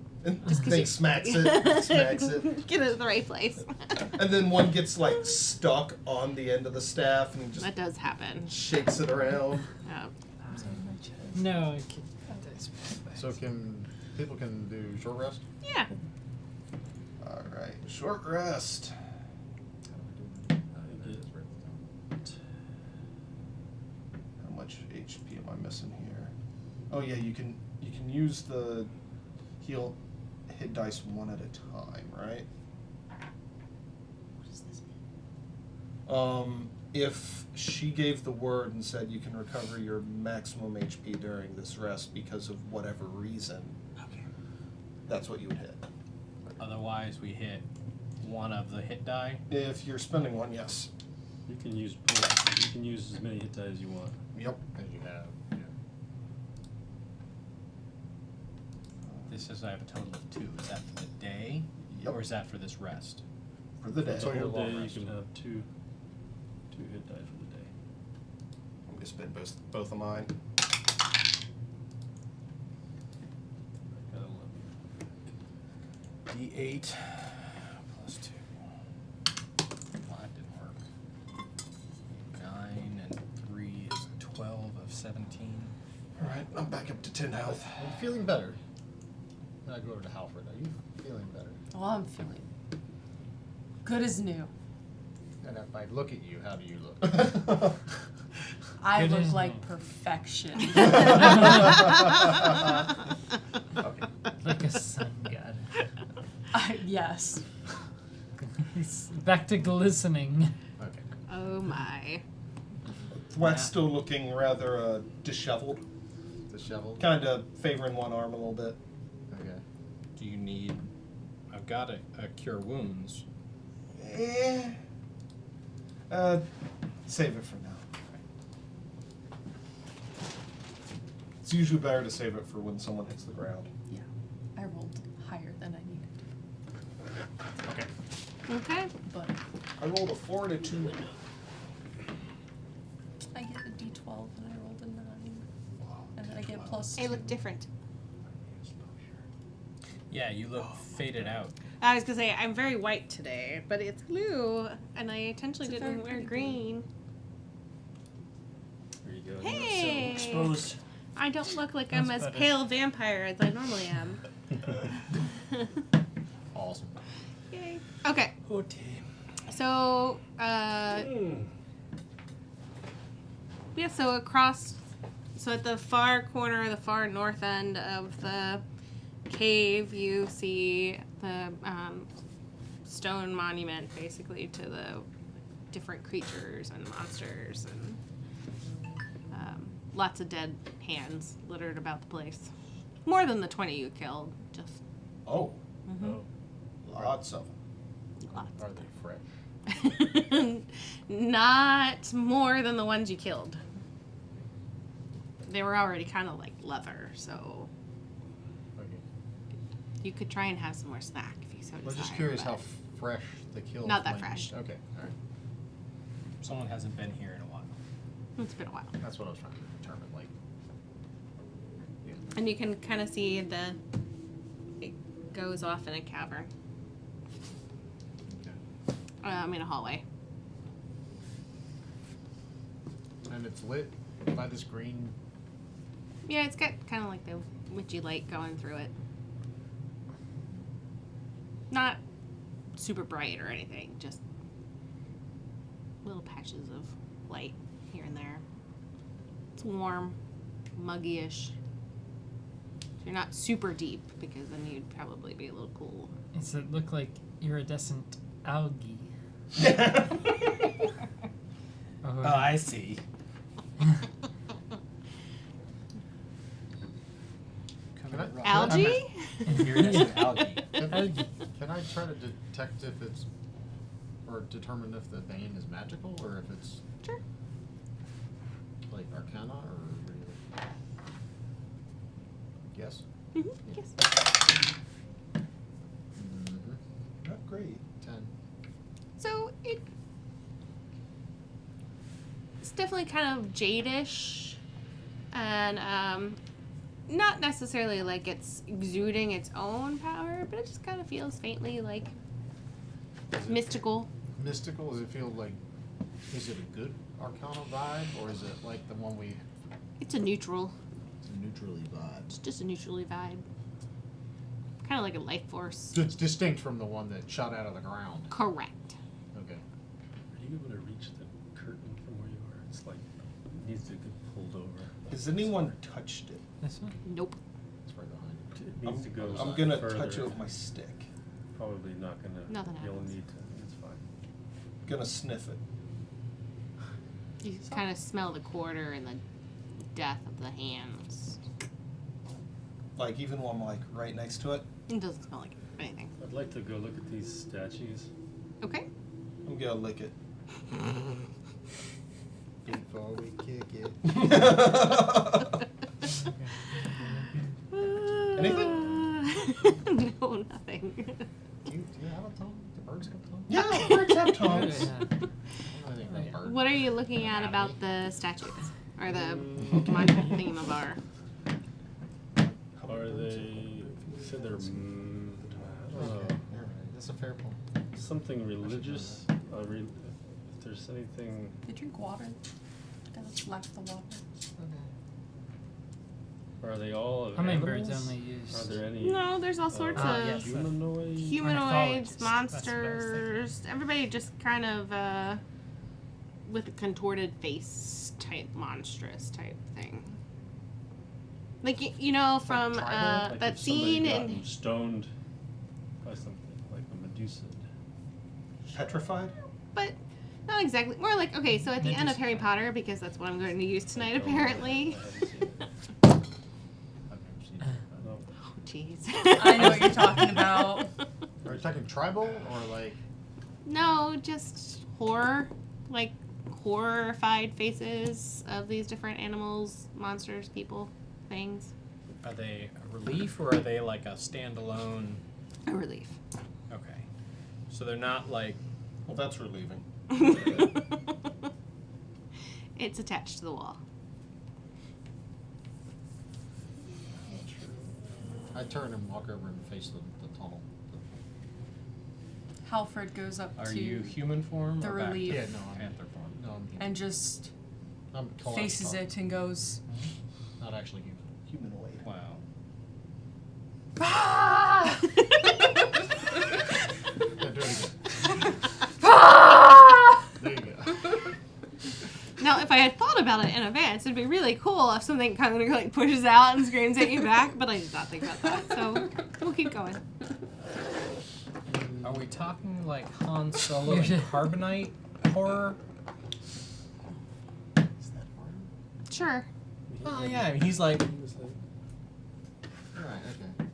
they smacks it. Get it at the right place. And then one gets like stuck on the end of the staff and just That does happen. shakes it around. No. So people can do short rest? Yeah. All right, short rest. How much HP am I missing here? Oh yeah, you can use the heal hit dice one at a time, right? What does this mean? If she gave the word and said you can recover your maximum HP during this rest because of whatever reason, Okay. that's what you would hit. otherwise we hit one of the hit die. If you're spending one, yes. You can use both. You can use as many hit die as you want. Yep. As you have. This says I have a total of 2. Is that for the day, Yep. or is that for this rest? For the day. That's all your All long day rest. you can have two hit die for the day. I'm gonna spend both of mine. I got 11. D8 plus 2. Well, that didn't work. 9 and 3 is 12 of 17. All right, I'm back up to 10 health. Are you feeling better? Then I go over to Halford. Are you feeling better? Oh, I'm feeling good as new. And if I look at you, how do you look? I Good look as like new. perfection. Okay. Like a sun god. Yes. He's back to glistening. Okay. Oh my. Thwack's still looking rather disheveled, Disheveled? kind of favoring one arm a little bit. Okay. Do you need... I've got a cure wounds. Save it for now. It's usually better to save it for when someone hits the ground. Yeah. I rolled higher than I needed to. Okay. Okay. But I rolled a 4 and a 2. I get a d12 and I rolled a 9. And then I get plus 2. They look different. Yeah, you look faded out. I was gonna say I'm very white today, but it's blue, and I intentionally It's a didn't very wear pretty green. There you go. Hey! Not so exposed. I don't look like I'm That's as better. pale vampire as I normally am. Awesome. Yay. Okay. Okay. So, yeah, so across, so at the far corner, the far north end of the cave, you see the stone monument, basically, to the different creatures and monsters, and lots of dead hands littered about the place. More than the 20 you killed. Just Oh, Oh. lots of them. lots. Are they fresh? Not more than the ones you killed. They were already kind of like leather, so Okay. you could try and have some more snack if you so I desire. was just curious but how fresh the kills Not that might be. fresh. Okay, alright. Someone hasn't been here in a while. It's been a while. That's what I was trying to determine. Like, And you can kind of see it goes off in a cavern. I mean a hallway. and it's lit by this green. Yeah, it's got kind of like the witchy light going through it. Not super bright or anything, just little patches of light here and there. It's warm, muggy-ish. You're not super deep because then you'd probably be a little cool. Does it look like iridescent algae? Oh, I see. Can I, Algae? Iridescent algae. Algae. Can I try to detect if it's, or determine if the bane is magical, or if it's Sure. like Arcana, or regular? Yes. Mm-hmm. Yes. Mm-hmm. Not great. 10. So it's definitely kind of jadish, and not necessarily like it's exuding its own power, but it just kind of feels faintly like mystical. Mystical? Does it feel like, is it a good Arcana vibe, or is it like the one we, It's a neutral. It's a neutrally vibe. It's just a neutrally vibe. Kind of like a life force. it's distinct from the one that shot out of the ground? Correct. Okay. Are you able to reach the curtain from where you are? It's like, it needs to get pulled over. Has anyone touched it? This one? Nope. It's right behind you. It needs to go I'm gonna further. touch it with my stick. Probably not gonna. Nothing You'll happens. need to. It's fine. Gonna sniff it. You kind of smell the quarter and the death of the hands. Like even while I'm like right next to it, It doesn't smell like anything. I'd like to go look at these statues. Okay. I'm gonna lick it. Before we kick it. Anything? No, nothing. Do you have a tongue? Do birds have tongues? Yeah, birds have tongues. I don't know anything about birds. What are you looking at about the statues? Or the thingamabar? Are they? You said they're. I don't know. Okay, alright. That's a fair point. Something religious. If there's anything. They drink water. That's left the water. Are they all of Hummingbirds animals? only use. Are there any No, there's all sorts yes. of humanoid? humanoids, Ornithologists, that's what I was thinking. monsters. Everybody just kind of with a contorted face type, monstrous type thing. Like you know from Like that if somebody scene got in stoned by something like a Medusa. Petrified? but not exactly. More like okay, so at the end of Medusa. Harry Potter, because that's what I'm going to use tonight apparently. I haven't seen it. I've never seen it. No. Oh jeez. I know what you're talking about. Are you talking tribal, or like? No, just horror, like horrified faces of these different animals, monsters, people, things. Are they a relief or are they like a standalone? A relief. Okay. So they're not like. Well, that's relieving. It's attached to the wall. I turn and walk over and face the tunnel. Halford goes up Are to you human form the or back relief. to Yeah, no, I'm panther form? No, I'm human. and just I'm collapsed faces up. it and goes, Not actually human. Humanoid. Wow. "Ah!" Yeah, do it again. There you go. Now, if I had thought about it in advance, it'd be really cool if something kind of like pushes out and screams at you back, but I did not think about that, so we'll keep going. Are we talking like Han Solo and Carbonite horror? Is that hard? Sure. Oh yeah, I mean, he's like He was like, Okay.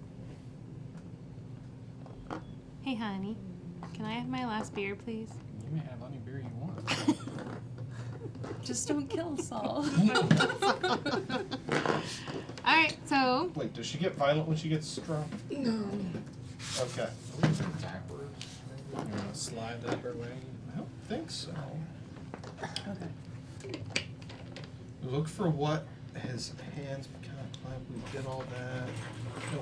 Hey, honey. Can I have my last beer, please? You may have any beer you want. Just don't kill Saul. Alright, so. Wait, does she get violent when she gets strong? No. Okay. Backwards. You want to slide that her way? I don't think so. Okay. Look for what his hands kind of clap. We did all that. No,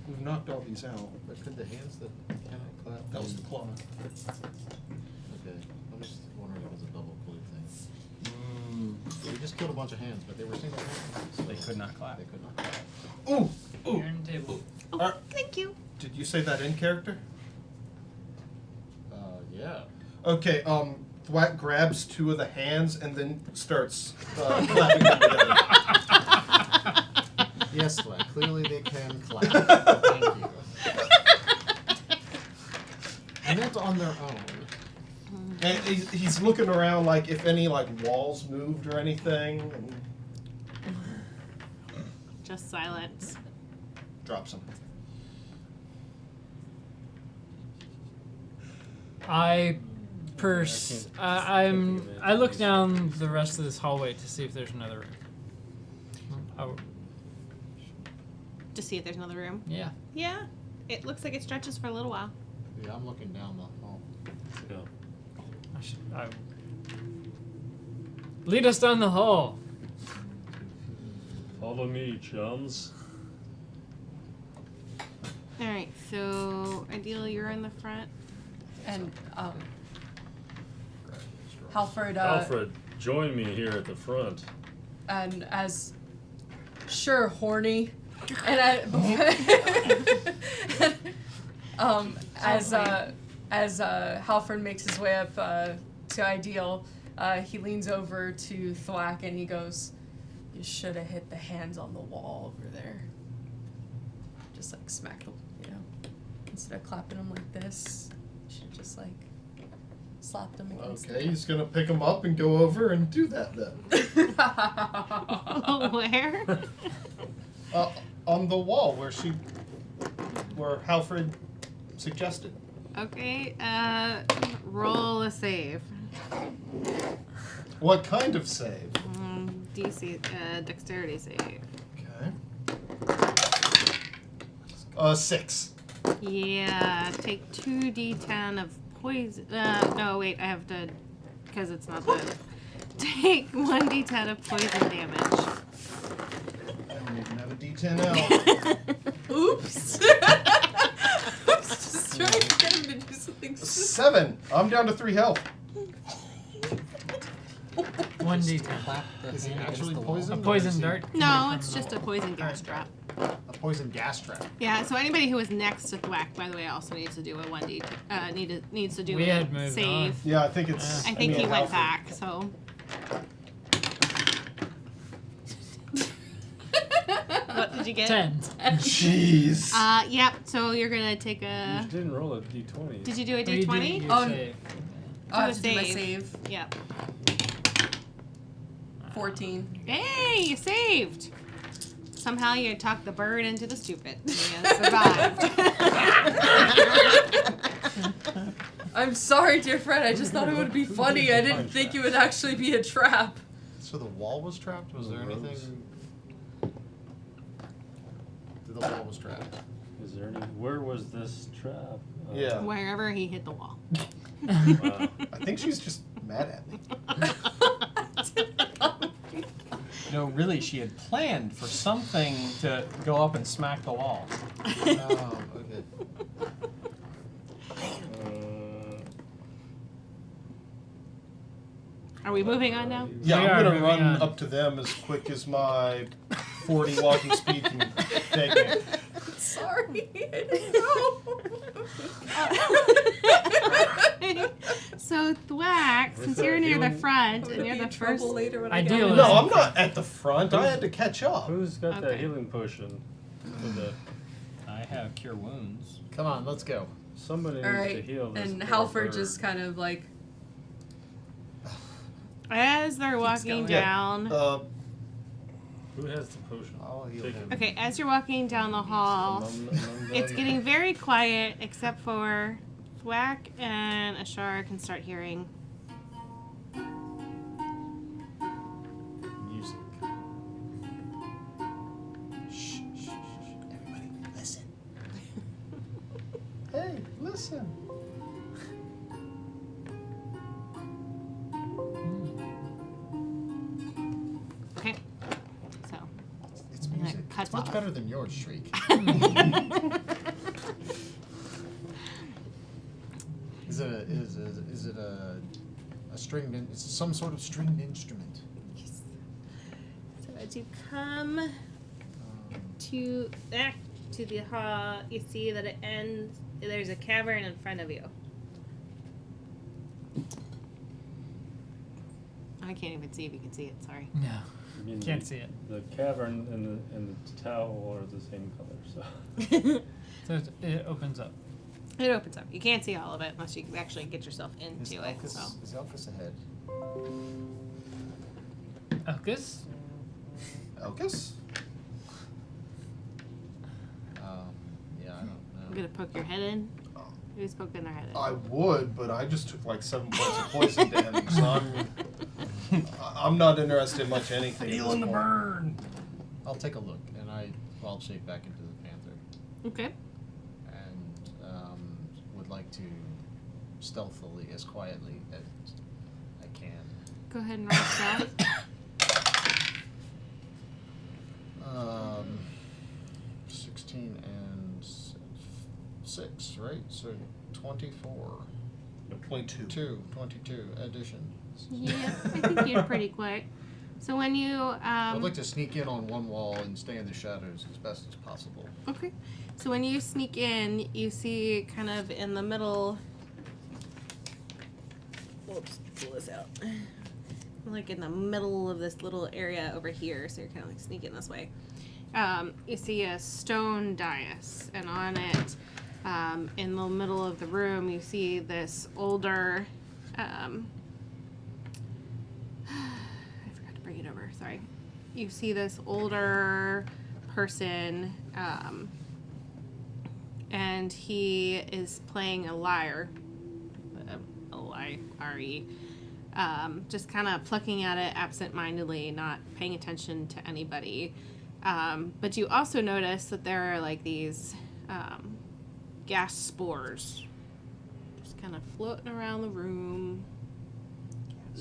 we've knocked all these out. But could the hands that cannot clap? That was the claw. Okay. I'm just wondering if it was a double clue thing. Mm. We just killed a bunch of hands, but they were single hands. They could not clap. They could not clap. Ooh! Ooh! Iron table. Oh, Alright. thank you. Did you say that in character? Yeah. Okay, Thwack grabs two of the hands and then starts clapping them together. Yes, Thwack. Clearly they can clap. Thank you. And that's on their own. And he's looking around like if any like walls moved or anything, and Just silence. drops them. I look Please. down the rest of this hallway to see if there's another room. Oh, To see if there's another room. yeah. Yeah. It looks like it stretches for a little while. Yeah, I'm looking down the hall. Yeah. Lead us down the hall. Follow me, chums. Alright, so ideally you're in the front. And Halford, Alfred, join me here at the front. and as sure horny, and as Halford makes his way up to Ideal, he leans over to Thwack and he goes, "You should have hit the hands on the wall over there. Just like smack them, you know, instead of clapping them like this, you should just like slap them against." Okay, he's gonna pick him up and go over and do that then. Where? On the wall where Halfred suggested. Okay, roll a save. What kind of save? DC, dexterity save. Okay. 6. Yeah, take 2d10 of poison. No, wait, I have to, because it's not the. Take 1d10 of poison damage. I don't even have a D10 out. Oops. Just trying to get him to do something stupid. 7. I'm down to 3 health. 1d10. Clap the Is he hand actually against the wall. poisoned? A poison dart. No, it's just a poison gas trap. A poison gas trap. Yeah, so anybody who is next to Thwack, by the way, also needs to do a 1d. Needs to do We a had moved save. Yeah, I think it's. I think he mean, went Halfred. back, so. What did you get? 10. Jeez. Yep. So you're gonna take You a. didn't roll a d20. Did you do a What do you do? d20? You Oh, save. I have Do to a do my save. save. Yep. 14. Hey, you saved. Somehow you talked the bird into the stupid. You survived. I'm sorry, dear friend. I just thought it would be funny. I didn't think it would actually be a trap. So the wall was trapped? Was there Rose. anything? The wall was trapped. Is there any? Where was this trap? Yeah. Wherever he hit the wall. Wow. I think she's just mad at me. No, really, she had planned for something to go up and smack the wall. Oh, okay. Are we moving on now? Yeah, We I'm are gonna moving run on. up to them as quick as my 40 walking speed can take me. Sorry. I didn't know. So Thwack, Where's since that you're near the healing? front I'm and gonna you're be the in trouble first. later when I Ideal get is- No, I'm not at the front. I had to catch up. Who's got that Okay. healing potion? For the I have cure wounds. Come on, let's go. somebody All needs to right. heal this. And poor Halford bird. just kind of like, As they're walking going. Yeah. down, Who has the potion? I'll heal Take him. it. Okay, as you're walking down the hall, it's getting very quiet except for Thwack and Ashara can start hearing. Music. Shh, shh, shh. Everybody, listen. Hey, listen. Okay, so It's And music. it cuts It's much off. better than yours, Shriek. Is it a stringed in, it's some sort of stringed instrument? yes. So as you come to the hall, you see that it ends. There's a cavern in front of you. I can't even see if you can see it. Sorry. No. I mean, Can't see it. The cavern and the towel are the same color, so. So it opens up. It opens up. You can't see all of it unless you actually get yourself into it. So. Is Elkus ahead? Elkus? Elkus? Yeah, I don't know. I'm gonna poke your head in. Who's poking their head in? I would, but I just took like 7 points of poison damage, so I'm not interested in much anything. Feeling the burn. I'll take a look, and I'll shape back into the panther, Okay. and would like to stealthily, as quietly as I can. Go ahead and roll stealth. 16 and 6, right? So 24. 22. 22 addition. Yeah, I think you're pretty quick. So when you I'd like to sneak in on one wall and stay in the shadows as best as possible. okay. So when you sneak in, you see kind of in the middle. We'll just pull this out. Like in the middle of this little area over here, so you're kind of like sneaking this way. You see a stone dais, and on it, in the middle of the room, you see this older. I forgot to bring it over. Sorry. You see this older person, and he is playing a lyre, L-I-R-E. Just kind of plucking at it absent-mindedly, not paying attention to anybody. But you also notice that there are like these gas spores just kind of floating around the room,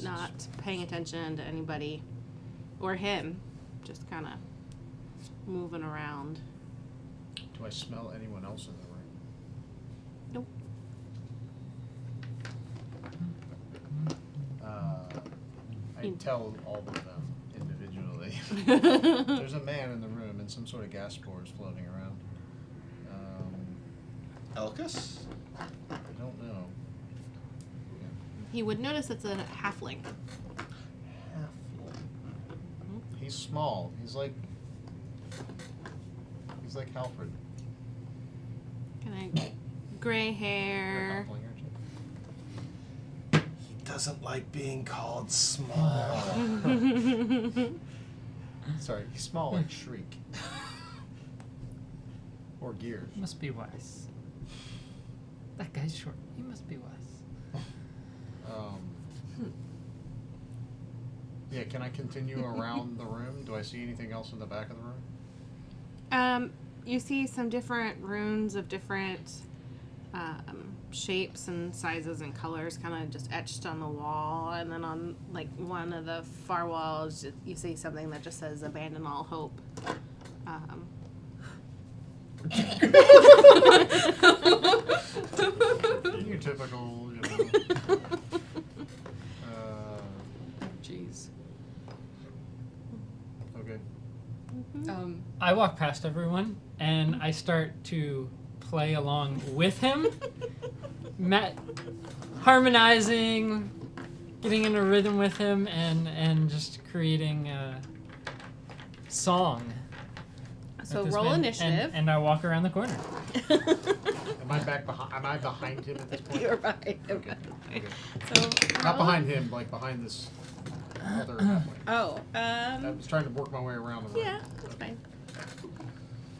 not paying attention to anybody or him, just kind of moving around. Do I smell anyone else in the room? Nope. I tell all of them individually. There's a man in the room and some sort of gas spores floating around. Elkus? I don't know. He would notice it's a halfling. He's small. He's like Halford. Kind of gray hair. Halfling, aren't you? He doesn't like being called small. Sorry, he's small like Shriek. Or Gears. Must be wise. That guy's short. He must be wise. Yeah, can I continue around the room? Do I see anything else in the back of the room? You see some different runes of different shapes and sizes and colors kind of just etched on the wall, and then on like one of the far walls you see something that just says abandon all hope. Your typical, Jeez. okay. I walk past everyone and I start to play along with him, harmonizing, getting in a rhythm with him, and just creating a song. So with this roll man. initiative. And I walk around the corner. Am I behind him at this point? You're behind him. Okay. So Not roll- behind him, like behind this other halfway. Oh, I was trying to work my way around the room. yeah, that's fine.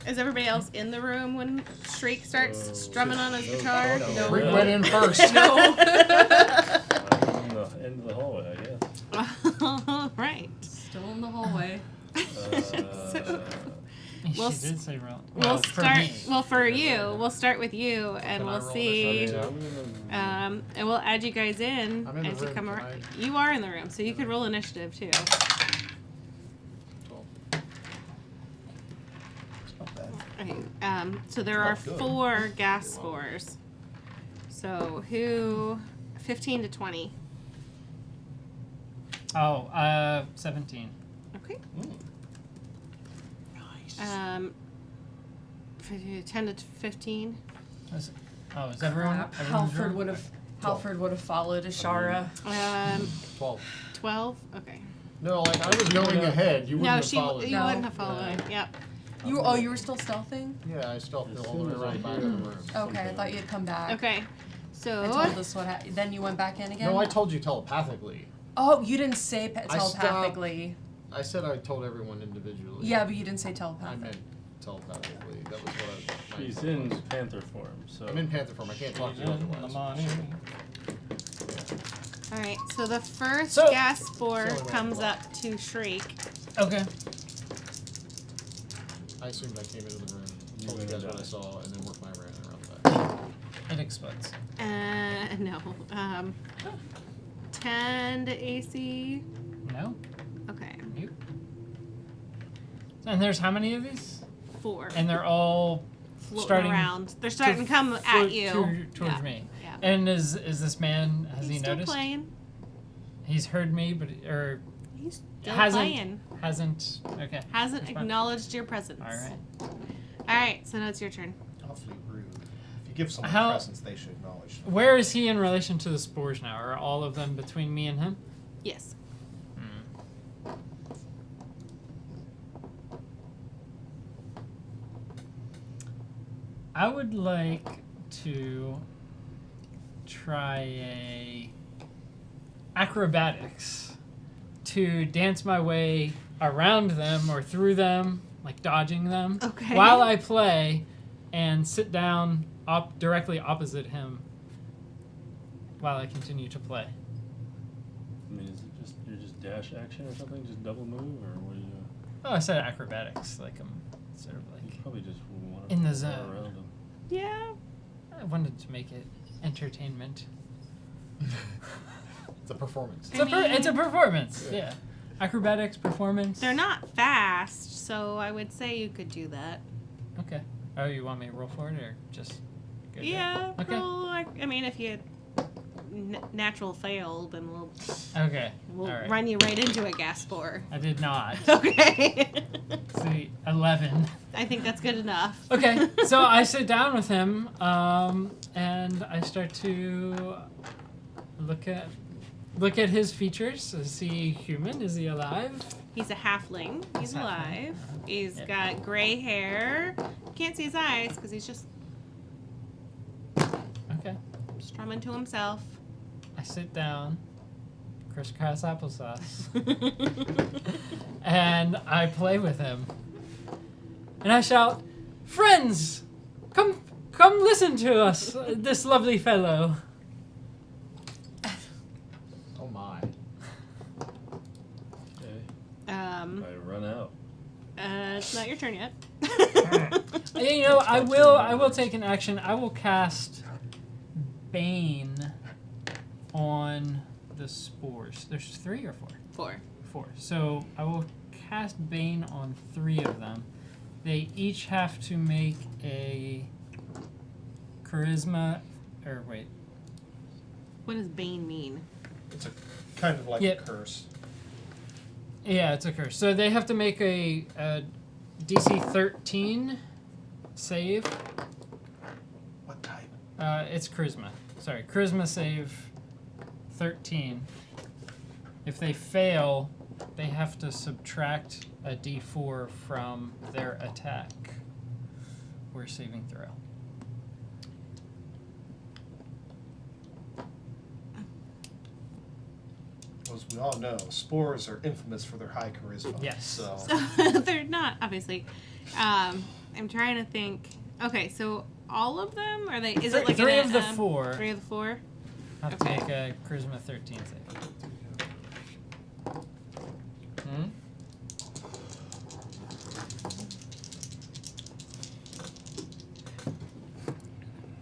Is everybody else in the room when Shriek starts strumming on his guitar? No. Shriek went in first. No. I'm in the end of the hallway, I guess. All right. Still in the hallway. We'll she did say wrong. We'll for start. me. Well, for you, we'll start with you, and Can I we'll roll see. initiative? And we'll add you guys in I'm in the as you room, come can around. You are in the room, so you could roll initiative too. Not bad. Okay. So there are good. 4 gas spores. So who? 15 to 20. Oh, 17. Okay. Nice. 10 to 15. Is everyone? Crap. everyone's Halford room? would have. Halford would have followed Ashara. 12. 12. Okay. No, like I was going ahead. You wouldn't No, have she. followed. You No. wouldn't have followed. Yep. You were still stealthing? Yeah, I still feel As all soon the as way I around the back hear of the room. Okay, I thought you had come back. Okay. I So. told us what happened. Then you went back in again? No, I told you telepathically. Oh, you didn't say I stopped- telepathically. I said I told everyone individually. Yeah, but you didn't say I telepathic. meant telepathically. That was what I. She's in panther form, so. I'm in panther form. I can't talk to you otherwise. All right. So the first So- gas spore It's the only way comes to up to Shriek. Okay. I assumed I came into the room, You told you went guys and what I died. saw, and then worked my way around the back. It explodes. No. 10 to AC. No. Okay. Nope. And there's how many of these? 4. And they're all Floating starting around. They're starting to come at float you. towards Yeah. me. Yeah. And is this man? Has He's he still noticed? playing. He's heard me, but or He's still hasn't playing. hasn't. Okay. Hasn't That's fine. acknowledged your presence. All right. All right. So now it's your turn. Awfully rude. If you give someone How- presents, they should acknowledge them. Where is he in relation to the spores now? Are all of them between me and him? Yes. I would like to try a acrobatics to dance my way around them or through them, like dodging them, Okay. while I play, and sit down directly opposite him while I continue to play. I mean, is it just you're just dash action or something? Just double move, or what do you? Oh, I said acrobatics, like I'm sort of You like probably just want to in the go zone. around them. Yeah. I wanted to make it entertainment. It's a performance. It's a performance. Yeah. Acrobatics performance. They're not fast, so I would say you could do that. Okay. Oh, you want me to roll for it or just go do it? Yeah. Okay. Roll, I mean, if you natural fail, then we'll Okay. we'll All right. run you right into a gas spore. I did not. Okay. See, 11. I think that's good enough. Okay, so I sit down with him, and I start to look at his features. Is he human? Is he alive? He's a halfling. He's Halfling. alive. He's Yep. got gray hair. Can't see his eyes because he's just Okay. strumming to himself. I sit down, crisscross applesauce, and I play with him. And I shout, "Friends, come listen to us, this lovely fellow." Oh my. Okay. Um, I run out. it's not your turn yet. You know, I will take an action. I will cast Bane on the spores. There's 3 or 4? 4. 4. So I will cast Bane on 3 of them. They each have to make a charisma, or wait. What does Bane mean? It's a kind of like Yeah. a curse. Yeah, it's a curse. So they have to make a DC 13 save. What type? It's charisma. Sorry, charisma save 13. If they fail, they have to subtract a D4 from their attack or saving throw. Was we all know, spores are infamous for their high charisma. Yes. So, So they're not, obviously. I'm trying to think. Okay, so all of them? Are they? Is it like three in of a, the four? 3 of the 4? Have to Okay. make a charisma 13 save. Hmm?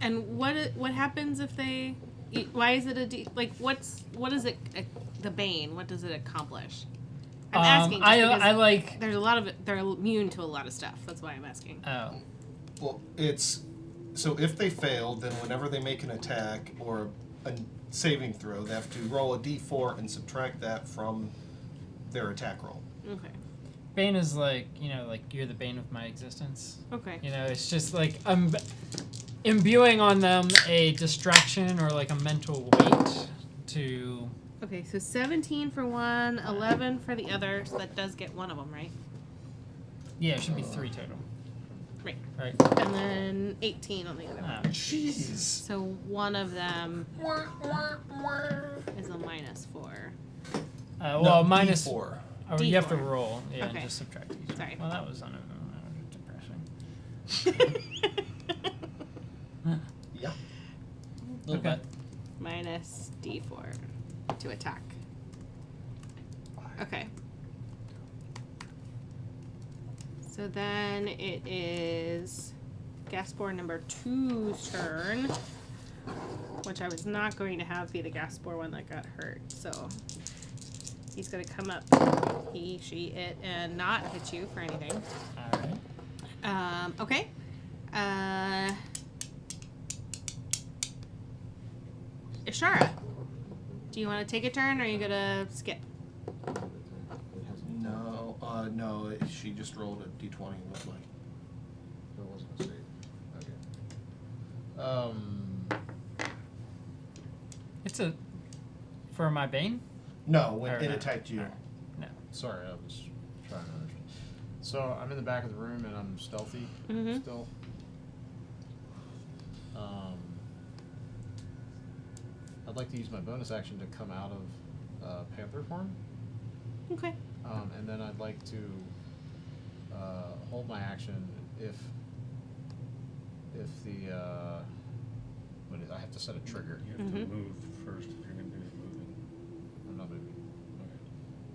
And what happens if they? Why is it a D? Like, what is it? The Bane. What does it accomplish? I'm asking. Just because I like. There's a lot of it. They're immune to a lot of stuff. That's why I'm asking. Oh. well, it's so if they fail, then whenever they make an attack or a saving throw, they have to roll a d4 and subtract that from their attack roll. Okay. Bane is like, like you're the bane of my existence. Okay. It's just like imbuing on them a distraction or like a mental weight to. Okay. So 17 for one, 11 for the other. So that does get one of them, right? Yeah, it should be 3 total. Right. Right. And then 18 on the other one. Oh. Jeez. So one of them is a -4. Well, minus. d4. Oh, you have to D4. roll. Yeah, Okay. and just subtract each. Sorry. Well, that was depressing. Yeah. Little Okay. bit. Minus D4 to attack. Okay. So then it is Gaspor number 2's turn, which I was not going to have be the Gaspor one that got hurt. So he's going to come up, he, she, it, and not hit you for anything. All right. Okay. Ishara, do you want to take a turn, or are you going to skip? No, she just rolled a d20 with like. That wasn't a save. Okay. It's a. For my bane? No, when Or it no. attacked you. No. Sorry, I was trying to understand. So I'm in the back of the room and I'm stealthy Mhm. still. I'd like to use my bonus action to come out of panther form, Okay. and then I'd like to hold my action if the I have to set a trigger. You have Mhm. to move first if you're going to be moving. I'm not moving. Okay.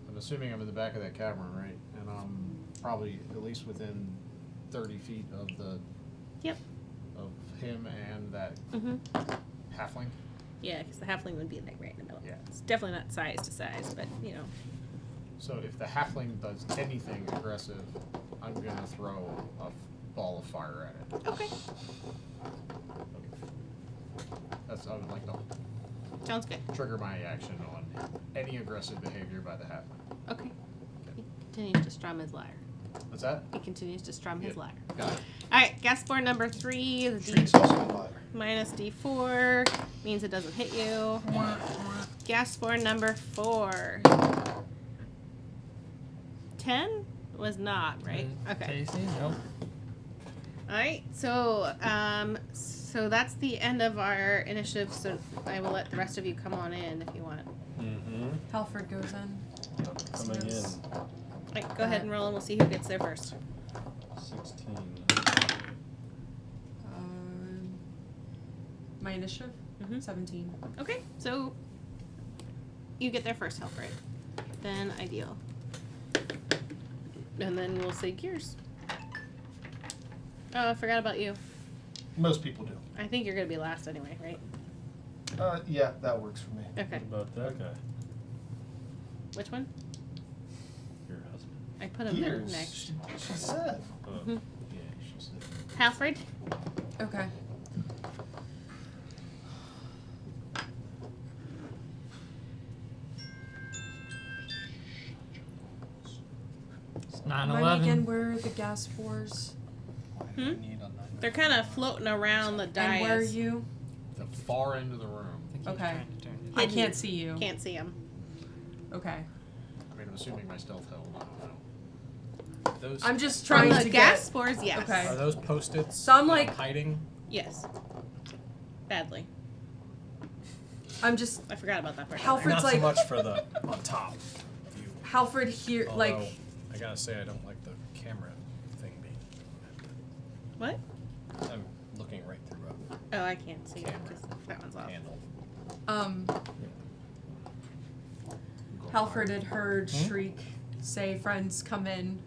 I'm assuming I'm in the back of that cavern, right? And I'm probably at least within 30 feet of Yep. him and that Mhm. halfling. Yeah, because the halfling would be like right in the middle. Yeah. It's definitely not size to size, but So if the halfling does anything aggressive, I'm gonna throw a ball of fire at it. Okay. I would like to Sounds good. trigger my action on any aggressive behavior by the halfling. Okay. He continues to strum his lyre. What's that? He continues to strum his Yeah. lyre. Got it. All right, Gaspor number 3, the D Shriek's also a liar. minus D4 means it doesn't hit you. Gaspor number 4. 10 was not, right? Okay. Tasty? Nope. All right, so that's the end of our initiative. So I will let the rest of you come on in if you want. Mm-hmm. Halford goes in. Coming in. All right, go ahead and roll, and we'll see who gets there first. 16. My initiative? Mhm. 17. Okay, so you get there first, Helfred. Then Ideal. And then we'll say Gears. Oh, I forgot about you. Most people do. I think you're going to be last anyway, right? Yeah, that works for me. Okay. What about that guy? Which one? Your husband. I put him there Gears. next. She said. Mhm. Yeah, she said. Halfred? Okay. It's Remind me 9/11. again where are the gas spores? Hmm? They're kind of floating around the dais. And where are you? The far end of the room. I think he's Okay. trying to turn it. I Hidden. can't see you. Can't see them. Okay. I mean, I'm assuming my stealth held. I don't know. Those I'm just From trying the to gas get. spores, yes. Okay. are those post-its. So I'm like- hiding. Yes. Badly. I'm just I forgot about that part. Halford's Not like so much for the on top view. Halford here Although, like I gotta say I don't like the camera thing being. What? I'm looking right through Oh, I can't see it because that one's a off. handle. Halford had heard Shriek say friends come in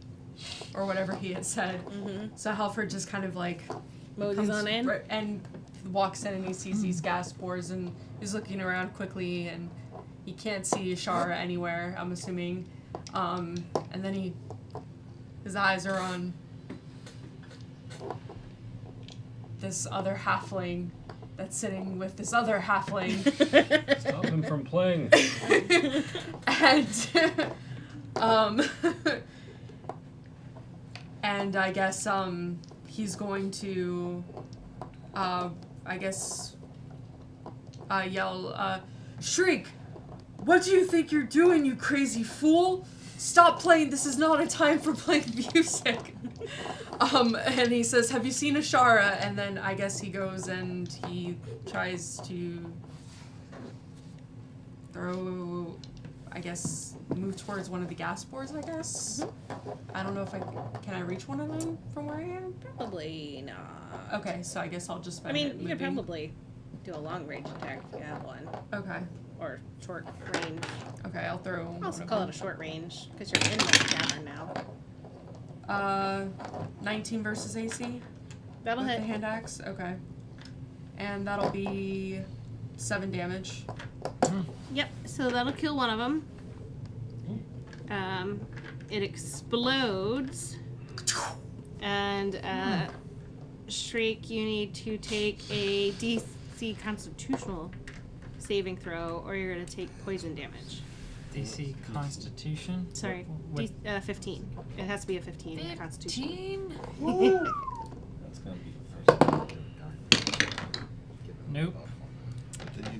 or whatever he had said. So Halford just kind of like Moses on in. right, and walks in and he sees these gas spores and he's looking around quickly and he can't see Shara anywhere, I'm assuming. And then his eyes are on this other halfling that's sitting with this other halfling. Stop him from playing. And and I guess he's going to yell, Shriek, what do you think you're doing, you crazy fool? Stop playing, this is not a time for playing music. And he says, have you seen Ashara? And then I guess he goes and he tries to throw, move towards one of the gas spores, I guess. I don't know if can I reach one of them from where I am? Probably not. Okay, so I guess I'll just I spend mean, it you could moving. probably do a long range attack if you have one, Okay. or short range. Okay, I'll throw. I also call it a short range because you're in the cavern now. 19 versus AC. That'll with hit. the hand axe. Okay. And that'll be 7 damage. Yep. So that'll kill one of them. It explodes, and Shriek, you need to take a DC Constitutional saving throw, or you're gonna take poison damage. DC Constitution. Sorry, What- 15. It has to be a 15 in Constitution. 15? That's gonna be the first. Nope.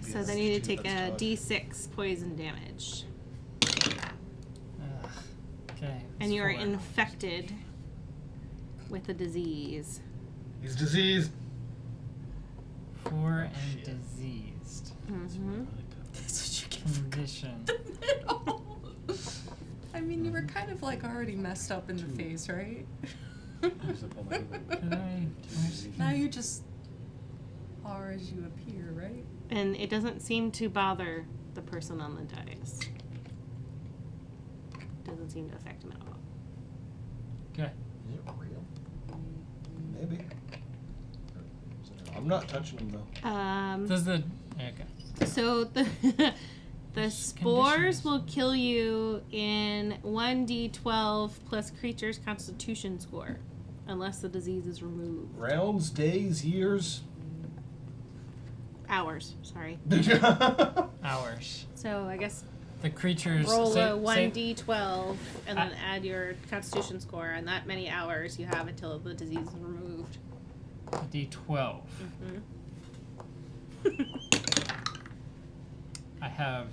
So then you need to take a D6 poison damage, Ugh. Okay. and it's you are 4. infected with a disease. He's diseased. 4 and diseased. Mm-hmm. That's what you get Condition. I mean, you were kind of like already messed up in the face, right? Use up all my Can I Now you just are as you appear, right? And it doesn't seem to bother the person on the dais. Doesn't seem to affect him at all. Okay. Is it real? Maybe. I'm not touching him though. Does the okay? So the the spores will kill you in 1d12 plus creature's constitution score, unless the disease is removed. Rounds, days, years. Hours, sorry. Hours. So I guess The creatures roll say, a 1d12 and then add your constitution score, and that many hours you have until the disease is removed. D12. I have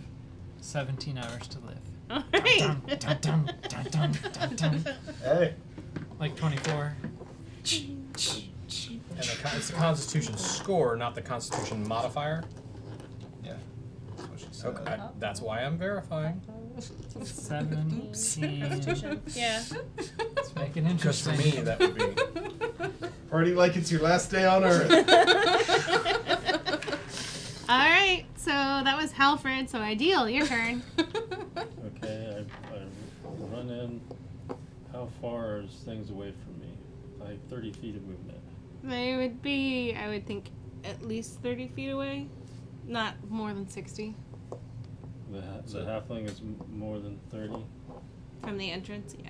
17 hours to live. All right. Dun, dun, dun, dun, dun, dun, dun. Hey. Like 24. And it's the Constitution score, not the Constitution modifier. Yeah. That's what she said. Okay. That's why I'm verifying. 17. Yeah. Let's make it Just for interesting. me, that would be. Party like it's your last day on Earth. All right. So that was Halfred. So Ideal, your turn. Okay, I run in. How far is things away from me? Like 30 feet of movement. They would be, I would think, at least 30 feet away. Not more than 60 The halfling is more than 30. from the entrance. Yeah.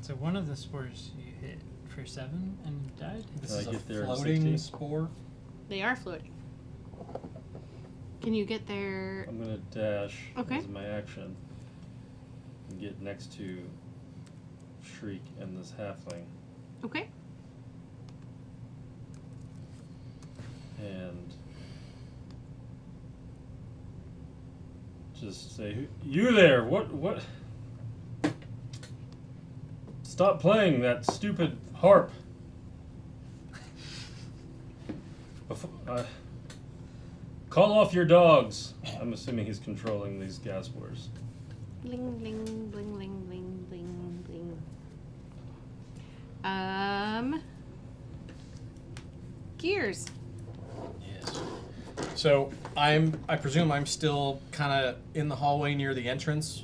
So one of the spores you hit for 7 and died? This Can I is a get there in floating 60? spore. They are floating. Can you get there? I'm gonna dash Okay. as my action and get next to Shriek and this halfling Okay. and just say, "You there? What? Stop playing that stupid harp." Call off your dogs. I'm assuming he's controlling these gas wars. Bling, bling, bling, bling, bling, bling, bling. Gears. Yes. So I presume I'm still kind of in the hallway near the entrance.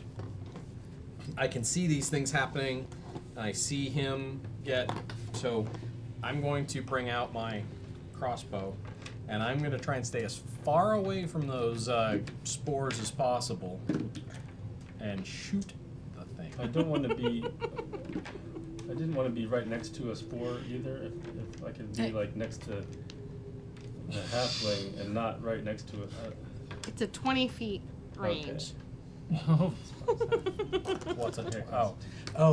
I can see these things happening. I see him get. So I'm going to bring out my crossbow, and I'm going to try and stay as far away from those spores as possible, and shoot the thing. I don't want to be. I didn't want to be right next to a spore either. If I could be like next to the halfling and not right next to it. It's a 20 feet range. What's in here? Oh,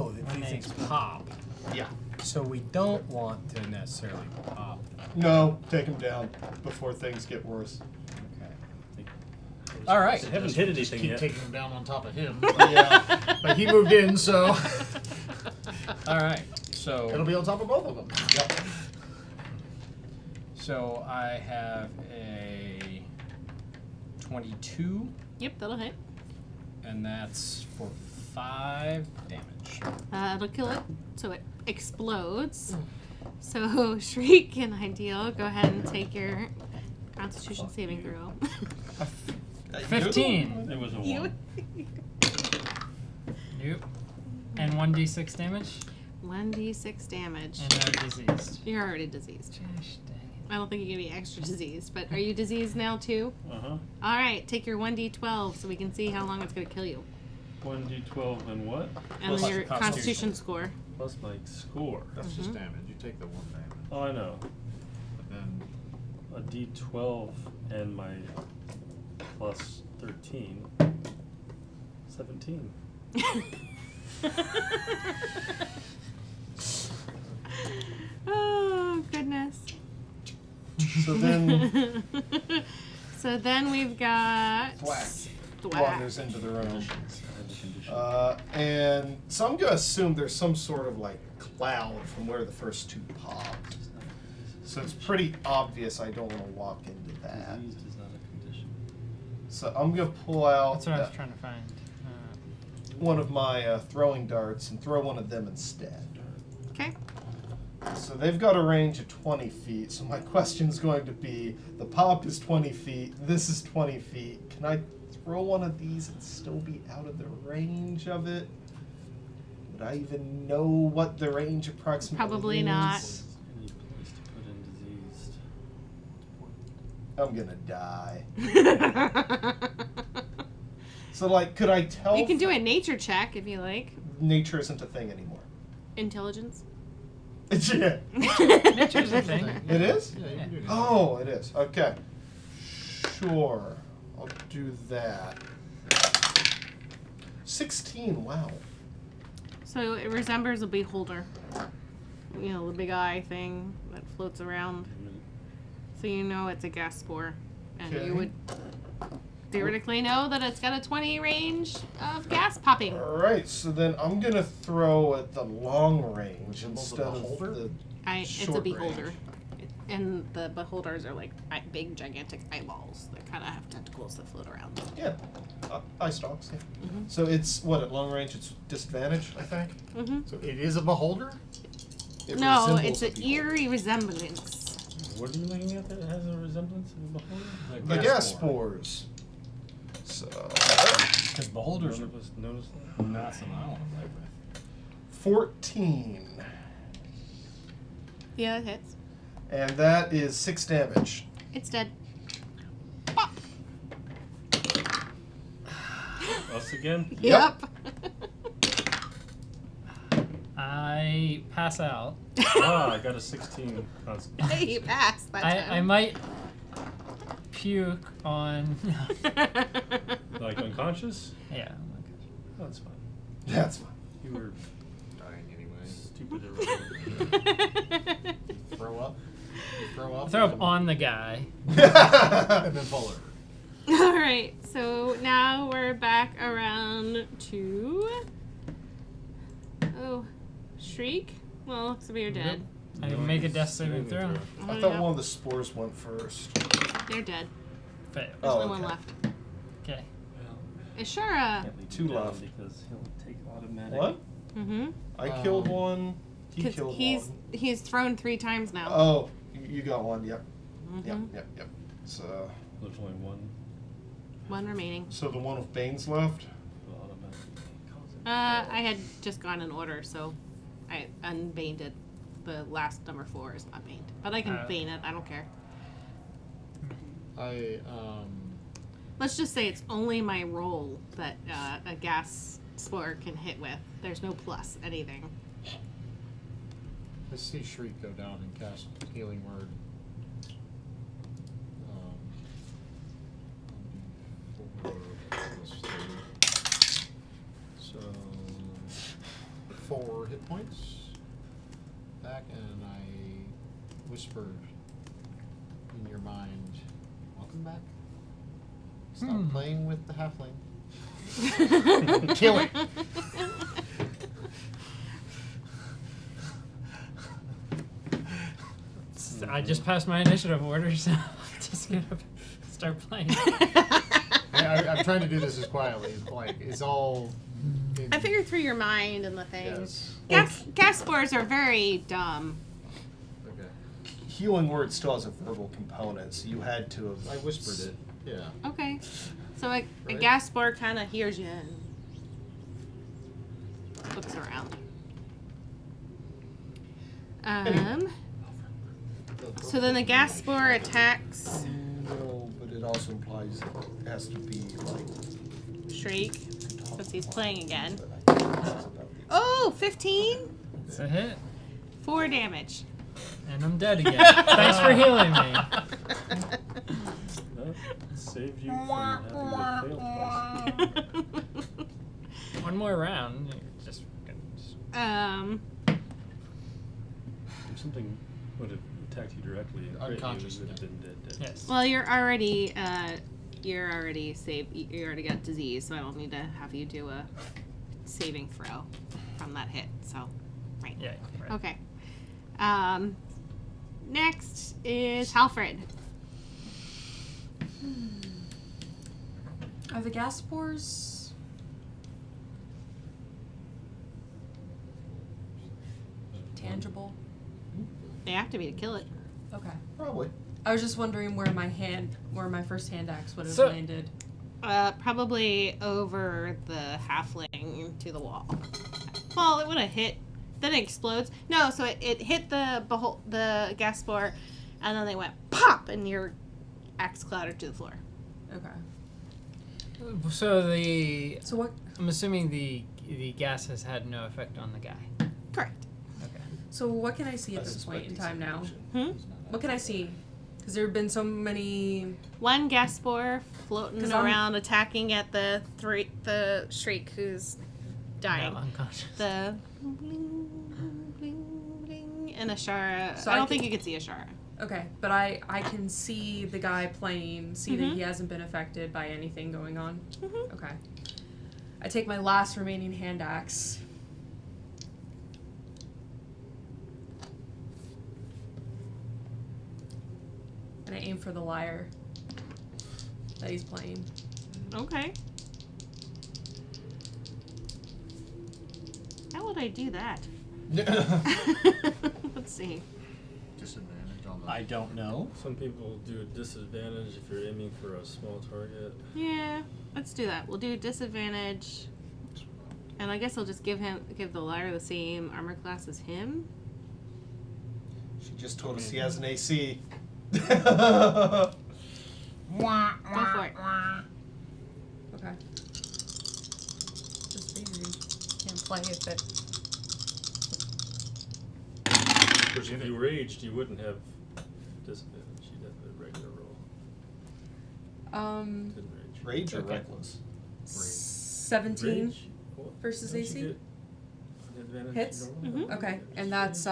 When these they things pop. Yeah. So we don't want to necessarily pop. No, take him down before things get worse. Okay. All right. They haven't hit Just anything keep yet. taking him down on top of him. Yeah. But he moved in, so All right. So it'll be on top of both of them. Yep. So I have a 22, Yep, that'll hit. and that's for 5 damage. It'll kill it, so it explodes. So Shriek and Ideal, go ahead and take your Constitution saving throw. 15. It was a You- 1. Nope. And 1d6 damage. 1d6 damage. And they're diseased. You're already diseased. Gosh dang it. I don't think you're gonna be extra diseased, but are you diseased now too? Uh-huh. All right, take your 1d12 so we can see how long it's gonna kill you, 1d12 and what? and Plus then your your Constitution Constitution. score. Plus my score. That's just damage. You take the 1 damage. Oh, I know. But then A d12 and my plus 13. 17. Oh goodness. So then So then we've got Thwack Thwack. wanders into the room. I have the condition. And so I'm gonna assume there's some sort of like cloud from where the first 2 popped. So it's pretty obvious I don't want to walk into that. Diseased is not a condition. So I'm gonna pull out That's what I was trying to find. one of my throwing darts and throw one of them instead. Okay. So they've got a range of 20 feet. So my question is going to be, the pop is 20 feet, this is 20 feet. Can I throw one of these and still be out of the range of it? Would I even know what the range approximately Probably is? not. Any place to put in diseased. I'm gonna die. So like, could I tell? You can do a nature check if you like. Nature isn't a thing anymore. Intelligence. Yeah. Nature's a thing. It is? yeah, you can do that. Oh, it is. Okay. Sure. I'll do that. 16, wow. So it resembles a beholder. You know, the big eye thing that floats around. So you know it's a gas spore. And Okay. you would theoretically know that it's got a 20 range of gas popping. Alright, so then I'm gonna throw at the long range instead of beholder? the It's a short beholder. range. And the beholders are like big, gigantic eyeballs that kind of have tentacles that float around. Yeah. Eye stalks, yeah. Mhm. So it's, what, at long range it's disadvantage, I think? Mm-hmm. So it is a beholder? It No, resembles it's a an beholder. eerie resemblance. What are you looking at that has a resemblance of a beholder? The gas spores. So, Because beholders None are of us noticed that? not something I want to play with. 14. Yeah, it hits. And that is 6 damage. It's dead. Pop. Us again? Yep. I pass out. Ah, I got a 16 constitution. You passed that time. I might puke on. Like unconscious? Yeah. Oh, that's fine. That's fine. You were Dying anyway. stupid at Throw up? You throw up? Throw up on the guy. And then fall over. All right, so now we're back around to Shriek. Well, looks like you're dead. I can make a death saving throw. I thought one of the spores went first. They're dead. Fail. There's Oh, only one okay. left. Okay. Ishara. Can't leave Two him down left. because he'll take automatic. What? Mm-hmm. I killed one. He Because killed he's thrown 3 times now. one. Oh, you got one. Yep. Mhm. Yep. So, There's only one One remaining. so the one with Bane's left. automatic. I had just gone in order, so I unbaned it. The last number 4 is not baned, but I can bane it. I don't care. Let's just say it's only my roll that a gas spore can hit with. There's no plus anything. I see Shriek go down and cast Healing Word. I'll do 4 plus 3. So 4 hit points. Back, and I whispered in your mind, "Welcome back. Stop playing with the halfling. Kill it." I just passed my initiative order, so I'm just gonna start playing. I'm trying to do this as quietly as like it's all. I figured through your mind and the things. Yes. Gas spores are very dumb. Okay. Healing Word still has a verbal component, so you had to have. I whispered it. Yeah. Okay. So a Right. gas spore kind of hears you and looks around. So then the gas spore attacks No, but it also implies it has to be like. Shriek, since he's playing again. But I think this is about the- Oh, 15? It's a hit, 4 damage. and I'm dead again. Thanks for healing me. That saved you from having to fail twice. One more round. You're just If something would have attacked you directly and crit you, Unconscious, you would have been dead. yes. well, you're already saved. You already got disease, so I don't need to have you do a saving throw from that hit. So, right. Yeah. Right. Okay. Next is Halfred. Are the gas spores? Tangible? They have to be to kill it. Okay. Probably. I was just wondering where my first hand axe would have So- landed. Probably over the halfling to the wall. Well, it would have hit. Then it explodes. No, so it hit the gas spore, and then they went pop, and your axe clattered to the floor. Okay. So So what? I'm assuming the gas has had no effect on the guy. Correct. Okay. So what can I see at I this suspect point in he's time now? Hmm? What can I see? Because there have been so many. One gas spore floating 'Cause I'm- around, attacking at the Shriek who's dying. No, unconscious. The bling, bling, bling, and Ashara. So I I don't can- think you can see Ashara. Okay, but I can see the guy playing. See that he hasn't been affected by anything going on. Mhm. Okay. I take my last remaining hand axe. And I aim for the lyre that he's playing. Okay. How would I do that? Let's see. Disadvantage on the. I don't know. Some people do a disadvantage if you're aiming for a small target. Yeah, let's do that. We'll do disadvantage, and I guess I'll just give the liar the same armor class as him. She just told us he has an AC. Go for it. Okay. Just figuring. Can't play if it. Of course, if you raged, you wouldn't have disadvantage. You'd have a regular roll. Didn't rage. Rage or Okay. reckless? 17 Rage? What? versus Don't you AC? get an advantage Hits? normally? Mhm. Okay, and that's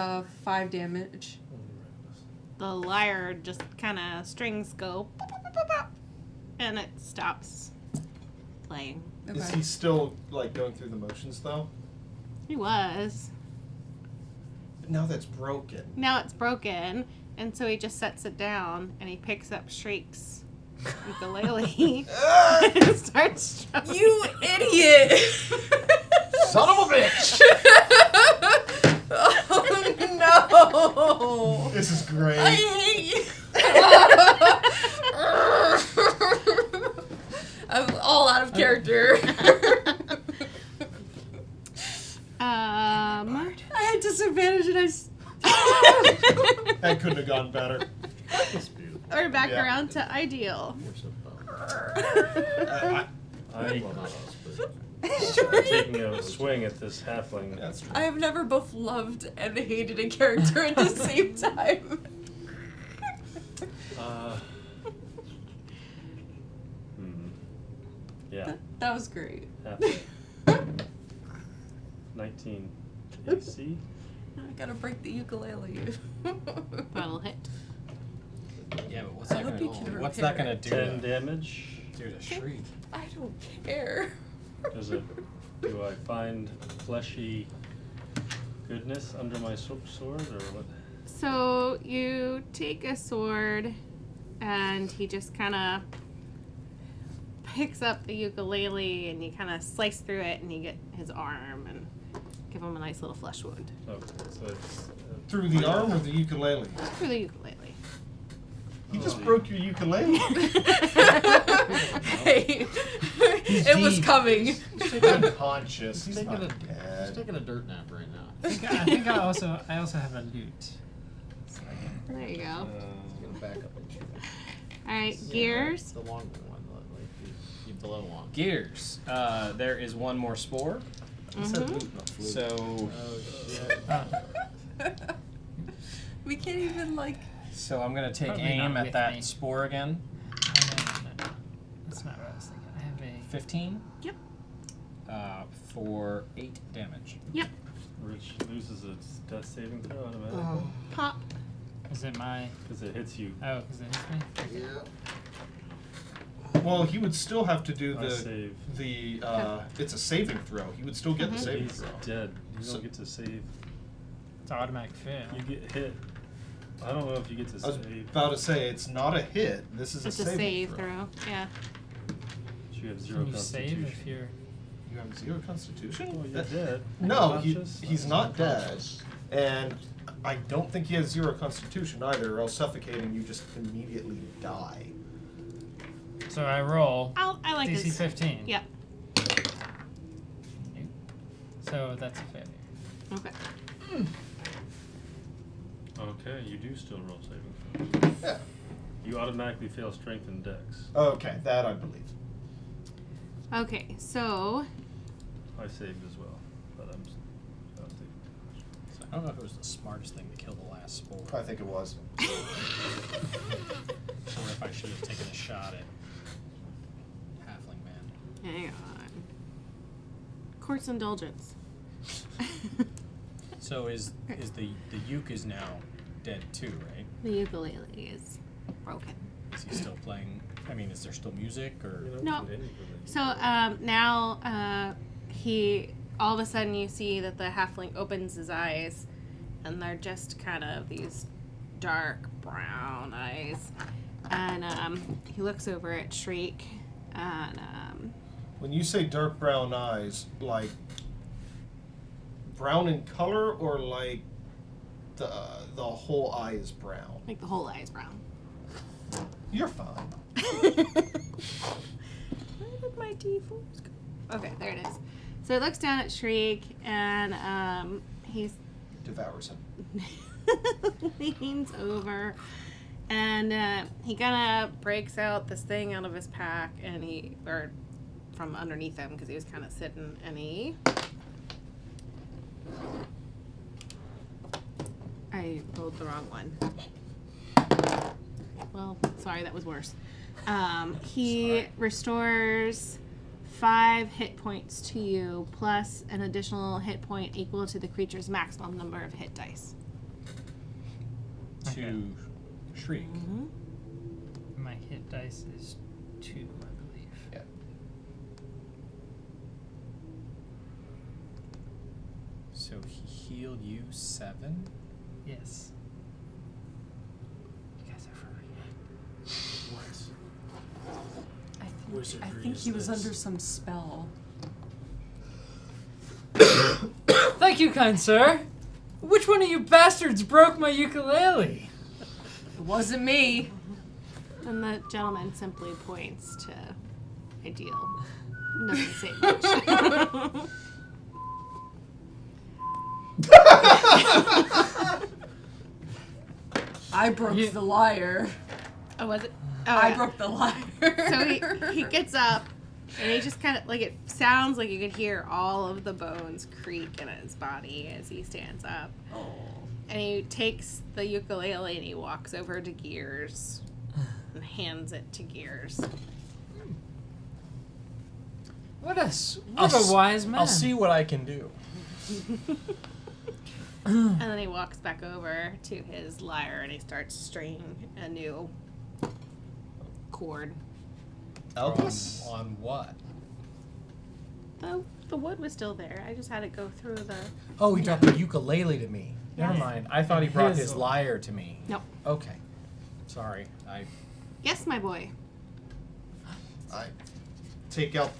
5 damage. Only reckless. The lyre just kind of strings go, pop, pop, pop, pop, and it stops playing. Is Okay. he still like going through the motions though? He was. now that's broken. Now it's broken, and so he just sets it down and he picks up Shriek's ukulele and starts strumming. You idiot! Son of a bitch! Oh no! This is great. I hate you. I'm all out of character. I had disadvantage and That couldn't have gone better. We're back Yeah. around to Ideal. I'm Well, not us, but taking a swing at this halfling. That's true. I have never both loved and hated a character at the same time. Yeah, That was great. halfling. 19 AC. I gotta break the ukulele. That'll hit. Yeah, but what's I that hope gonna? you can What's that repair gonna it. do? 10 damage. Do to Shriek. I don't care. Does it? Do I find fleshy goodness under my sword, or what? So you take a sword, and he just kind of picks up the ukulele, and you kind of slice through it, and you get his arm, and give him a nice little flesh wound Okay, so it's Through the arm or the ukulele? through the ukulele. You just broke your ukulele. Hey, it was coming. he's unconscious. He's He's not he's dead. taking a dirt nap right now. I think I also have a loot. There you go. He's gonna back up and shoot. All right, Yeah, gears. The longer one, like you below one. Gears. There is one more spore. He said loot, not flute. So Oh shit. We can't even so I'm gonna take Probably aim not at with that me. spore again. No. That's not what I was thinking. I have a 15. Yep. For 8 damage. Rich loses its death saving throw automatically Pop. Is it my? because it hits you. Oh, because it hits me. Yeah. Well, he would still have to do I save. it's a saving throw. He would still get the saving He's throw. dead. You So- don't get to save. It's automatic fail. You get hit. I don't know if you get to I was save. about to say it's not a hit. This is It's a a saving save throw. throw. Yeah. You have 0 Can you constitution. save if you're? You have 0 constitution? Well, you're That- dead. No, Unconscious? he's not dead, and I don't think he has 0 constitution either, or else suffocating you just immediately die. So I roll I like DC this. 15. Yeah. So that's a failure. Okay. Okay, you do still roll saving throws. Yeah. You automatically fail strength and dex. Okay, that I believe. Okay. So I saved as well, but I'll take it. So I don't know if it was the smartest thing to kill the last spore, I think it was. or if I should have taken a shot at Halfling Man. hang on. Court's indulgence. So is the uke is now dead too, right? The ukulele is broken. Is he still playing? I mean, is there still music or? No. So now he all of a sudden you see that the halfling opens his eyes, and they're just kind of these dark brown eyes, and he looks over at Shriek, and When you say dark brown eyes, like brown in color, or like the whole eye is brown? like the whole eye is brown. You're fine. Where did my D4s go? Okay, there it is. So he looks down at Shriek, and he's Devours him. leans over, and he kind of breaks out this thing out of his pack, and or from underneath him because he was kind of sitting, and I rolled the wrong one. Well, sorry, that was worse. He restores 5 hit points to you, plus an additional hit point equal to the creature's maximum number of hit dice. To Shriek. My hit dice is 2, I believe. Yeah. So healed you 7. Yes. You guys are furry. Wizardry I think is he was this. under some spell. Thank you, kind sir. Which one of you bastards broke my ukulele? It wasn't me. And the gentleman simply points to Ideal. Doesn't say much. I broke the lyre. Oh, was it? Oh, I yeah. broke the lyre. So he gets up, and he just kind of, like, it sounds like you could hear all of the bones creak in his body as he stands up. Oh. And he takes the ukulele and he walks over to Gears and hands it to Gears. What a wise man. I'll see what I can do. And then he walks back over to his lyre and he starts stringing a new chord. Elvis? On what? The wood was still there. I just had to go through the... Oh, he dropped the ukulele to me. Never Yes. mind. I thought he brought His his lyre to me. Nope. Okay. Sorry. I Yes, my boy. I take out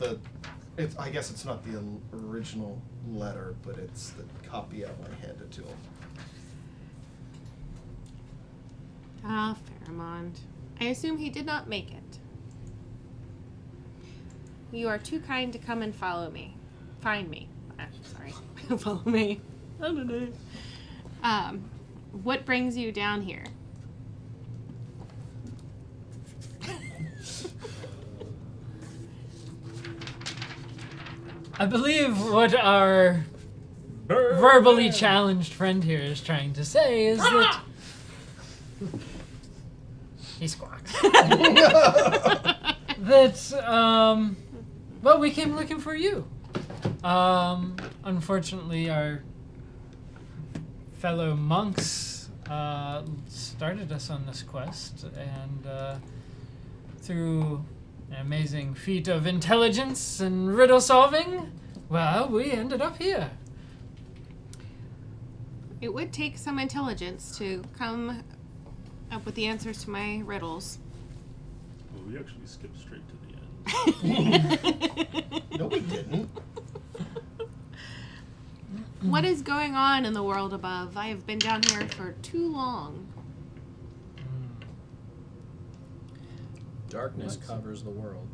I guess it's not the original letter, but it's the copy of it. I hand it to him. Ah, Faramond. I assume he did not make it. You are too kind to come and follow me. Find me. Sorry. Follow me. I don't know. What brings you down here? I believe what our verbally challenged friend here is trying to say is that he squawks. That well, we came looking for you. Unfortunately, our fellow monks started us on this quest, and through an amazing feat of intelligence and riddle solving, well, we ended up here. It would take some intelligence to come up with the answers to my riddles. Well, we actually skipped straight to the end. No, we didn't. What is going on in the world above? I have been down here for too long. darkness covers the world.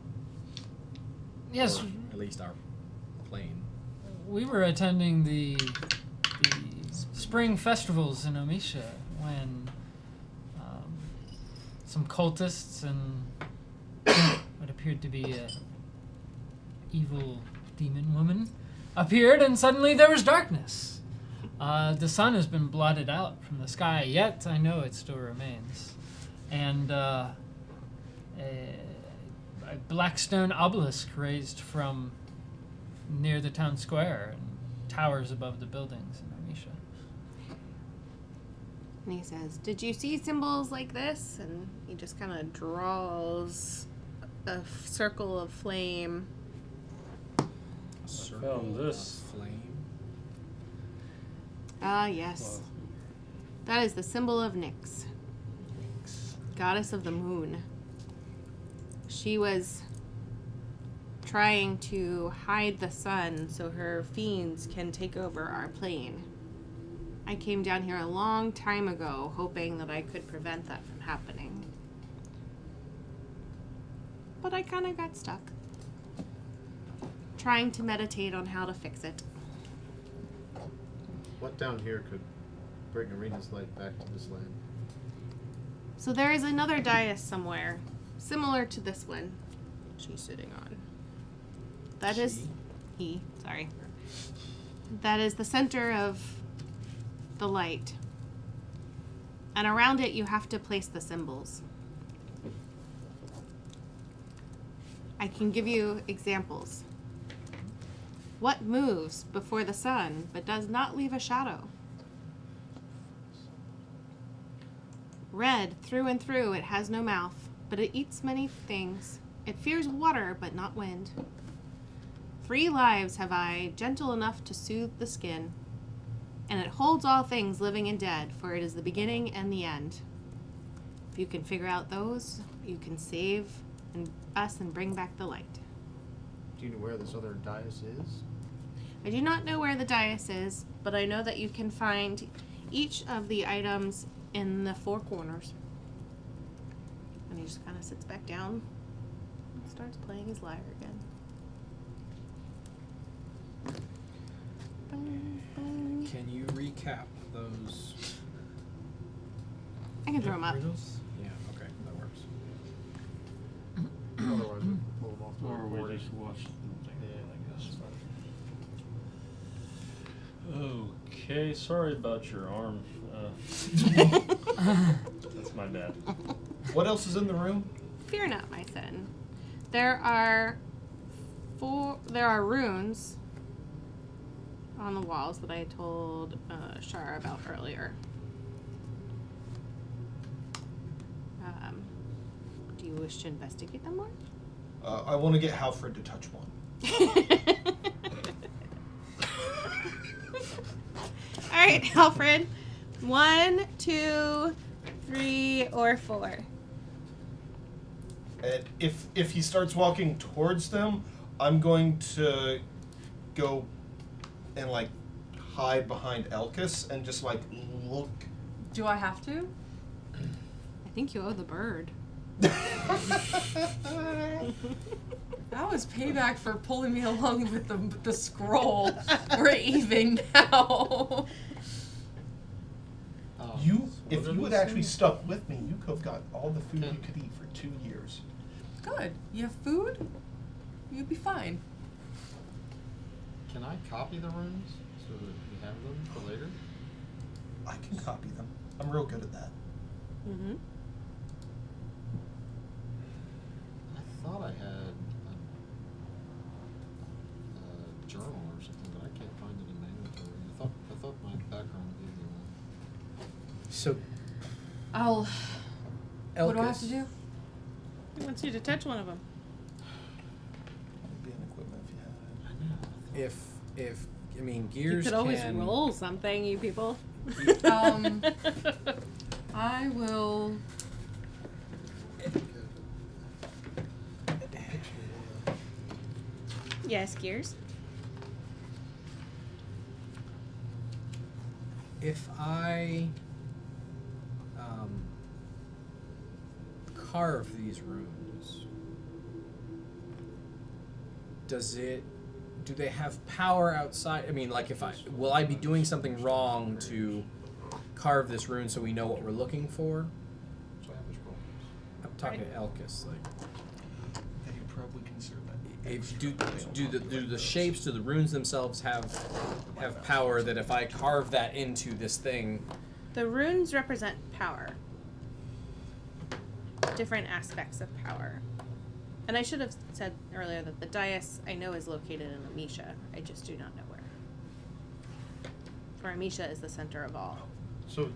Yes, Or at least our plane. we were attending the spring festivals in Omisha when some cultists and what appeared to be a evil demon woman appeared, and suddenly there was darkness. The sun has been blotted out from the sky, yet I know it still remains. And a black stone obelisk raised from near the town square and towers above the buildings in Omisha. And he says, "Did you see symbols like this?" And he just kind of draws a circle of flame. Found this. Flame. Ah, yes. That is the symbol of Nyx, goddess of the moon. She was trying to hide the sun so her fiends can take over our plane. I came down here a long time ago hoping that I could prevent that from happening. But I kind of got stuck, trying to meditate on how to fix it. What down here could bring Arena's light back to this land? So there is another dais somewhere, similar to this one she's sitting on. That is sorry. That is the center of the light. And around it you have to place the symbols. I can give you examples. What moves before the sun but does not leave a shadow? Red through and through, it has no mouth, but it eats many things. It fears water, but not wind. 3 lives have I, gentle enough to soothe the skin. And it holds all things living and dead, for it is the beginning and the end. If you can figure out those, you can save us and bring back the light. Do you know where this other dais is? I do not know where the dais is, but I know that you can find each of the items in the 4 corners. And he just kind of sits back down and starts playing his lyre again. Boom, boom. Can you recap those? I can throw him up. riddles? Yeah, okay, that works. Otherwise, we pull them off the Or we recording. just watch the thing, I guess. Okay, sorry about your arm. That's my bad. What else is in the room? Fear not, my son. There are runes on the walls that I told Shara about earlier. Do you wish to investigate them more? I want to get Halfred to touch one. All right, Alfred. 1, 2, 3, or 4. And if he starts walking towards them, I'm going to go and like hide behind Elkis and just like look. Do I have to? I think you owe the bird. That was payback for pulling me along with the scroll. We're even now. If you had actually stuck with me, you could have got all the food you could eat for 2 years. Good. You have food? You'd be fine. Can I copy the runes so that we have them for later? I can copy them. I'm real good at that. Mm-hmm. I thought I had a journal or something, but I can't find it in my inventory. I thought my background gave me one. So, I'll. Elkis, What do I have to do? He wants you to touch one of them. It'd be an equipment if you had it. if I mean You Gears could always can roll something, you people. I will. Yes, Gears. If I carve these runes, do they have power outside? I mean, like, will I be doing something wrong to carve this rune so we know what we're looking for? So I have a scroll. I'm talking to Elkis, like, Yeah, you probably consider that. if do the shapes, do the runes themselves have power that if I carve that into this thing? The runes represent power. Different aspects of power. And I should have said earlier that the dais I know is located in Amisha. I just do not know where. For Amisha is the center of all. So,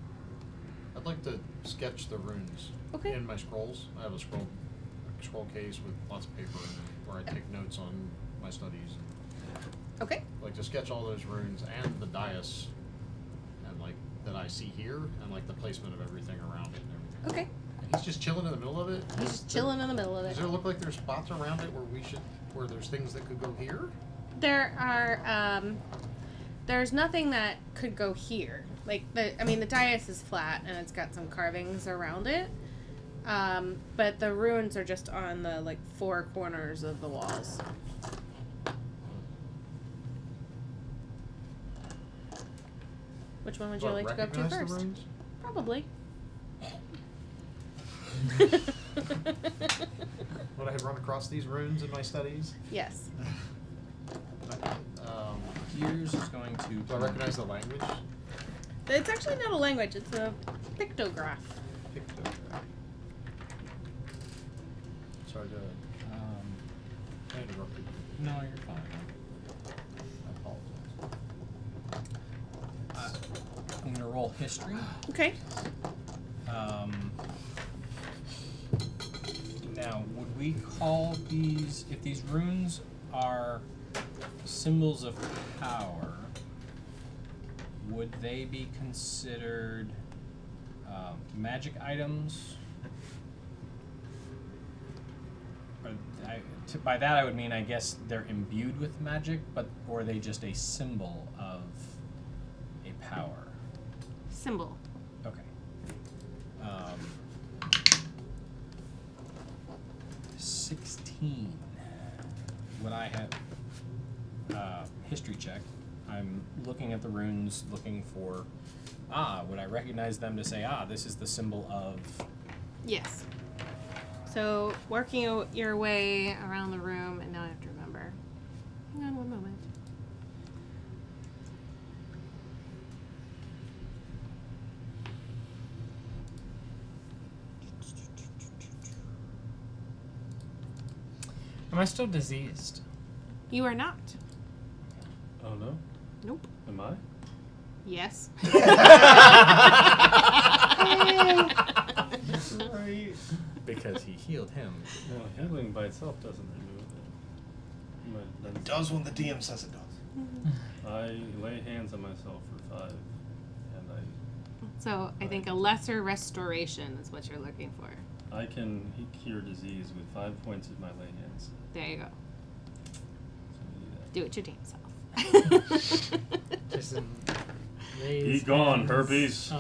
I'd like to sketch the runes Okay. in my scrolls. I have a scroll case with lots of paper in it where I take notes on my studies. Okay. Like to sketch all those runes and the dais, and like that I see here, and like the placement of everything around it and everything. Okay. And he's just chilling in the middle of it. He's just chilling in the middle of Does it. there look like there's spots around it where there's things that could go here? There are there's nothing that could go here. Like the dais is flat and it's got some carvings around it. But the runes are just on the 4 corners of the walls. Which one would you Do I like to go up to recognize the first? runes? Probably. Would I have run across these runes in my studies? Yes. Gears is going to. Do I recognize the language? It's actually not a language, it's a pictograph. Pictograph. Sorry to I interrupted. No, you're fine. I apologize. I'm gonna roll history. Okay. Now, would we call these, if these runes are symbols of power, would they be considered magic items? Or by that I would mean, I guess they're imbued with magic, or are they just a symbol of a power? Symbol. Okay. 16. Would I have history check? I'm looking at the runes, looking for. Would I recognize them to say, this is the symbol of? Yes. So working your way around the room, and now I have to remember. Hang on one moment. Am I still diseased? You are not. Oh no? Nope. Am I? Yes. Right. Because he healed him. No, healing by itself doesn't remove it. But It does when the DM says it does. I lay hands on myself for 5, and So I think a lesser restoration is what you're looking for. I can cure disease with 5 points of my lay hands. There you go. So we do that. Do it your damn self. Just Be gone, herpes.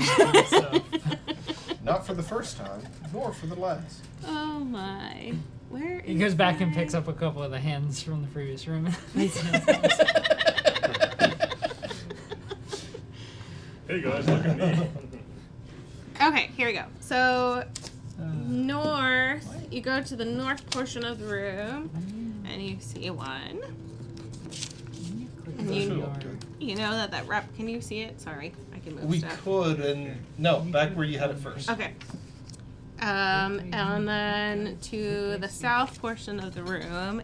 Not for the first time, nor for the last. Oh my. Where He is goes back and my- picks up a couple of the hands from the previous room. Hey guys, look at me. Okay, here we go. So north, you go to the north portion of the room, and you see one. And That should you, look good. you know that rep. Can you see it? Sorry, I can move We stuff. could, and no, back where you had it first. Okay. And then to the south portion of the room,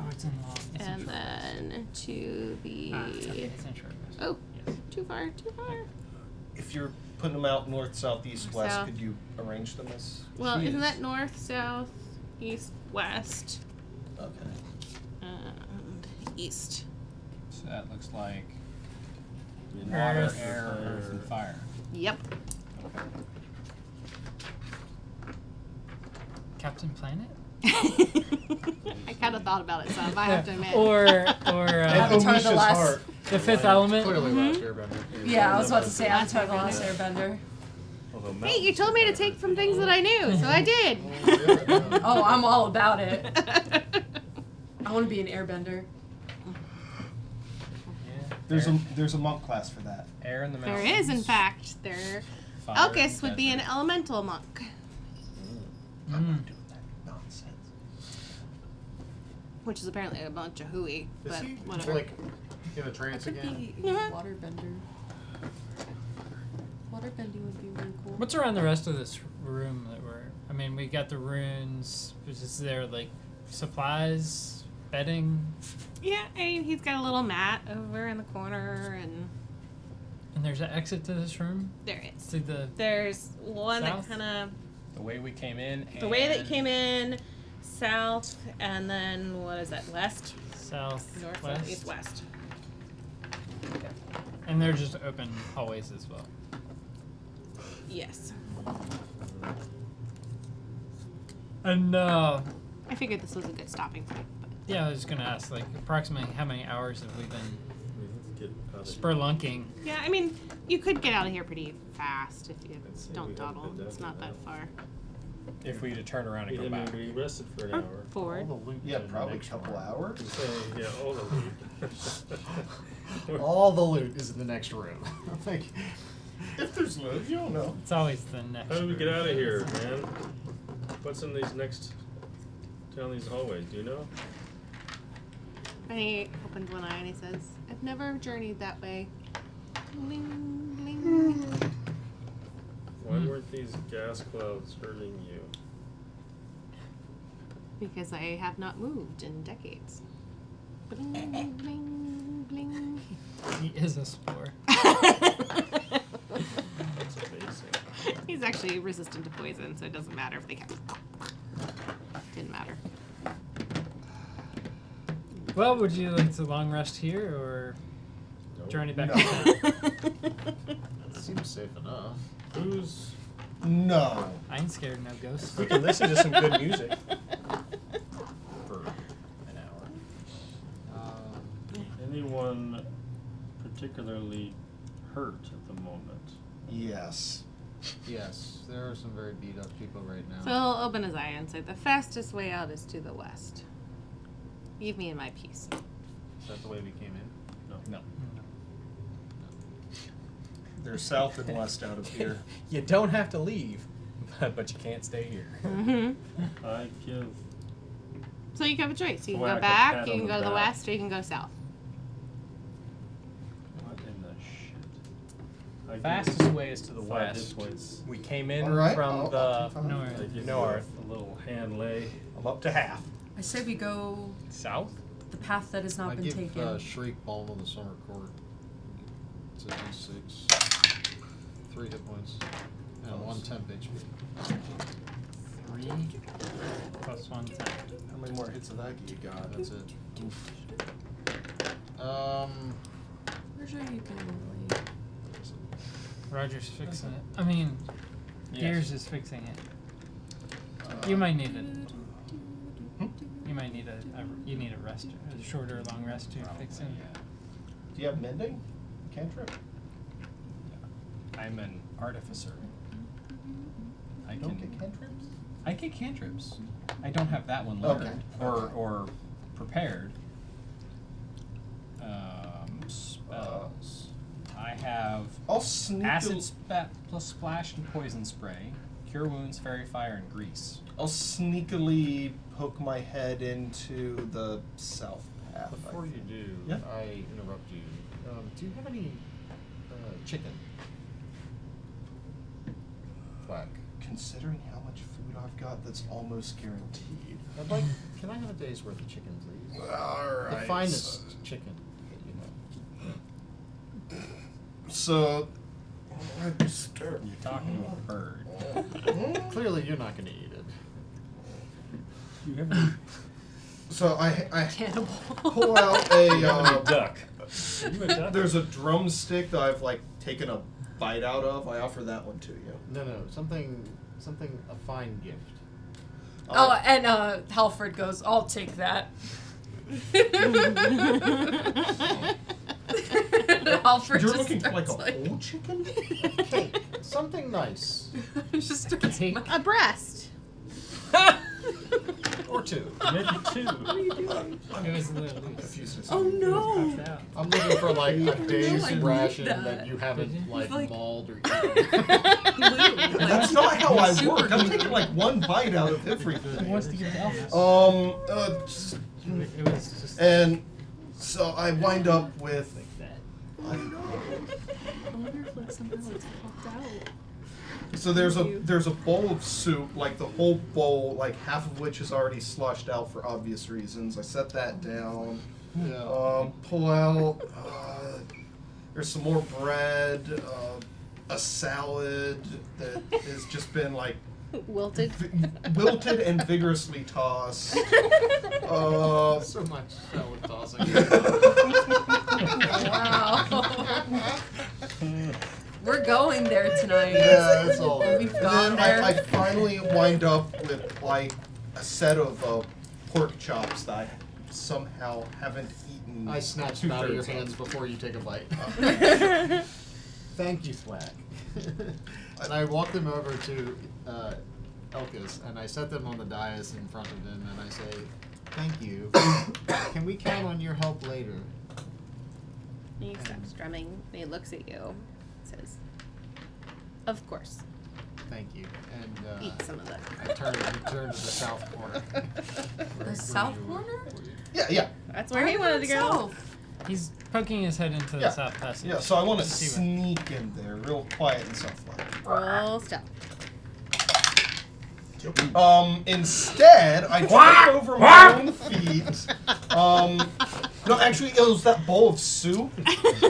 Oh, it's in law. It's in and short then to the. rest. Okay, it's in short rest. Oh, Yes. too far, too far. If you're putting them out north, south, east, west, South. could you arrange them as? Well, she isn't is? that north, south, east, west, Okay. and east? So that looks like Wind, water, Earth, air, earth, and fire. Yep. Okay. Captain Planet? I kind of thought about it some, I have to admit. Or Avatar Alicia's the Last. heart. the Fifth Element. Clearly last Airbender. Yeah, I was about to say Avatar the Last Airbender. Although Hey, you told me to take from things that I knew, so I did. Oh, I'm all about it. I want to be an airbender. There's a monk class for that. Air in the There mountains. is, in fact. There. Fire Elkis in would be an desert. elemental monk, I'm not doing that nonsense. which is apparently a bunch of hooey, Is but he whatever. like in a trance again? Waterbender. Waterbending would be really cool. What's around the rest of this room that we're? I mean, we got the runes. Is there like supplies, bedding, Yeah, I mean, he's got a little mat over in the corner, and and there's an exit to this room? there is. To the There's one South? that kind of The way we came in. the way that you and- came in, south, and then what is that? West, south, north, west, south, east, west. and they're just open hallways as well. Yes. And I figured this was a good stopping point. But yeah, I was gonna ask, like, approximately how many hours have we been Let's get out of here. spelunking? yeah, I mean, you could get out of here pretty fast if you Let's see, don't we haven't dawdle. been down It's not here that now. far. If we to turn around and We go haven't back. been rested for an Or hour. forward. All the loot Yeah, in the probably a next couple room. hours. So, yeah, all the loot. All the loot is in the next room. Like, If there's loads, you don't know. It's always the next. How do we get room. out of here, man? What's in these next down these hallways? Do you know? And he opens one eye and he says, I've never journeyed that way. Bling, bling. Why weren't these gas clouds hurting you? Because I have not moved in decades. Bling, bling, bling. He is a spore. That's amazing. He's actually resistant to poison, so it doesn't matter if they kept. Didn't matter. Well, would you like to long rest here, or Nope. journey back No. to town. Seems safe enough. Who's No. I ain't scared of no ghosts. We can listen to some good music. For an hour. anyone particularly hurt at the moment? Yes. Yes, there are some very beat up people right now. So he'll open his eye and say, the fastest way out is to the west. Leave me in my peace. Is that the way we came in? No. They're south and west out of here. You don't have to leave, but you can't stay here. Mm-hmm. I give. So you have a choice. You can Whack go a back, pat you on can the go to the back. west, or you can go south. What in the shit? I give Fastest way is to the 5 west. hit points. We came in All right. from I'll the take five. North. I give you North. a little hand lay. I'm up to half. I say we go South? the path that has not I been give taken. Shriek Balm of the Summer Court. It's a D6. 3 hit points. And 1 temp HP. 3 plus 1 10. How many more hits of that you got? That's it. Where's your ukulele? Roger's fixing it. I mean, Gears is fixing it. You might need it. You might need you need a rest, a short or long rest to fix it. Do you have mending? Cantrip? I'm an artificer. I Don't can get cantrips? I get cantrips. I don't have that one Okay. learned or prepared. Spells. I have I'll sneak acid plus splash and poison spray, cure wounds, fairy fire, and grease. I'll sneakily poke my head into the south path. Before you do, Yeah. I interrupt you. Do you have any chicken? Flack. Considering how much food I've got, that's almost guaranteed. I'd like. Can I have a day's worth of chicken, please? Alright. The finest chicken that you have. So, I just start. You're talking to a bird. Clearly, you're not going to eat it. You have So I Cannibal. pull out a. a duck. Are you a duck? There's a drumstick that I've like taken a bite out of. I offer that one to you. No, something, a fine gift. Oh, and Halford goes, I'll take that. Halford You're just looking for like a starts, whole chicken? Cake. Something nice. just starts A breast. Or 2. Make it 2. It was a little loose. Confused. Oh no! Puffed out. I'm looking for like a day's I need ration that. that you haven't Like- mauled or eaten. That's not how I Super work. I'm glue. taking like one bite out of everything. Who wants to give Elvis? Just- It was just and so I wind up with. like that. I wonder if like somehow it's popped out. So there's a bowl of soup, like the whole bowl, like half of which is already sloshed out for obvious reasons. I set that down. Pull out. There's some more bread, a salad that has just been like Wilted. wilted and vigorously tossed. So much salad tossing. Wow. We're going there tonight. Yeah, that's all. We've And gone then there. I finally wind up with like a set of pork chops that I somehow haven't eaten. I snatched them out of your 2/3 of. hands before you take a bite. Thank you, Thwack. And I walked them over to Elkis, and I set them on the dais in front of him, and I say, "Thank you. Can we count on your help later?" He stops drumming and he looks at you. Says, "Of course. Thank you. And Eat some of that." I turn to the south corner. The south corner? Yeah. That's where he wanted to go. South. He's poking his head into the Yeah. south passage. Yeah, so I want to See what- sneak in there, real quiet and stuff like that. Roll stealth. Instead, I trip over my own feet. No, actually, it was that bowl of soup.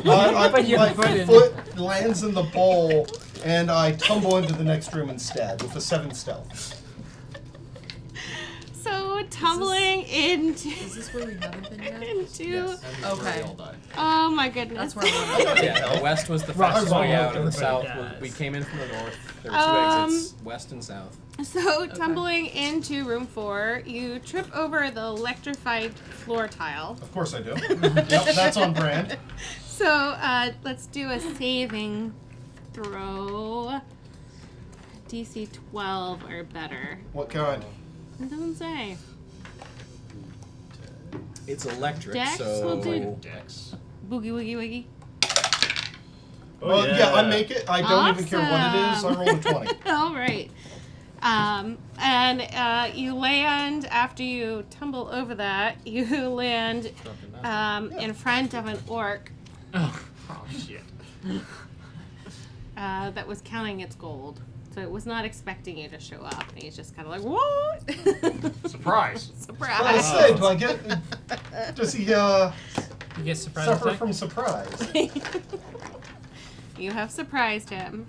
But your My foot in foot lands in the bowl, and I tumble into the next room instead with a 7 stealth. So tumbling into Is this where we haven't been yet? into. Yes, and this is where Okay. they all died. Oh my goodness. That's where we're Yeah, the west was the Rock fastest way bottom, out, and the south everybody was, we dies. came in from the north. There were two exits, west and south. So, tumbling into room 4, you trip over the electrified floor tile. Of course I do. Yep, that's on brand. So, let's do a saving throw. DC 12 or better. What kind? It doesn't say. It's electric, Dex so will do. Dex. Boogie woogie woogie. Well, yeah, I make it. I don't even care what it is. I roll a 20. All right. And you land, after you tumble over that, you land in front of an orc Oh. Oh shit. that was counting its gold. So it was not expecting you to show up. And he's just kind of like, what? Surprise. I Surprise. say, do I get? Does he You get surprise suffer attack? from surprise? You have surprised him.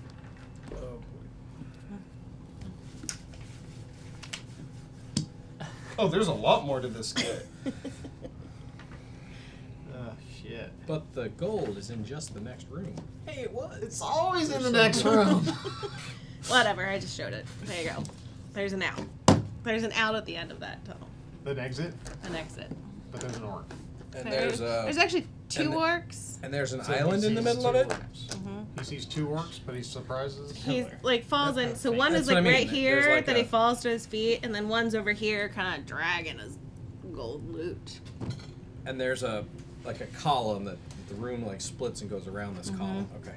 Oh, there's a lot more to this kit. Oh shit. But the gold is in just the next room. Hey, what? It's always in the next room. Whatever, I just showed it. There you go. There's an out. There's an out at the end of that tunnel. An exit, An exit. but there's an orc. And There's actually two and the- orcs. and there's an So he island in the sees middle of two it. orcs. Mm-hmm. He sees two orcs, but he surprises. He's like falls in. So one That's is what like I mean. right There's here like that he a- falls to his feet, and then one's over here, kind of dragging his gold loot. And there's a like a column that the room like splits and goes around this column. Okay.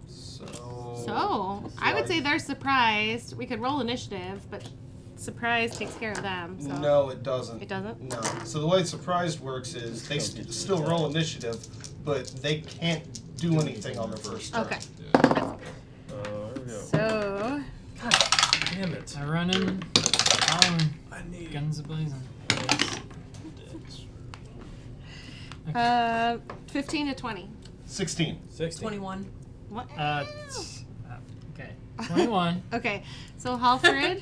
So I would say they're surprised. We could roll initiative, but surprise takes care of them. So. No, it doesn't. It doesn't? No. So the way surprised works is they still roll initiative, but they can't do anything on their first turn. Okay. There we go. So Damn it. I run in, following, I need guns a-blazing. 15 to 20. 16. 60. 21. What? Okay. 21. Okay. So Halfred.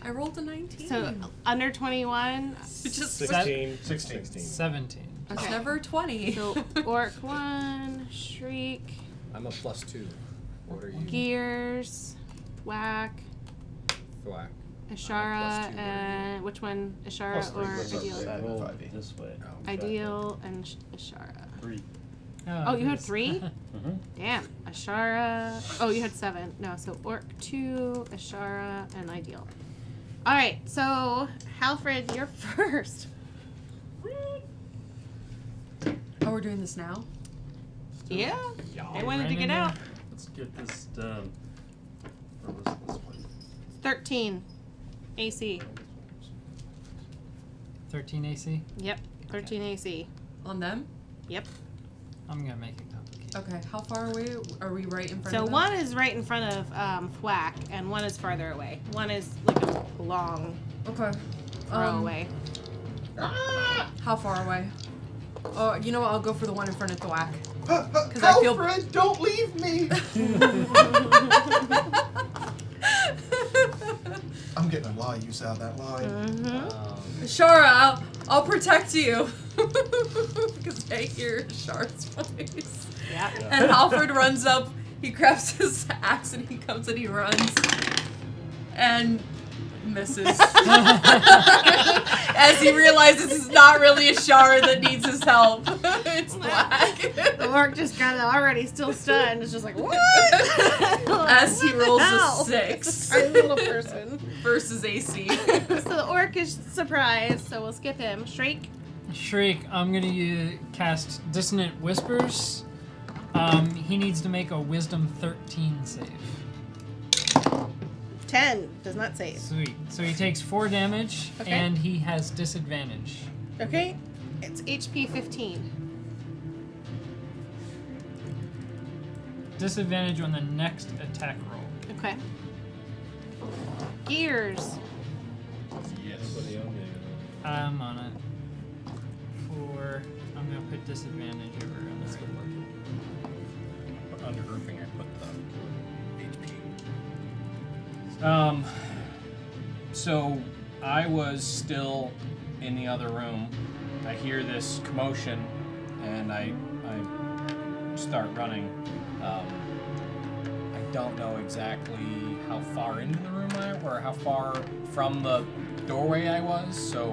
I rolled a 19. So under 21. just 16. 16. 17. It's Okay. never 20. So Orc 1, Shriek, I'm a +2. What are you? Gears, Whack, Thwack. Ashara, +2, and which one? Ashara +3 or was up Ideal? there. Roll 5e. this way. Ideal and Ashara. 3. Oh, you had there's- 3? Mm-hmm. Damn. Ashara. Oh, you had 7. No, so Orc 2, Ashara, and Ideal. Alright, so Halfred, you're first. Oh, we're doing this now? Yeah? They wanted to Ran get in out. Let's get this done. Or was it this way? 13. AC. 13 AC. Yep. 13 AC. On them? Yep. I'm gonna make it complicated. Okay, how far away are we right in front So of them? one is right in front of Thwack, and one is farther away. One is like a long Okay. throw away. How far away? Oh, you know what? I'll go for the one in front of the whack. Alfred, I feel- don't leave me! I'm getting a lot of use out of that line. Shara, I'll protect you. Because I hear Shara's voice. Yeah. And Alfred runs up, he grabs his axe and he comes and he runs. And misses. As he realizes it's not really a Shara that needs his help. It's Black. The orc just kind of already still stunned. It's just like, what? As he rolls Ow. a 6 Tiny little person. versus AC. So the orc is surprised, so we'll skip him. Shriek. Shriek, I'm gonna cast Dissonant Whispers. He needs to make a Wisdom 13 save. 10. Does not save. Sweet. So he takes 4 damage, Okay. and he has disadvantage. Okay. It's HP 15. Disadvantage on the next attack roll. Okay. Gears. Somebody on me. I'm on it. I'm gonna put disadvantage over on this one. Under grouping, I put the HP. So I was still in the other room. I hear this commotion, and I start running. I don't know exactly how far into the room or how far from the doorway I was. So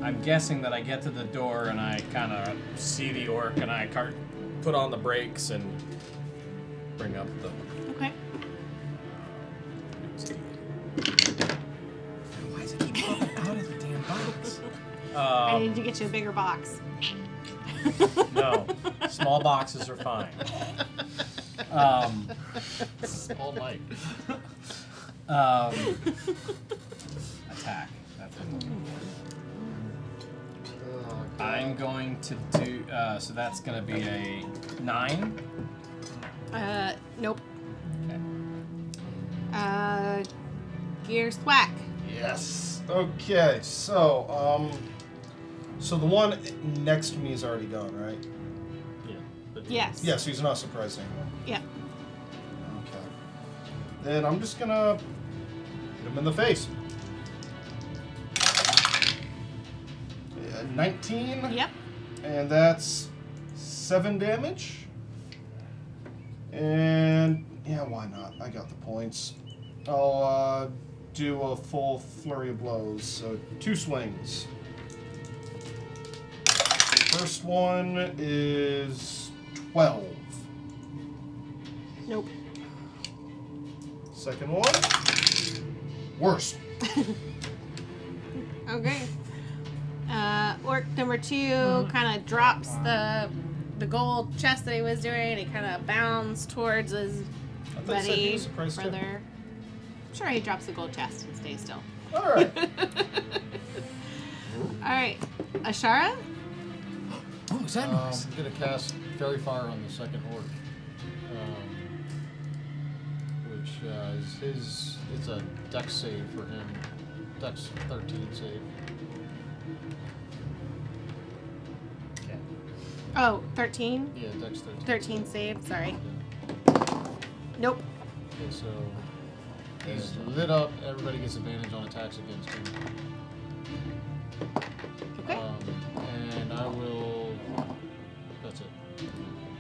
I'm guessing that I get to the door and I kind of see the orc, and I put on the brakes and bring up the. Okay. Why does it keep popping out of the damn box? I need to get you a bigger box. No, small boxes are fine. All night. Attack. That's what I'm looking Oh, for. I'm going to do. So that's going to be a 9. Nope. Okay. Gear thwack. Yes. Okay, so the one next to me is already gone, right? Yeah. But Yes. Yeah, so he's not surprised anymore. Yeah. Okay. Then I'm just gonna hit him in the face. 19. Yep. And that's 7 damage. And yeah, why not? I got the points. I'll do a full flurry of blows. So 2 swings. First one is 12. Nope. Second one, worse. Okay. Orc number 2 kind of drops the gold chest that he was doing. He kind of bounds towards his I thought you said he buddy, was surprised too. brother. Sure, he drops the gold chest and stays still. All right. All right, Ashara. Oh, is that nice? I'm gonna cast Fairy Fire on the second orc, which is his. It's a Dex save for him. Dex 13 save. Okay. Oh, 13. Yeah, Dex 13. 13 save. Sorry. Yeah. Nope. Okay, so he's lit up. Everybody gets advantage on attacks against him. Okay. And I will. That's it.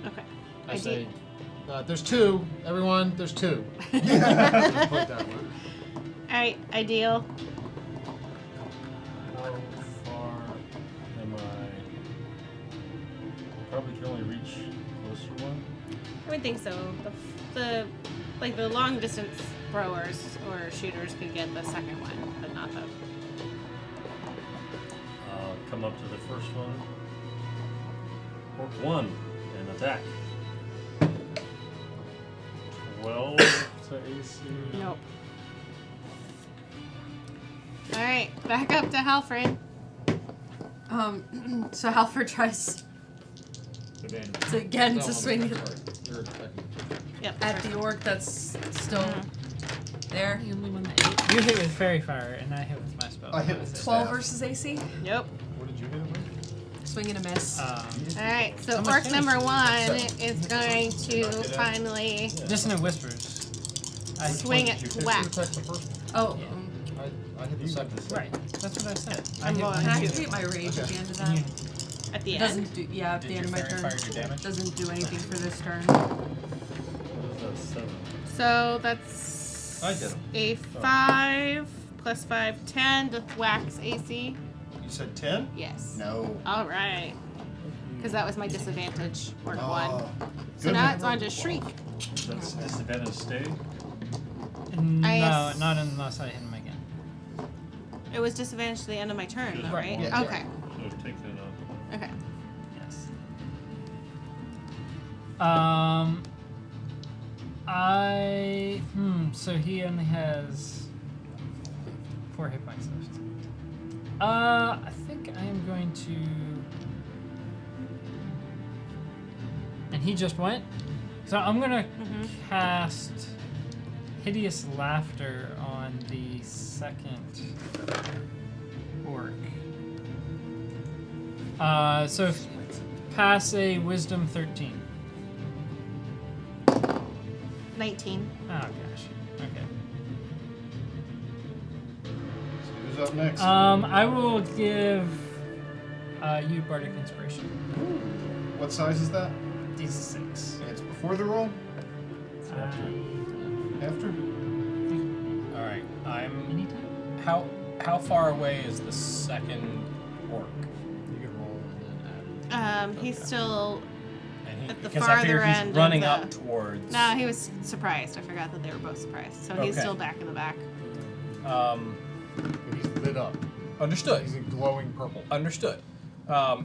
Okay. I I say, there's 2. Everyone, there's 2. Just put that one. All right, ideal. How far am I? Probably can only reach closer one. I would think so. The long distance throwers or shooters could get the second one, but not the. I'll come up to the first one. Orc 1 and attack. 12 to AC. Nope. All right, back up to Halfred. So Halford tries Advantage. to again No, to I'm swing sorry. You're attacking. Yep. at the orc that's still there. The only one that you hit with fairy fire, and I hit with my spell. I hit with 12 staff. versus AC. Nope. What did you hit him with? Swing and a miss. All right, so How much orc damage number did 1 you is going to finally Dissonant whispers. swing at Thwack. Attack the first one. Oh, I hit the second one. Right. That's what I said. I'm hit going one can I of you. activate my rage at the end of that? You- At the It end. doesn't do. Yeah, at Did the end of your my fairy turn. fire do damage? Doesn't do anything for this turn. What is that, 7? So that's I did 'em. a 5 plus 5, 10 to Thwack's AC. You said 10? Yes. No. All right. Because that was my disadvantage, orc 1. Oh, So good. now it's on to Shriek. That's disadvantage stay. No, I- not unless I hit him again. It was disadvantage to the end of my turn, though, right? Yeah. Okay. So take that out. Okay. Yes. So he only has 4 hit points left. I think I am going to. And he just went. So I'm gonna cast Hideous Laughter on the second orc. So pass a Wisdom 13. 19. Oh gosh. Okay. Who's up next? I will give you Bardic Inspiration. What size is that? D6. It's before the roll? Uh, After? All right. I'm. anytime. How far away is the second orc? You can roll and then add. He's still. And he, At the because I figure farther he's end of running the- up towards. No, he was surprised. I forgot that they were both surprised. So he's Okay. still back in the back. But he's lit up. Understood. He's in glowing purple. Understood.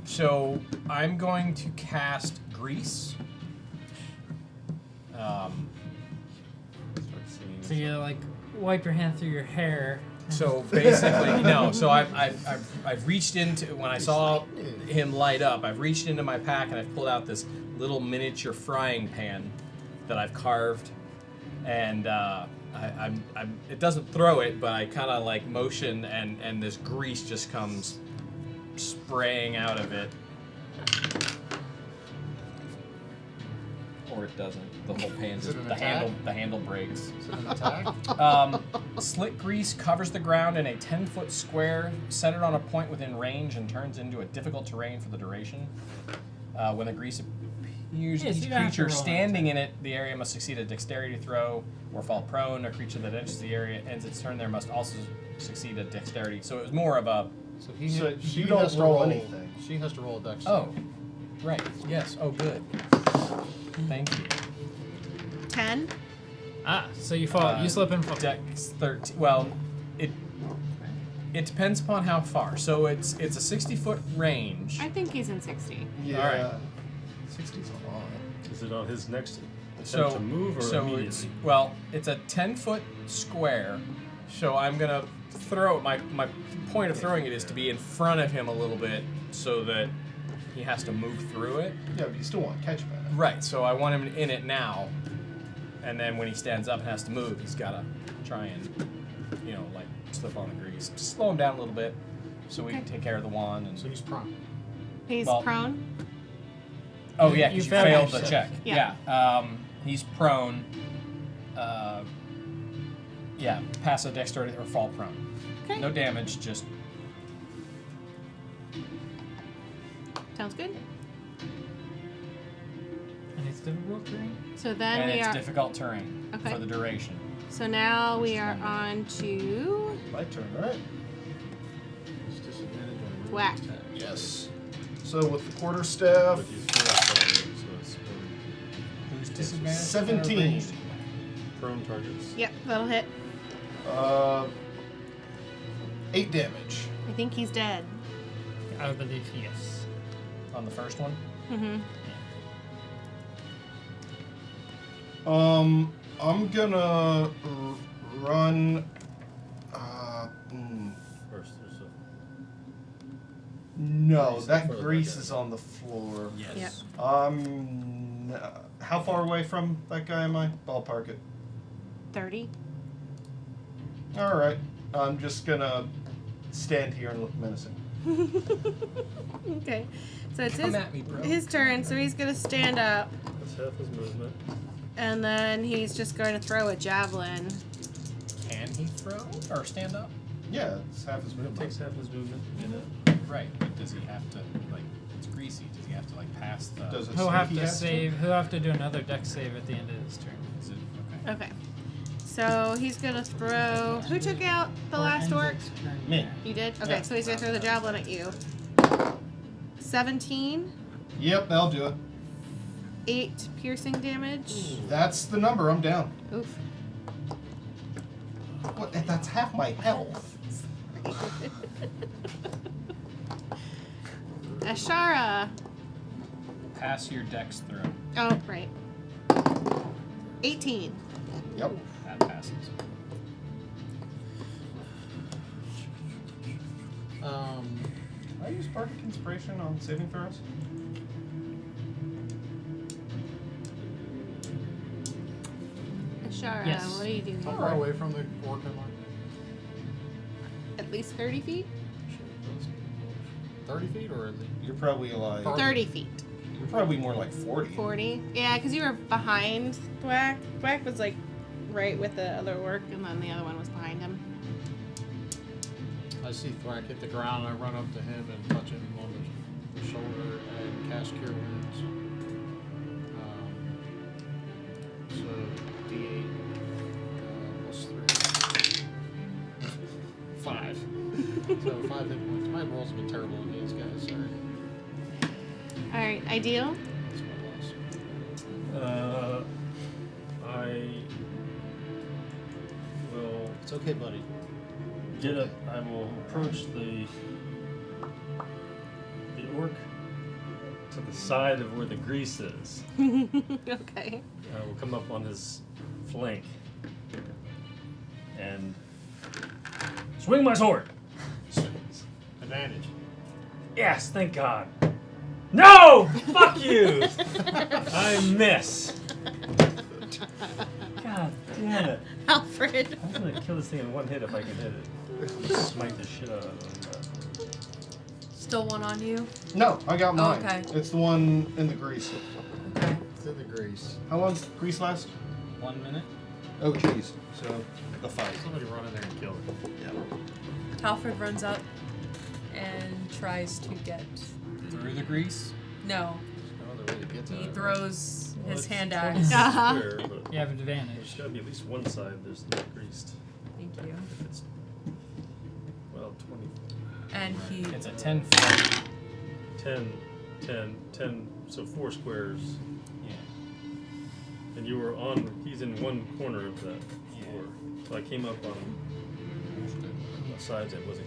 So I'm going to cast Grease. Start seeing So you like wipe your hand through your hair. So basically, no. So I've reached into, when I saw him light up, I've reached into my pack and I've pulled out this little miniature frying pan that I've carved, and it doesn't throw it, but I kind of like motion, and this grease just comes spraying out of it. Or it doesn't. The whole pan Is just it an the handle breaks. Is it an attack? Slick grease covers the ground in a 10-foot square, centered on a point within range, and turns into a difficult terrain for the duration. When the grease appears, Yes, each you don't have to creature roll on standing in it, the area must succeed a dexterity throw or fall prone. A creature that enters the area ends its turn there must also succeed a dexterity. So it was more of a. So he So she you don't has to roll roll anything. She has to roll a dex. Oh, right. Yes. Oh, good. Thank you. 10. So you fall. You slip and fall. Dex 13. Well, it depends upon how far. So it's a 60-foot range. I think he's in 60. Yeah. All right. 60's a lot. Is it on his next attempt So to move or so immediately? it's a 10-foot square. So I'm gonna throw my point of throwing it is to be in front of him a little bit so that he has to move through it. Yeah, but you still want to catch him at it. Right. So I want him in it now, and then when he stands up and has to move, he's gotta try and like slip on the grease, just slow him down a little bit, so we can take care of the wand. And So he's prone. He's Well- prone. oh yeah, 'cause You you failed failed that the check. check. Yeah. He's prone. Pass a dexterity or fall prone. Okay. No damage, just Sounds good. And it's difficult terrain. So then and we it's are. difficult terrain Okay. for the duration. So now we are on to My turn, right? He's disadvantage on Whack. ranged attacks. Yes. So with the quarterstaff, But he's first, so it's Who's disadvantaged? 17. prone targets. Yep, that'll hit. 8 damage. I think he's dead. I believe yes. On the first one. Mm-hmm. I'm gonna run. First, there's a No, Grease that further grease down. is on the floor. Yes. Yep. How far away from that guy am I? Ballpark it. 30. All right. I'm just gonna stand here and look menacing. Okay. So it's Come at me, bro. his turn, so he's going to stand up, that's half his movement. and then he's just going to throw a javelin. Can he throw or stand up? Yeah, it's half his It movement. takes half his movement. Right, but does he have to like? It's greasy. Does he have to like pass the? Does it He'll say have he to has save. He'll have to do another dex save at the end of his turn. Is it okay? Okay. So he's going to throw. Who took out the last orc? Me. You did? Okay, Yeah. so he's going to throw the javelin at you. 17. Yep, that'll do it. 8 piercing damage. That's the number. I'm down. Oof. What? That's half my health. Ashara. Pass your dex throw. Oh, right. 18. Yep. That passes. I use Bardic Inspiration on saving throws. Ashara, Yes. what are you doing? How far away from the orc am At least 30 feet? I? 30 feet or at least? You're probably like. 30 feet. You're probably more like 40. 40. Yeah, because you were behind Thwack. Thwack was like right with the other orc, and then the other one was behind him. I see Thwack hit the ground. I run up to him and touch him on the shoulder and cast Cure Wounds. So D8 plus 3. 5. So 5 hit points. My rolls have been terrible on these guys. Sorry. All right, ideal. That's my loss. I will It's okay, buddy. get up. I will approach the orc to the side of where the grease is. Okay. I will come up on his flank and swing my sword. Advantage. Yes, thank God. No! Fuck you! I miss. God damn it. Alfred. I'm gonna kill this thing in one hit if I can hit it. Smite the shit out of him. Still one on you? No, I got mine. okay. It's the one in the grease. Okay. It's in the grease. How long's grease last? 1 minute. Oh, jeez. So, the fight. Somebody run in there and kill it. Yeah. Alfred runs up and tries to get. Through the grease. No, No other way to get to he it. throws Well, his it's hand 20 axe. square, but You have there's advantage. gotta be at least one side there's not greased. Thank you. If it's, well, 20, And he. It's a 10-foot. 10, 10, so 4 squares. Yeah. And you were on, he's in one corner of that Yeah. floor. So I came up on the sides that wasn't.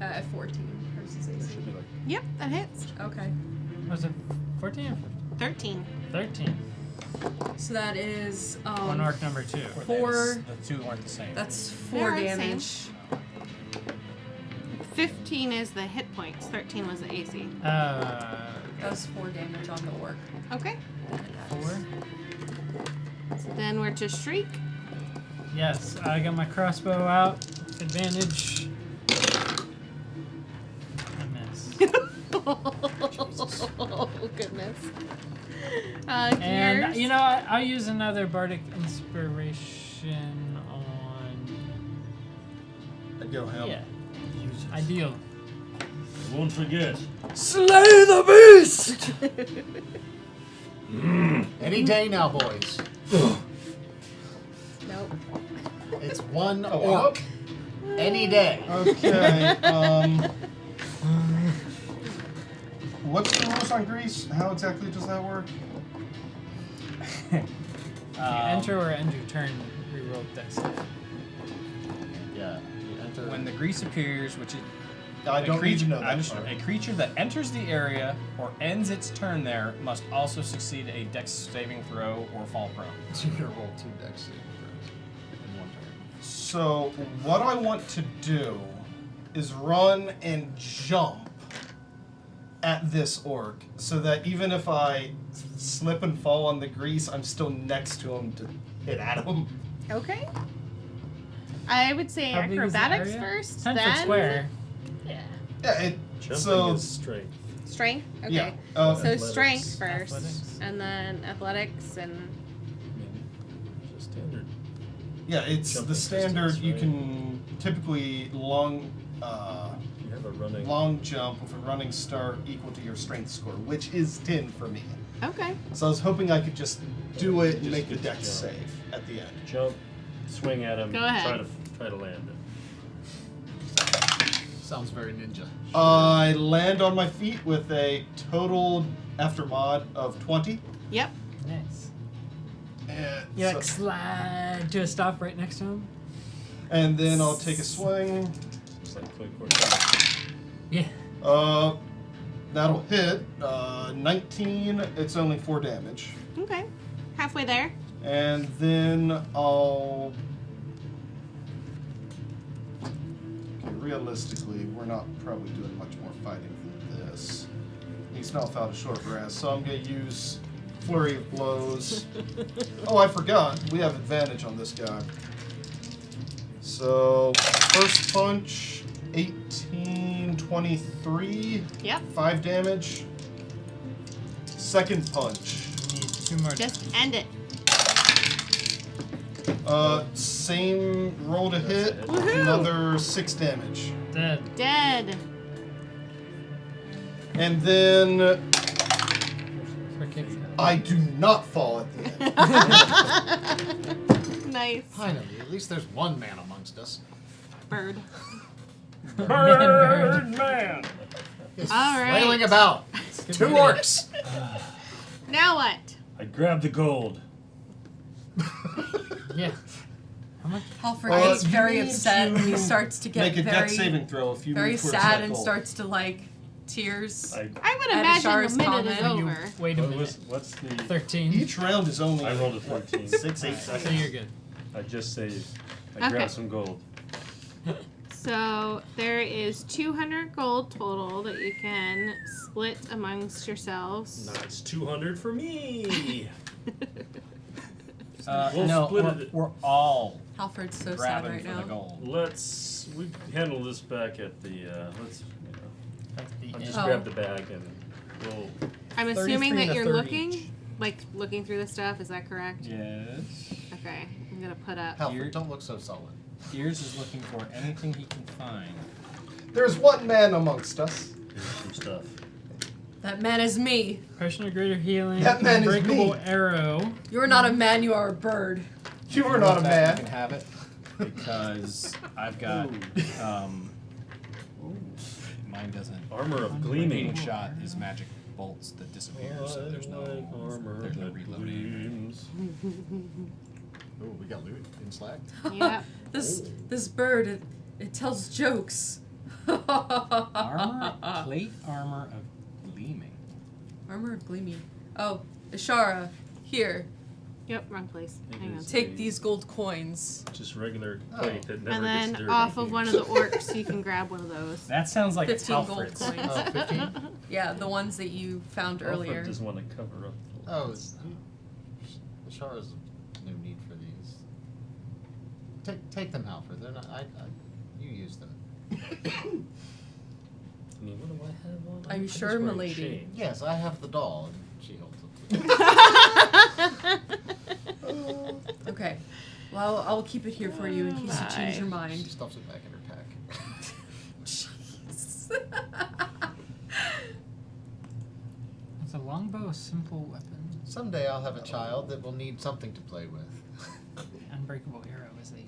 At 14 versus There AC. should be like, Yep, that hits. Okay. Was it 14 or 13. 13? So that is. One orc number 2. Or Four- The two aren't the same. That's They 4 are the same. damage. 15 is the hit points. 13 was the AC. That was 4 damage on the orc. Okay. 4? So then we're to Shriek. Yes, I got my crossbow out. Advantage. I miss. Oh, goodness. And Here's- you know what? I'll use another bardic inspiration on. I'd go him. Yeah. Ideal. I won't forget. Slay the beast! Any day now, boys. Nope. It's one Oh, orc. Any day. Okay. What's the rules on grease? How exactly does that work? Enter or end your turn, reroll dex. Yeah. You enter. When the grease appears, which is I don't need to know I that understand. part. A creature that enters the area or ends its turn there must also succeed a dex saving throw or fall prone. So you're gonna roll 2 dex saving throws in one turn. So what I want to do is run and jump at this orc, so that even if I slip and fall on the grease, I'm still next to him to hit at him. Okay. I would say How big is the acrobatics area? first, 10 then foot square. Yeah. Yeah, it. Jumping So is strength. Strength. Okay. yeah. So Athletics. strength first, Athletics. and then athletics, and Just standard. Yeah, it's Jumping the standard. distance, You right? can typically long You have a running. long jump with a running start equal to your strength score, which is 10 for me. okay. So I was hoping I could just do it and Just make the get the dex jump. save at the end. Jump, swing at him. Go ahead. Try to land it. Sounds very ninja. I land on my feet with a total after mod of 20. Yep. Nice. And, You like slide to a stop right next to him? and then I'll take a swing. It's like quick court. Yeah. That'll hit. 19. It's only 4 damage. Okay. Halfway there. And then I'll. Okay, realistically, we're not probably doing much more fighting than this. He's not without a short rest, so I'm going to use Flurry of Blows. Oh, I forgot. We have advantage on this guy. So, first punch, 18, 23, Yep. 5 damage. Second punch, You need 2 more. Just end it. Same roll to hit. Woohoo! Another 6 damage. Dead. Dead. And then Freaking. I do not fall at the end. Nice. Finally, at least there's one man amongst us. Bird. Birdman. He's All right. flailing about. 2 orcs. Now what? I grabbed the gold. Yeah. How much? Halford Well, gets you very need upset and he to starts to get Make a deck very, saving throw if you very move towards sad that and goal. starts to like tears. I, I would At imagine Ashar's the minute is comment. over. Wait a what minute. was, what's the? 13. Each round is only I rolled a 13. 6, 8 So seconds. you're good. I just saved. I Okay. grabbed some gold. So there is 200 gold total that you can split amongst yourselves. That's 200 for me. We'll No, split we're, it. we're all Halford's so sad grabbing right for now. the gold. We handle this back at the. Let's. I'll just Oh. grab the bag and we'll. I'm assuming 33 and that a you're third looking, each. like looking through the stuff. Is that correct? Yes. Okay, I'm gonna put up. Halford, don't look so sullen. Gears is looking for anything he can find. There's one man amongst us. Here's some stuff. That man is me. Potion of greater healing. That man is Unbreakable me. arrow. You're not a man, you are a bird. You are You not a want that, You man. can have it because I've got. Mine doesn't. Armor of Repeating gleaming. shot is magic bolts that disappear, so there's no armor there's no that reloading. gleams. Oh, we got loot in Slack. Yep. This bird, it tells jokes. Armor, plate armor of gleaming. Armor of gleaming. Oh, Ishara, here, Yep. Wrong place. It Hang on. is. take these gold coins. Just regular Oh. plate that never And gets then dirty. off of one of the orcs, you can grab one of those. That sounds like it's 15 gold Alfred's. coins. Oh, 15? Yeah, the ones that you found Alfred earlier. doesn't want to cover up. Oh, Shara's no need for these. Take them, Halford. They're not. You use them. I mean, what do I have on? Are you I'm just sure, wearing milady? chains. Yes, I have the doll, and she holds it. Okay. Well, I'll keep it here for you in case you change your She mind. stuffs it back in her pack. Jeez. Is a longbow a simple weapon? Someday I'll have a child that will need something to play with. Unbreakable arrow is a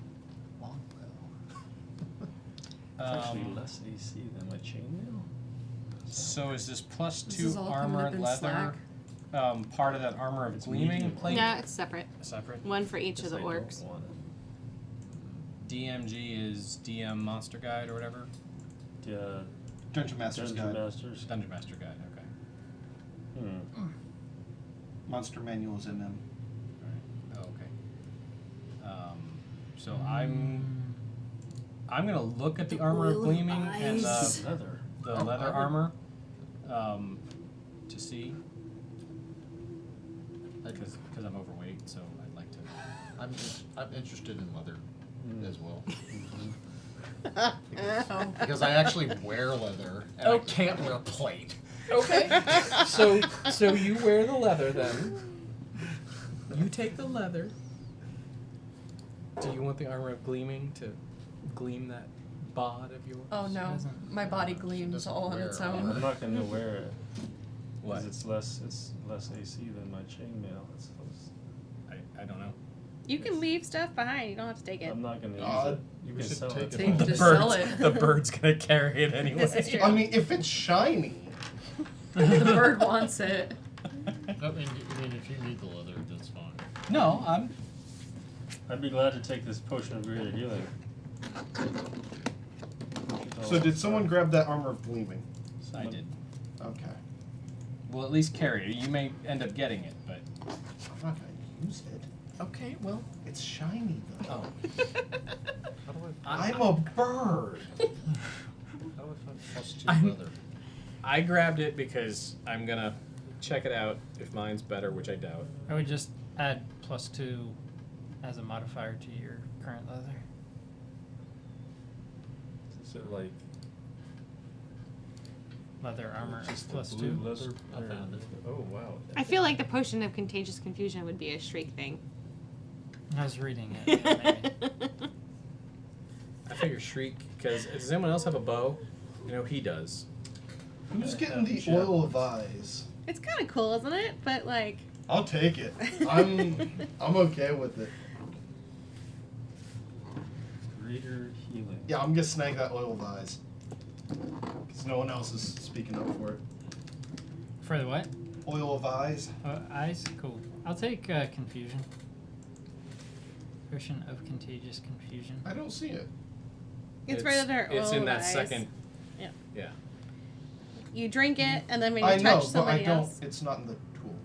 longbow. It's actually less AC than my chainmail. So is this plus This 2 is all coming armor up and in leather part of that armor of It's gleaming medium. plate? No, it's separate. Separate. One for each Guess of the I don't orcs. want it. DMG is DM Monster Guide or whatever. Yeah, Dungeon Master's Dungeon Guide. Masters. Dungeon Master Guide. Okay. Monster Manual is MM. Oh, okay. So I'm gonna look at the armor of Oil of gleaming and eyes. Leather. the Oh, leather I would- armor to see because I'm overweight, so I'd like to. I'm interested in leather as well. Oh. Because I actually wear leather, and I can't wear plate. Okay. so you wear the leather then. You take the leather. Do you want the armor of gleaming to gleam that bod of yours? Oh no, doesn't- my body gleams doesn't all on wear its armor. own. I'm not gonna wear it. What? 'Cause it's less AC than my chainmail. I don't know. You can leave stuff behind. You don't have to take it. I'm not gonna use Uh, it. You we can should sell take it. it. Take- Just sell bird's, it. the bird's gonna carry it anyway. This is true. I mean, if it's shiny. The bird wants it. I mean, if you need the leather, that's fine. No, I'd be glad to take this potion of greater healing. So did someone grab that armor of gleaming? I did. Okay. We'll at least carry it. You may end up getting it, but I'm not gonna use it. okay. Well, It's shiny though. oh, How do I'm a bird. I find plus 2 I'm- leather? I grabbed it because I'm gonna check it out if mine's better, which I doubt. I would just add +2 as a modifier to your current leather. Is it like Leather armor just the plus blue 2. leather? I found it. Oh wow. I feel like the potion of contagious confusion would be a shriek thing. I was reading it. I figure shriek because does anyone else have a bow? You know he does. Who's getting the Yeah. oil of eyes? It's kind of cool, isn't it? But like, I'll take it. I'm okay with it. Greater healing. Yeah, I'm gonna snag that oil of eyes. Because no one else is speaking up for it. For the what? Oil of eyes. Eyes? Cool. I'll take confusion. Potion of contagious confusion. I don't see it. it's right under It's oil in that eyes. second. Yeah. Yeah. You drink it, and then when you I know, touch but I somebody don't. else. It's not in the tool.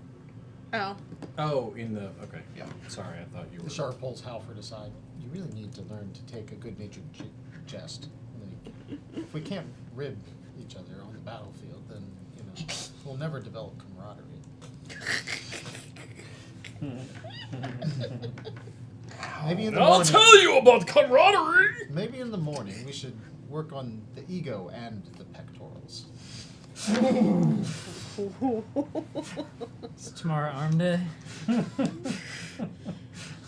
Oh. Oh, in the okay. Yeah. Sorry, I thought you were. The shark pulls Halford aside. You really need to learn to take a good-natured jest. Like, if we can't rib each other on the battlefield, then we'll never develop camaraderie. Maybe in the morning. you about camaraderie. Maybe in the morning we should work on the ego and the pectorals. It's tomorrow arm day.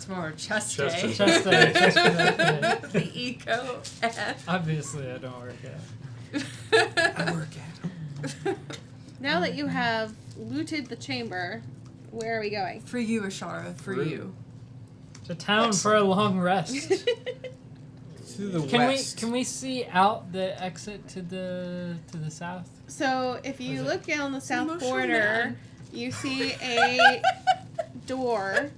Tomorrow, chest Chest day. day. Chest day. Chest day. The eco. Obviously, I don't work out. Now that you have looted the chamber, where are we going? For you, Ashara. For you. To town for a long rest. To the Can west. we see out the exit to the south? So if you Is it- look on the south Emotional border, man. you see a door,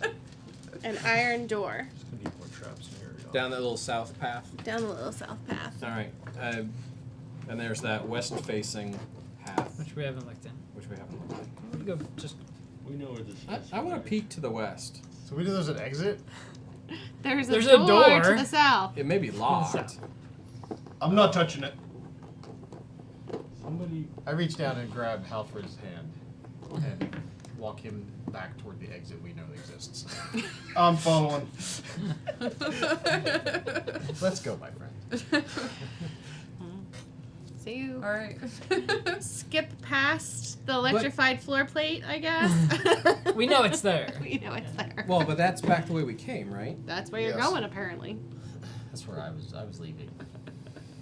an iron door, Just gonna need more traps in here. y'all. Down that little south path. down the little south path. All right. And there's that west-facing path, Which we haven't looked in. which we haven't looked at. We go just. We know where this is. I want to peek to the west. So we do there's an exit. There's There's a a door door. to the south. It may be locked. south. I'm not touching it. Somebody. I reach down and grab Halford's hand and walk him back toward the exit we know exists. I'm following. Let's go, my friend. So you All right. skip past the electrified floor plate, I guess. We know it's there. We know it's there. Well, but that's back the way we came, right? That's where you're Yes. going, apparently. That's where I was leaving.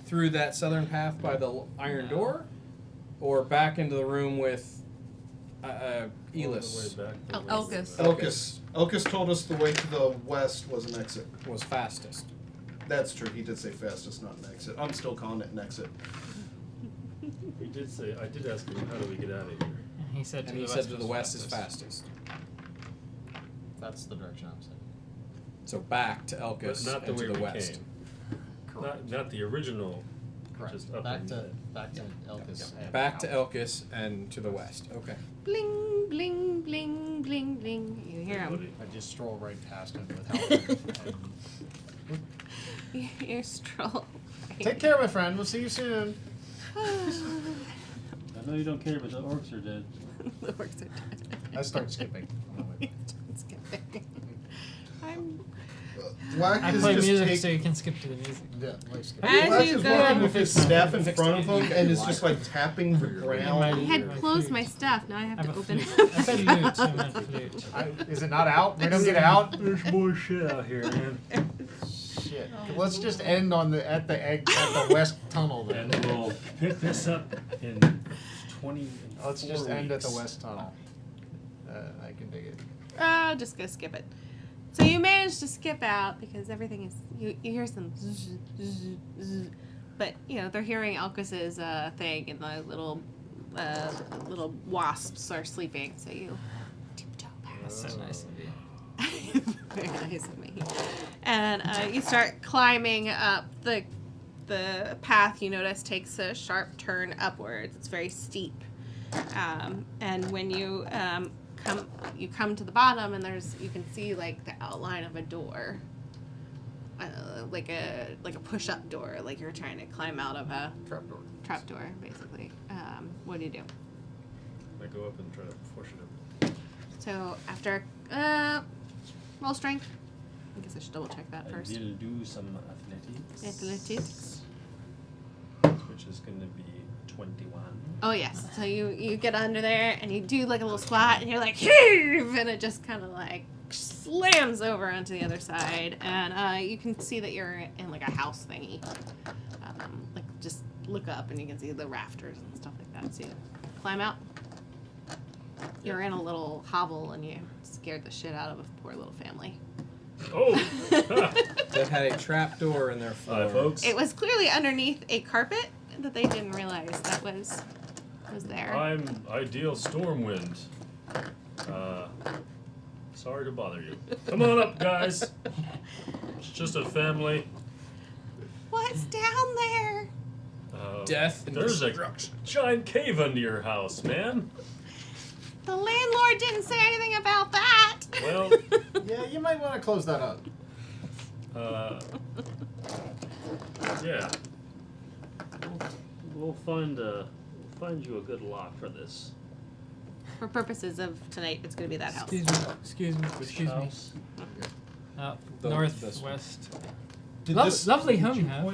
Through that southern path by the iron door, or back into the room with Elis. Elkis. Elkis told us the way to the west was an exit. Was fastest. That's true. He did say fastest, not an exit. I'm still calling it an exit. He did say. I did ask him, how do we get out of here? And he said to And the he west said to the was west is fastest. fastest. That's the direction I'm saying. So back to But Elkis not the and way to the we west. came. Not the original. Correct. Just up Back and- to Elkis. and Back to out. Elkis and to the west. Okay. Bling, bling, bling, bling, bling. You hear him. Buddy. I just stroll right past him with Halford. You stroll. Take care, my friend. We'll see you soon. I know you don't care, but the orcs are dead. The works are dead. I start skipping. Skipping. I'm. Black I is play just music take- so you can skip to the music. Yeah, like skip. As Black you is go- walking with his staff in Fixed front of it. him and is just like tapping the ground. I had My closed flute. my stuff. Now I I have have to a open. flute. I said lute, so I meant flute. Is it not out? We don't get out. There's more shit out here, man. Shit. Let's just end on at the west tunnel then. And we'll pick this up in 20. Let's just end at the west tunnel. I can dig it. Just go skip it. So you managed to skip out because everything is you hear some zzz, zzz, zzz, but you know they're hearing Elkis's thing and the little wasps are sleeping. So you tiptoe past. That's so nice of you. Very nice of me. And you start climbing up the path. You notice takes a sharp turn upwards. It's very steep. And when you come to the bottom, and you can see like the outline of a door, like a push-up door, like you're trying to climb out of a trapdoor, basically. What do you do? I go up and try to push it up. So after roll strength. I guess I should double check that I first. will do some athletics. Athletics. Which is going to be 21. Oh yes. So you get under there and you do like a little squat and you're like heave, and it just kind of like slams over onto the other side, and you can see that you're in like a house thingy. Like just look up and you can see the rafters and stuff like that. So you climb out. You're in a little hovel and you scared the shit out of a poor little family. Oh! That had a trap door in their floor. Hi, folks. It was clearly underneath a carpet that they didn't realize that was there. I'm Ideal Stormwind. Sorry to bother you. Come on up, guys. It's just a family. What's down there? Death and There's destruction. a giant cave under your house, man. The landlord didn't say anything about that. Well, Yeah, you might want to close that up. yeah. We'll find you a good lock for this. For purposes of tonight, it's going to be that house. Excuse me. Excuse me. House? The- Northwest. Did Lovely home you have.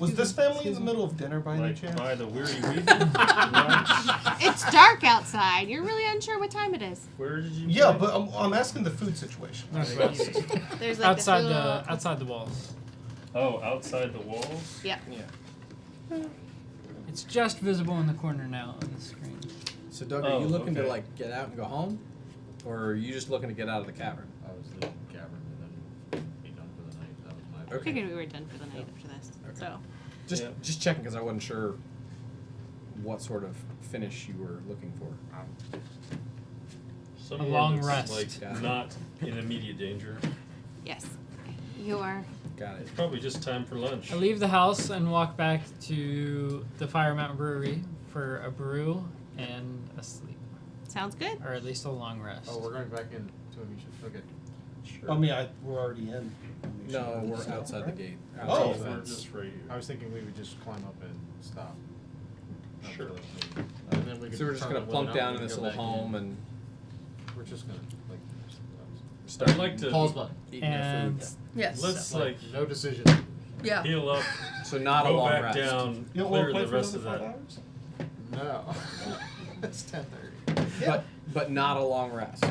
was this family in the middle of dinner by any Like chance? by the Weary Weaving? Right? It's dark outside. You're really unsure what time it is. Where did you? Yeah, play? but I'm asking the food situation. Northwest. There's like outside this little... outside the walls. Oh, outside the walls. Yep. Yeah. It's just visible in the corner now on the screen. So, Doug, Oh, are you looking to okay. like get out and go home, or are you just looking to get out of the cavern? I was leaving the cavern and then be done for the night. That was my I Okay. figured we were done for the night after this. Okay. So, Just Yeah. just checking because I wasn't sure what sort of finish you were looking for. Somewhere long that's, rest. Got it. Like not in immediate danger. yes. You are... Got it. It's probably just time for lunch. I leave the house and walk back to the Fire Mountain Brewery for a brew and a sleep, Sounds good. or at least a long rest. Oh, we're going back in to a mission. Okay. Sure. I mean, we're already in. No, we're outside the gate. Oh. Outside the We're fence. just right here. I was thinking we would just climb up and stop. Not Sure. really. And then we could So we're just gonna determine plunk whether or down not in we this go little back in. home and We're just gonna like start I'd like to. pause button. eating your And food. Yes. Let's like no decision. Yeah. heal up, So not a go long back rest. down, You don't want clear to play the for rest of another that. 5 hours? No. It's 10:30. But not a long rest.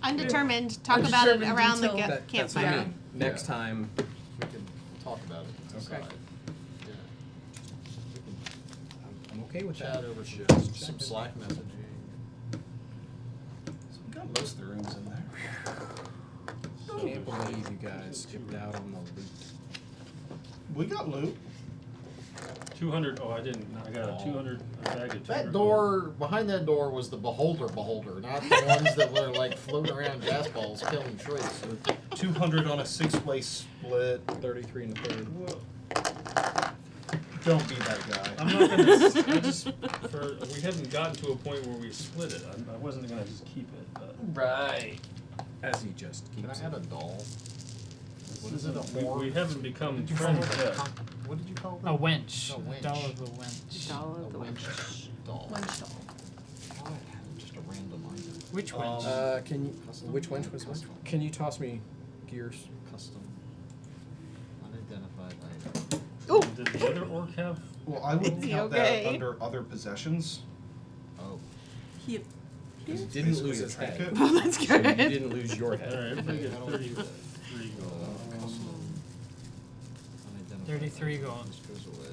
Undetermined. Talk about it Undetermined around the until- That's what I campfire. mean. Next time. We can talk about it. and Okay. decide. Yeah. We can I'm okay with chat that. over Just some Slack messaging. So we got most of the rooms in there. Can't believe you guys skipped out on the loot. We got loot. 200. Oh, I didn't. I got all. a 200. A bag of 200. That door, behind that door was the beholder, not the ones that were like floating around gas balls killing shrieks. 200 on a 6-way split. 33 and a third. Don't be that guy. I'm not gonna. I just. We hadn't gotten to a point where we split it. I wasn't gonna just keep it. But Right. As he just Can I keeps add it. a doll? What is it? A whore? we haven't become What did you call friends it? yet. What did you call a it? wench. A wench. Doll of a wench. Doll of the A winch. wench doll. Wench doll. Oh, just a random item. Which wench? Can you? Which wench was this? Can you toss me gears? Custom. Unidentified item. Ooh. Did the other orc have? Well, I would Is he count okay? that under other possessions. Oh. He, 'Cause he didn't Basically lose a his head. trinket. Oh, that's So you good. didn't lose your All head. right, everybody get I don't 33 do that. gold. Custom. Unidentified 33 item. gold. This goes away.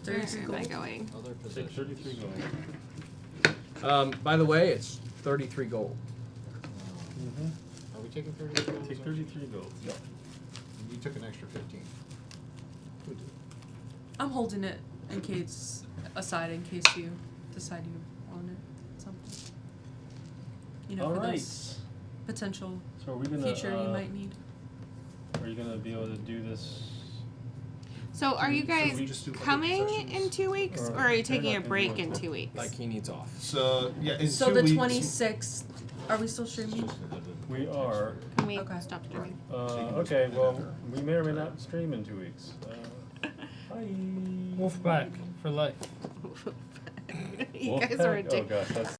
there's Where am I gold. going? Other Take possessions. 33 gold. By the way, it's 33 gold. Are we taking 33 gold? Take 33 gold. You took an extra 15. Who did? I'm holding it in case aside in case you decide you want it something. You know, All for right. this potential So are we gonna? future you might need. Are you gonna be able to do this? So, are you Should guys we just do other coming possessions? in 2 weeks, Or or are you they're taking a not gonna break do it in for- 2 weeks? Like he needs off. So yeah, in So 2 the weeks. 26th. Are we still streaming? We are. Can we Okay. stop streaming? Okay. Well, we may or may not stream in 2 weeks. Bye. Wolfpack for life. You guys are Wolfpack? ridiculous. Oh gosh,